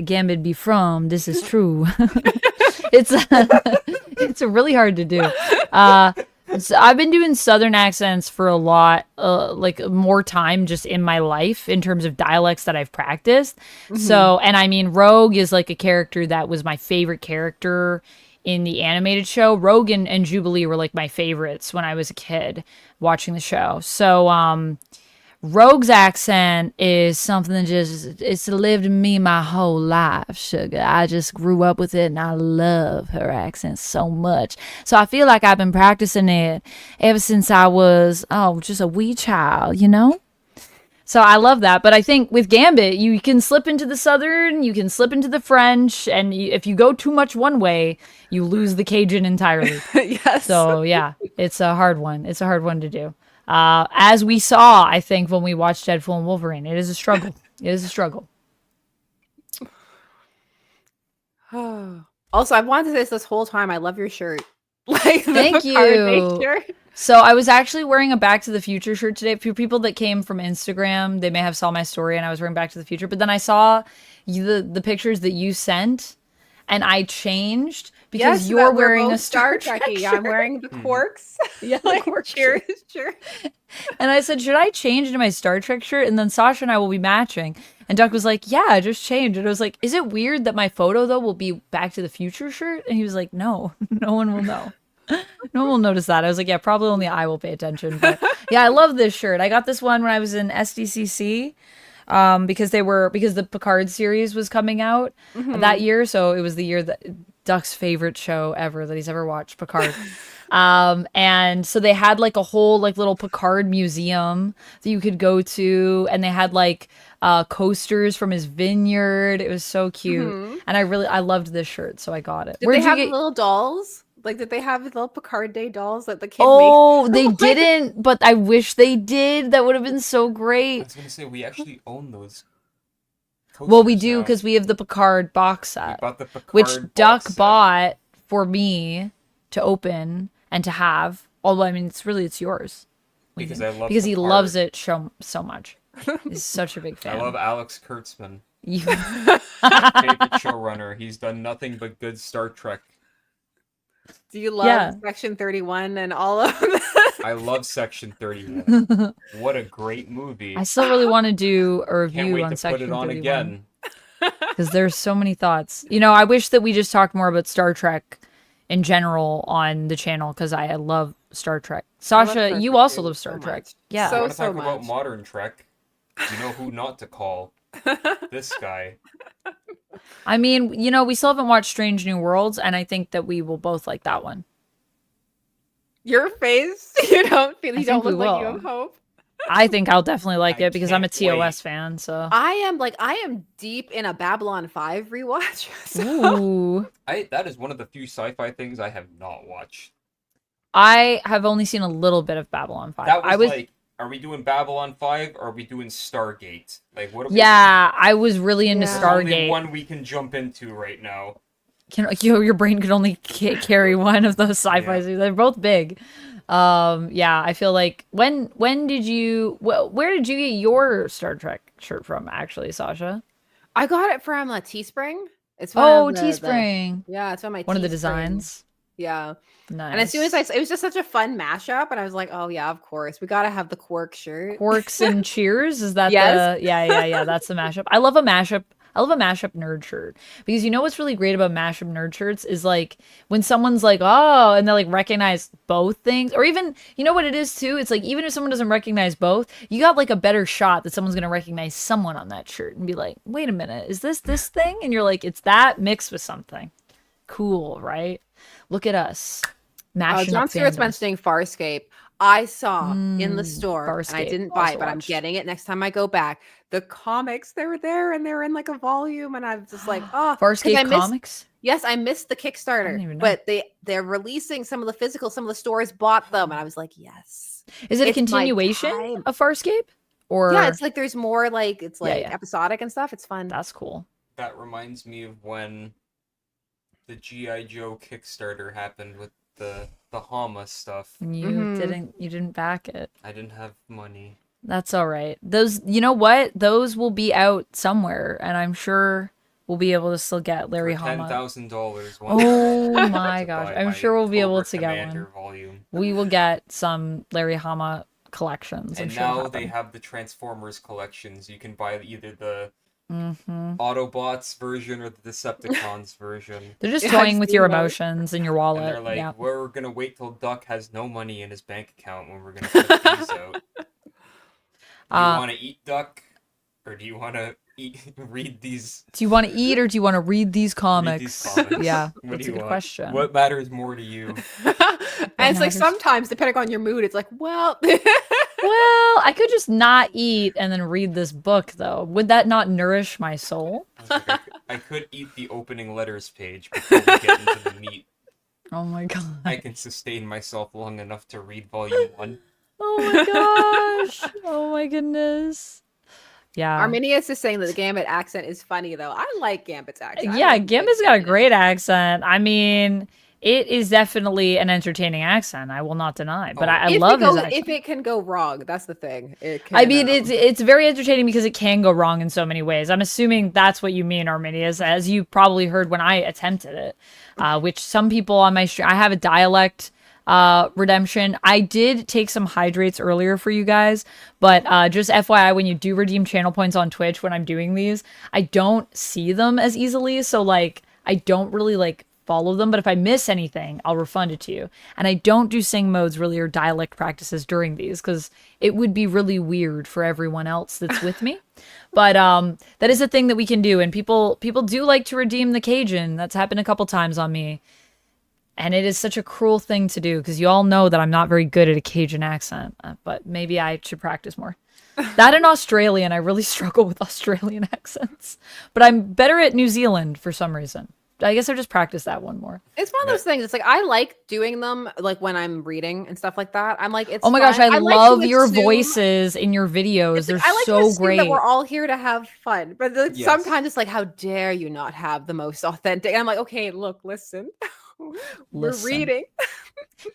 Gambit be from. This is true. It's really hard to do. So I've been doing Southern accents for a lot, like more time just in my life in terms of dialects that I've practiced. So, and I mean, Rogue is like a character that was my favorite character in the animated show. Rogue and Jubilee were like my favorites when I was a kid watching the show. So, Rogue's accent is something that it's lived in me my whole life, sugar. I just grew up with it and I love her accent so much. So I feel like I've been practicing it ever since I was, just a wee child, you know? So I love that. But I think with Gambit, you can slip into the Southern, you can slip into the French, and if you go too much one way, you lose the Cajun entirely. Yes. So yeah, it's a hard one. It's a hard one to do. As we saw, I think, when we watched Deadpool and Wolverine, it is a struggle. It is a struggle. Also, I've wanted to say this whole time. I love your shirt. Like, thank you. So I was actually wearing a Back to the Future shirt today. For people that came from Instagram, they may have saw my story, and I was wearing Back to the Future. But then I saw the pictures that you sent, and I changed. Because you're wearing a Star Trek shirt. I'm wearing the Quarks. Yeah, like cheers, sure. And I said, should I change into my Star Trek shirt? And then Sasha and I will be matching. And Duck was like, yeah, just change. And I was like, is it weird that my photo, though, will be Back to the Future shirt? And he was like, no, no one will know. No one will notice that. I was like, yeah, probably only I will pay attention. But yeah, I love this shirt. I got this one when I was in SDCC. Because the Picard series was coming out that year. So it was the year that Duck's favorite show ever that he's ever watched, Picard. And so they had like a whole like little Picard museum that you could go to, and they had like coasters from his vineyard. It was so cute. And I loved this shirt, so I got it. Did they have little dolls? Like, did they have little Picard Day dolls that the kid they didn't, but I wish they did. That would have been so great. I was gonna say, we actually own those. Well, we do, because we have the Picard box set, which Duck bought for me to open and to have. Although, I mean, it's yours. Because I love because he loves it so much. He's such a big fan. I love Alex Kurtzman. Favorite showrunner. He's done nothing but good Star Trek. Do you love Section 31 and all of that? I love Section 31. What a great movie. I still really want to do a review Can't wait on to Section put it on 31. again. Because there's so many thoughts. You know, I wish that we just talked more about Star Trek in general on the channel, because I love Star Trek. Sasha, you also love Star Trek. Yeah. I want to talk about modern Trek. You know who not to call. This guy. I mean, you know, we still haven't watched Strange New Worlds, and I think that we will both like that one. Your face? You don't look like you have hope? I think I'll definitely like it because I'm a TOS fan, so. I am deep in a Babylon 5 rewatch. So. Ooh. That is one of the few sci-fi things I have not watched. I have only seen a little bit of Babylon 5. That was like, are we doing Babylon 5 or are we doing Stargate? Like, what? Yeah, I was really into Stargate. Only one we can jump into right now. Your brain could only carry one of those sci-fi. They're both big. Yeah, I feel like when did you? Where did you get your Star Trek shirt from? Actually, Sasha, I got it from Teespring. It's Teespring. Yeah, it's on my one of the Teespring. designs. Yeah. Nice. And as soon as it was just such a fun mashup, and I was like, oh yeah, of course, we gotta have the Quark shirt. Quarks and Cheers, is that Yes. yeah, that's the mashup. I love a mashup nerd shirt, because you know what's really great about mashup nerd shirts is like when someone's like, oh, and they like recognize both things, or even, you know what it is too, it's like even if someone doesn't recognize both, you got like a better shot that someone's gonna recognize someone on that shirt and be like, wait a minute, is this thing? And you're like, it's that mixed with something cool, right? Look at us mashing John up Stewart's fandoms. mentioning Farscape. I saw in the store, Farscape. and I didn't buy it, Also but I'm watched. getting it next time I go back. The comics, they were there, and they're in like a volume, and I'm just like, oh, Farscape Comics? Yes, I missed the I didn't Kickstarter, even know. but they're releasing some of the physical. Some of the stores bought them, and I was like, yes. Is it a It's my continuation time. of Farscape? Or Yeah, it's like there's more like it's like yeah. episodic and stuff. It's fun. That's cool. That reminds me of when the G.I. Joe Kickstarter happened with the Hama stuff. And you Mhm. didn't back it. I didn't have money. That's all right. Those, you know what? Those will be out somewhere, and I'm sure we'll be able to still get Larry For Hama. $10,000. Oh my gosh. I'm sure we'll be able to get Commander one. volume. We will get some Larry Hama collections. I'm And sure it'll now they happen. have the Transformers collections. You can buy either the Mhm. Autobots version or the Decepticons version. They're just Yeah, toying I've with seen your those. emotions and your And wallet. they're like, Yeah. we're gonna wait till Duck has no money in his bank account when we're gonna put these out. Do you want to eat Duck, or do you want to read these? Do you want to eat or do you want to read these comics? comics? Yeah, What that's do a you good want? question. What matters more to you? And it's like matters? sometimes, depending on your mood, it's like, well, Well, I could just not eat and then read this book, though. Would that not nourish my soul? I was like, I could eat the opening letters page before we get into the meat. Oh my god. I can sustain myself long enough to read volume 1. Oh my gosh. Oh my goodness. Yeah. Arminius is saying that the Gambit accent is funny, though. I like Gambit's accent. I Yeah, like Gambit's got a great accent. I mean, it is definitely an entertaining accent. I will not deny. But I If love it his goes- accent. If it can go wrong, that's the thing. It can, I mean, it's very entertaining because it can go wrong in so many ways. I'm assuming that's what you mean, Arminius, as you probably heard when I attempted it, which some people on my stream, I have a dialect redemption. I did take some hydrates earlier for you guys, but just FYI, when you do redeem channel points on Twitch when I'm doing these, I don't see them as easily, so like I don't really like follow them, but if I miss anything, I'll refund it to you. And I don't do sing modes really or dialect practices during these because it would be really weird for everyone else that's with me. But that is a thing that we can do, and people do like to redeem the Cajun. That's happened a couple times on me. And it is such a cruel thing to do because you all know that I'm not very good at a Cajun accent, but maybe I should practice more. That and Australian, I really struggle with Australian accents. But I'm better at New Zealand for some reason. I guess I just practice that one more. It's one of those things. It's like I like doing them, like when I'm reading and stuff like that. I'm like, it's. Oh my fun. gosh, I like love to your assume- voices in your videos. it's They're like, I like to so assume great. that we're all here to have fun, but like, Yes. sometimes it's like, how dare you not have the most authentic? And I'm like, okay, look, listen, we're Listen. reading.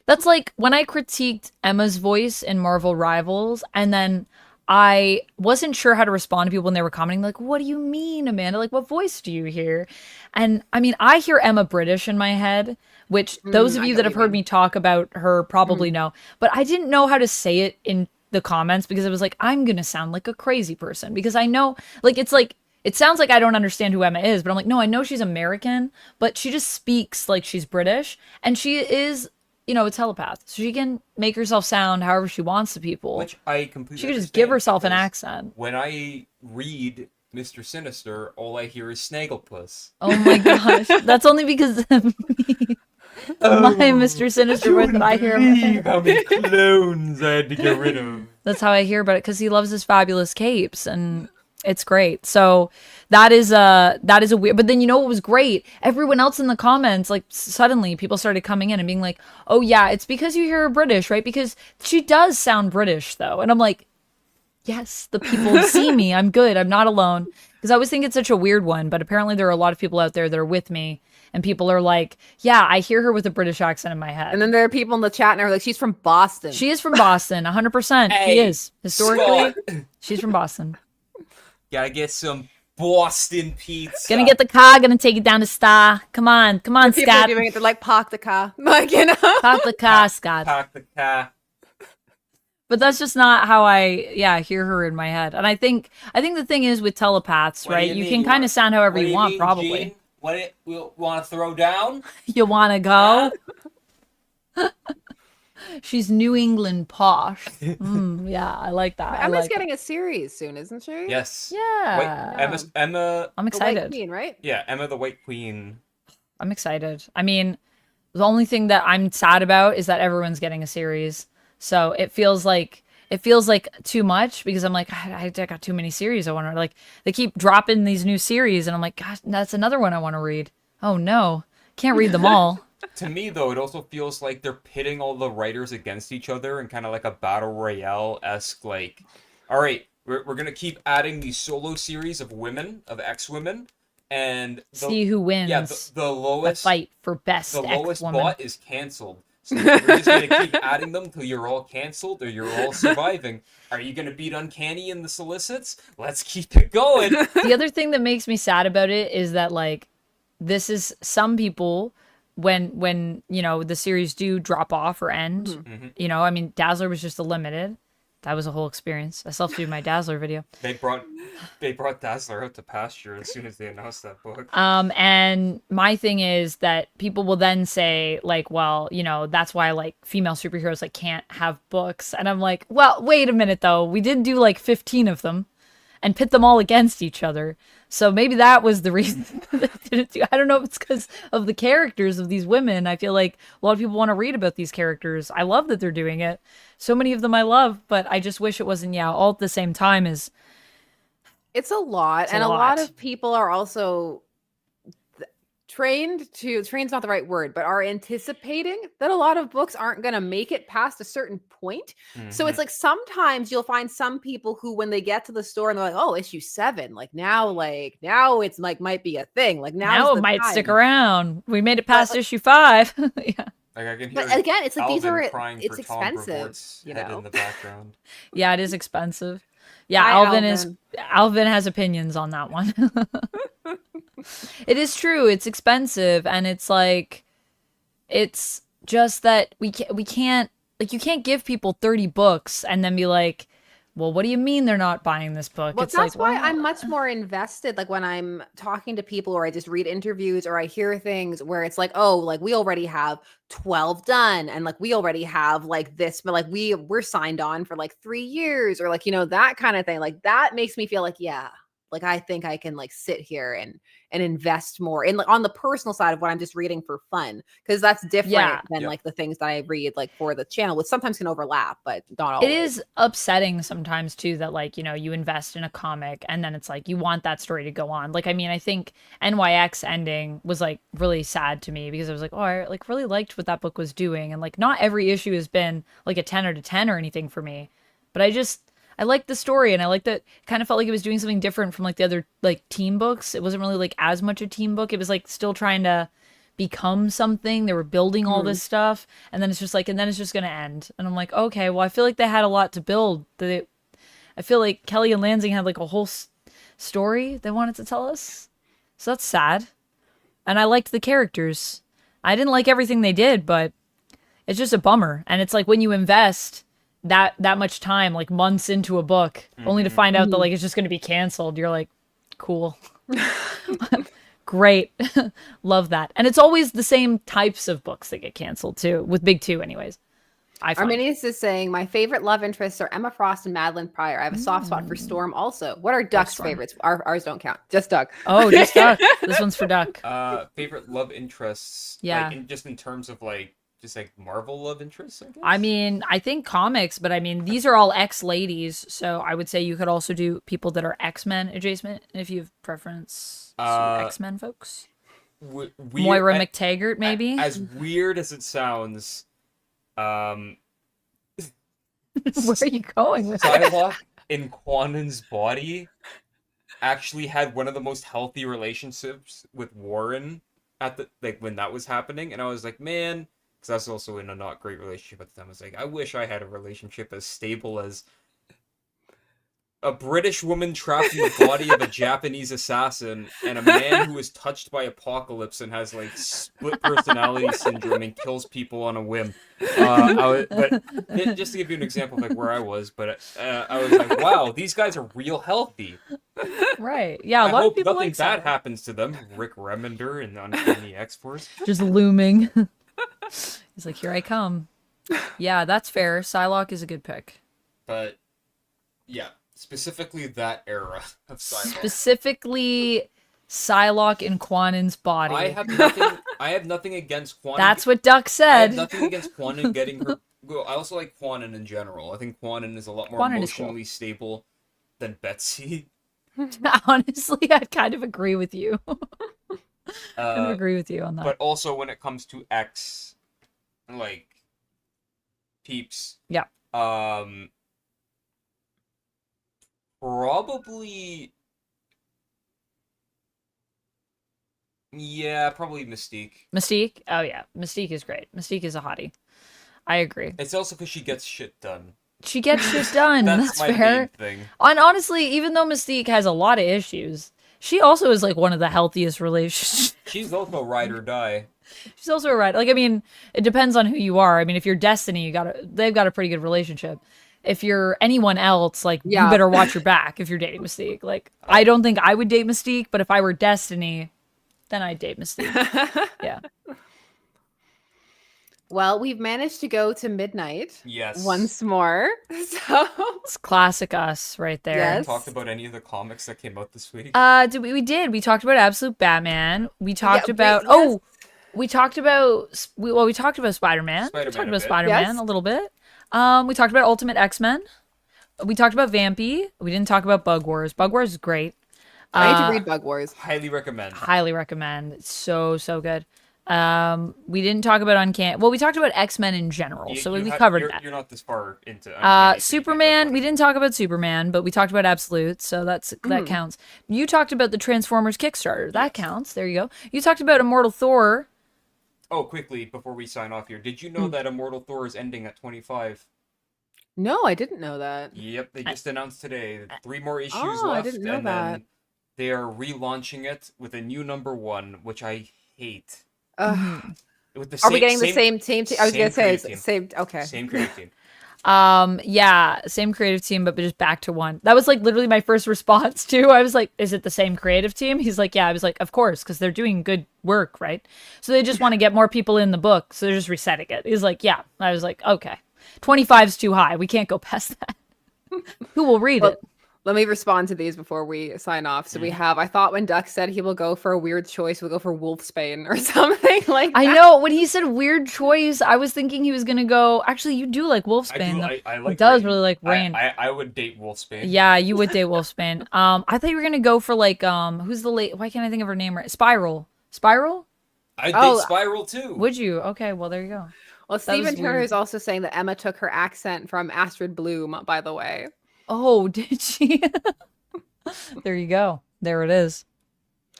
That's like when I critiqued Emma's voice in Marvel Rivals, and then I wasn't sure how to respond to people when they were commenting, like, what do you mean, Amanda? Like, what voice do you hear? And I mean, I hear Emma British in my head, which those of I you get that what have you heard mean. me talk about her probably know, but I didn't know how to say it in the comments because it was like, I'm going to sound like a crazy person because I know, like, it sounds like I don't understand who Emma is, but I'm like, no, I know she's American, but she just speaks like she's British, and she is, you know, a telepath. So she can make herself sound however she wants to people. Which I completely She could just give understand, herself an because accent. When I read Mr. Sinister, all I hear is Snagglepuss. Oh my gosh. That's only because of me. My Mr. Sinister word that I hear in my head. How many clones I had to get rid of. That's how I hear about it, because he loves his fabulous capes, and it's great. So that is a weird. But then you know what was great? Everyone else in the comments, like suddenly people started coming in and being like, "Oh yeah, it's because you hear her British, right? Because she does sound British, though." And I'm like, "Yes, the people see me. I'm good. I'm not alone." Because I always think it's such a weird one, but apparently there are a lot of people out there that are with me, and people are like, "Yeah, I hear her with a British accent in my head." And then there are people in the chat and are like, she's from Boston. She is from Boston, 100%. She Hey, is historically. She's from Boston. Gotta get some Boston pizza. Gonna get the car, gonna take it down to Star. Come on, People are Scott. doing it. They're like, park the car. Like, you know? Park the car, Scott. Park the car. But that's just not how I hear her in my head. And I think the thing is with telepaths, What do right? you You mean? can kind of sound however What do you want, mean, probably. Gene? What you want to throw down? You wanna go? She's New England posh. Yeah, I like that. I Emma's like getting a series soon, isn't she? Yes. Yeah. Wait, Emma. I'm The White excited. Queen, right? Yeah, Emma the White Queen. I'm excited. I mean, the only thing that I'm sad about is that everyone's getting a series. So it feels like too much because I'm like, I got too many series. I want to like they keep dropping these new series and I'm like, gosh, that's another one I want to read. Oh no, can't read them all. To me, though, it also feels like they're pitting all the writers against each other in kind of like a battle royale-esque, like, all right, we're going to keep adding these solo series of ex-women, and See who wins. Yeah, the lowest fight for best the lowest ex-woman. bot is canceled. So we're just going to keep adding them till you're all canceled or you're all surviving. Are you going to beat Uncanny in the solicits? Let's keep it going. The other thing that makes me sad about it is that, like, this is some people... when you know the series do drop off or end, you know, I mean, Dazzler was just a limited. That was a whole experience. I still have to do my Dazzler video. They brought Dazzler out to pasture as soon as they announced that book. And my thing is that people will then say, like, well, you know, that's why like female superheroes like can't have books. And I'm like, well, wait a minute though. We did do like 15 of them and pit them all against each other. So maybe that was the reason they didn't do. I don't know if it's because of the characters of these women. I feel like a lot of people want to read about these characters. I love that they're doing it. So many of them I love, but I just wish it wasn't, all at the same time as... It's a lot. And a lot of people are also train's not the right word, but are anticipating that a lot of books aren't going to make it past a certain point. So it's like sometimes you'll find some people who, when they get to the store and they're like, oh, issue 7, now it's like might be a thing. Like now it might stick around. We made it past issue 5. Yeah. Like I can hear But again, it's like Alvin it's expensive, you know. in the background. Yeah, it is expensive. Yeah, Hi, Alvin has opinions on that one. It is true. It's expensive, and it's like, it's just that we can't like, you can't give people 30 books and then be like, well, what do you mean they're not buying this book? Well, it's that's like, why I'm much more invested. Like when I'm talking to people or I just read interviews or I hear things where it's like, oh, like we already have 12 done. And like, we already have like this, but like we're signed on for like 3 years or like, you know, that kind of thing. Like that makes me feel like, yeah, like I think I can like sit here and invest more in like on the personal side of what I'm just reading for fun, because that's different than like the things that I read like for the channel, which sometimes can overlap, but not always. It is upsetting sometimes too that like, you know, you invest in a comic and then it's like you want that story to go on. Like, I mean, I think NYX ending was like really sad to me because I was like, oh, I like really liked what that book was doing, and like not every issue has been like a 10 out of 10 or anything for me, but I liked the story, and I liked that it kind of felt like it was doing something different from like the other like team books. It wasn't really like as much a team book. It was like still trying to become something. They were building all this stuff, and then it's just like, and then it's just going to end. And I'm like, okay, well, I feel like they had a lot to build. I feel like Kelly and Lansing had like a whole story they wanted to tell us. So that's sad. And I liked the characters. I didn't like everything they did, but it's just a bummer. And it's like when you invest that much time, like months into a book, only to find out that like it's just going to be canceled, you're like, cool. Great. Love that. And it's always the same types of books that get canceled too, with Big Two anyways. Arminius is saying my favorite love interests are Emma Frost and Madeline Pryor. I have a soft spot for Storm also. What are Duck's favorites? Ours don't count, just Duck. Oh, just Duck. This one's for Duck. Favorite love interests, yeah, like in terms of like just like Marvel love interests, I guess? I mean, I think comics, but I mean, these are all ex-ladies, so I would say you could also do people that are X-Men adjacent, if you have preference to X-Men folks. Moira McTaggart, maybe? As weird as it sounds, where are you going with Psylocke in Quanden's body actually had one of the most healthy relationships with Warren at the like when that was happening, and I was like, man, because I was also in a not great relationship at the time. I was like, I wish I had a relationship as stable as a British woman trapped in the body of a Japanese assassin, and a man who is touched by apocalypse and has like split personality syndrome and kills people on a whim. But just to give you an example of like where I was, but I was like, wow, these guys are real healthy. Right? Yeah, a lot I of hope people nothing like bad that. happens to them. Rick Remender in Uncanny X-Force. Just looming. He's like, here I come. Yeah, that's fair. Psylocke is a good pick. But yeah, specifically that era of Psylocke. Specifically, Psylocke in Quanen's body. I have nothing against Quanen. That's what Duck I said. have nothing against Quanen getting her. Well, I also like Quanen in general. I think Quanen is a lot more Quanen is cool. emotionally stable than Betsy. Honestly, I kind of agree with you. Kind of agree with you on that. But also when it comes to X, like peeps. Yeah. Probably. Yeah, probably Mystique. Mystique? Oh yeah, Mystique is great. Mystique is a hottie. I agree. It's also because she gets shit done. She gets shit done. That's my fair. main thing. And honestly, even though Mystique has a lot of issues, she also is like one of the healthiest relationships. She's also a ride or die. She's also a ride. Like, I mean, it depends on who you are. I mean, if you're Destiny, they've got a pretty good relationship. If you're anyone else, like, you better watch your back if you're dating Mystique. Like, I don't think I would date Mystique, but if I were Destiny, then I'd date Mystique. Yeah. Well, we've managed to go to midnight. Yes. Once more. So It's classic us right there. Yes. Talked about any of the comics that came out this week? We did. We talked about Absolute Batman. We talked Yeah, about wait, yes. we talked about we talked about Spider-Man. We talked about Spider-Man Yes. a little bit. We talked about Ultimate X-Men. We talked about Vampy. We didn't talk about Bug Wars. Bug Wars is great. I need to read Bug Wars. Highly recommend. Highly recommend. It's so good. We didn't talk about Uncanny. Well, we talked about X-Men in general, so we covered that. You're not this far into Uncanny, so you can't Superman. talk We about didn't talk about Superman, but we talked about Absolute, so that counts. You talked about the Transformers Kickstarter. That counts. There you go. You talked about Immortal Thor. Oh, quickly before we sign off here, did you know that Immortal Thor is ending at 25? No, I didn't know that. Yep, they just announced today. 3 more issues Oh, I left, didn't know and that. then they are relaunching it with a new #1, which I hate. With the Are we getting the same team? I was same gonna say creative it's team. same. Okay. Same creative team. Yeah, same creative team, but just back to one. That was like literally my first response too. I was like, "Is it the same creative team?" He's like, "Yeah." I was like, "Of course, because they're doing good work, right?" So they just want to get more people in the book, so they're just resetting it. He's like, "Yeah." I was like, "Okay, 25's too high. We can't go past that." Who will read it? Let me respond to these before we sign off. So we have, I thought when Duck said he will go for a weird choice, we'll go for Wolfsbane or something like that. I know when he said weird choice, I was thinking he was gonna go. Actually, you do like Wolfsbane. I He like does Rain. really like Rain. I would date Wolfsbane. Yeah, you would date Wolfsbane. I thought you were gonna go for like who's the late? Why can't I think of her name right? Spiral. I'd Oh, date Spiral too. Would you? Okay, well there you go. Well, Stephen was Turner weird. is also saying that Emma took her accent from Astrid Bloom, by the way. Oh, did she? There you go. There it is.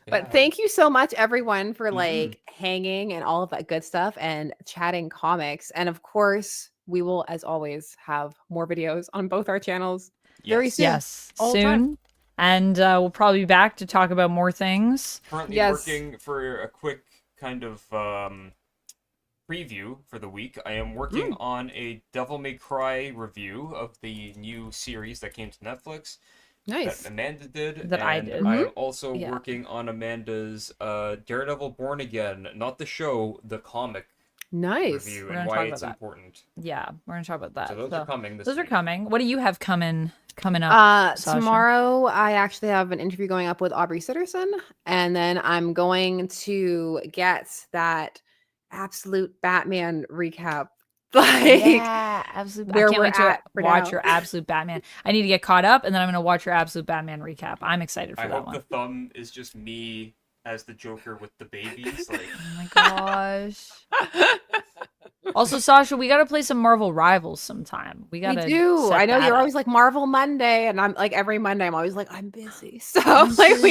But thank you so much, everyone, for like hanging and all of that good stuff and chatting comics. And of course, we will, as always, have more videos on both our channels very soon. Yes, All the time. soon. And we'll probably be back to talk about more things. Currently Yes. working for a quick kind of preview for the week. I am working on a Devil May Cry review of the new series that came to Netflix. Nice. That Amanda did. That I and did. I'm also Yeah. working on Amanda's Daredevil Born Again, not the show, the comic Nice. review, We're and gonna why talk about it's that. important. Yeah, we're gonna talk about that. So those are coming this Those are week. coming. What do you have coming up? Sasha? Tomorrow, I actually have an interview going up with Aubrey Sitterson, and then I'm going to get that absolute Batman recap. Like, Yeah, absolute. where I can't we're wait to at for watch now. your absolute Batman. I need to get caught up, and then I'm gonna watch your absolute Batman recap. I'm excited for I that hope one. the thumb is just me as the Joker with the babies. Like, Oh my gosh. Also, Sasha, we gotta play some Marvel Rivals sometime. We we gotta. do. set I know that you're up. always like Marvel Monday, and I'm like every Monday, I'm always like, I'm busy. So like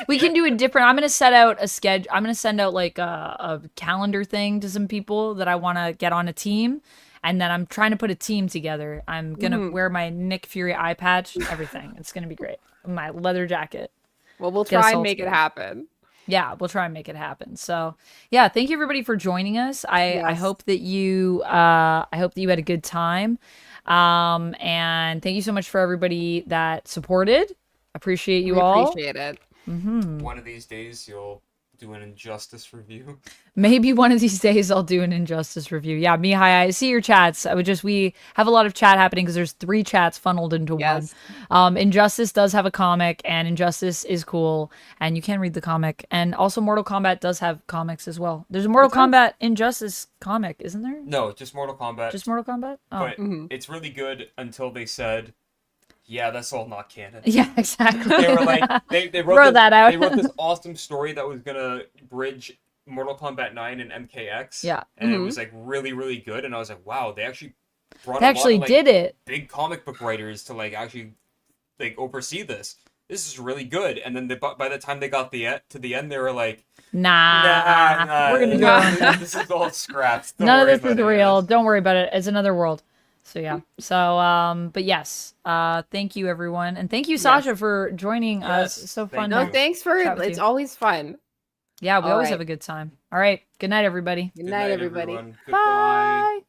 We can do a different. I'm gonna set out a schedule. I'm gonna send out like a calendar thing to some people that I want to get on a team, And then I'm trying to put a team together. I'm gonna wear my Nick Fury eye patch, everything. It's gonna be great. My leather jacket. Well, we'll try and make it happen. Yeah, we'll try and make it happen. So yeah, thank you everybody for joining us. I hope that you had a good time. And thank you so much for everybody that supported. Appreciate you all. Appreciate it. One of these days you'll do an Injustice review. Maybe one of these days I'll do an Injustice review. Yeah, Mihai, I see your chats. We have a lot of chat happening because there's 3 chats funneled into one. Injustice does have a comic, and Injustice is cool, and you can read the comic. And also Mortal Kombat does have comics as well. There's a Mortal Kombat Injustice comic, isn't there? No, just Mortal Kombat. Just Mortal Kombat? Oh. But it's really good until they said, yeah, that's all not canon. Yeah, exactly. They were like, they wrote that out. They wrote this awesome story that was gonna bridge Mortal Kombat 9 and MKX. Yeah. And it was like really, really good. And I was like, wow, they actually brought did it. Big comic book writers to like actually like oversee this. This is really good. And then by the time they got to the end, they were like, nah, we're gonna go. This is all scraps. None of this is real. Don't worry about it. It's another world. So yeah. So but yes. Thank you everyone, and thank you Sasha for joining us. It's so fun. No, thanks for it. It's always fun. Yeah, we always have a good time. All right. Good night, everybody. Good night, everybody. Everyone. Goodbye. Bye.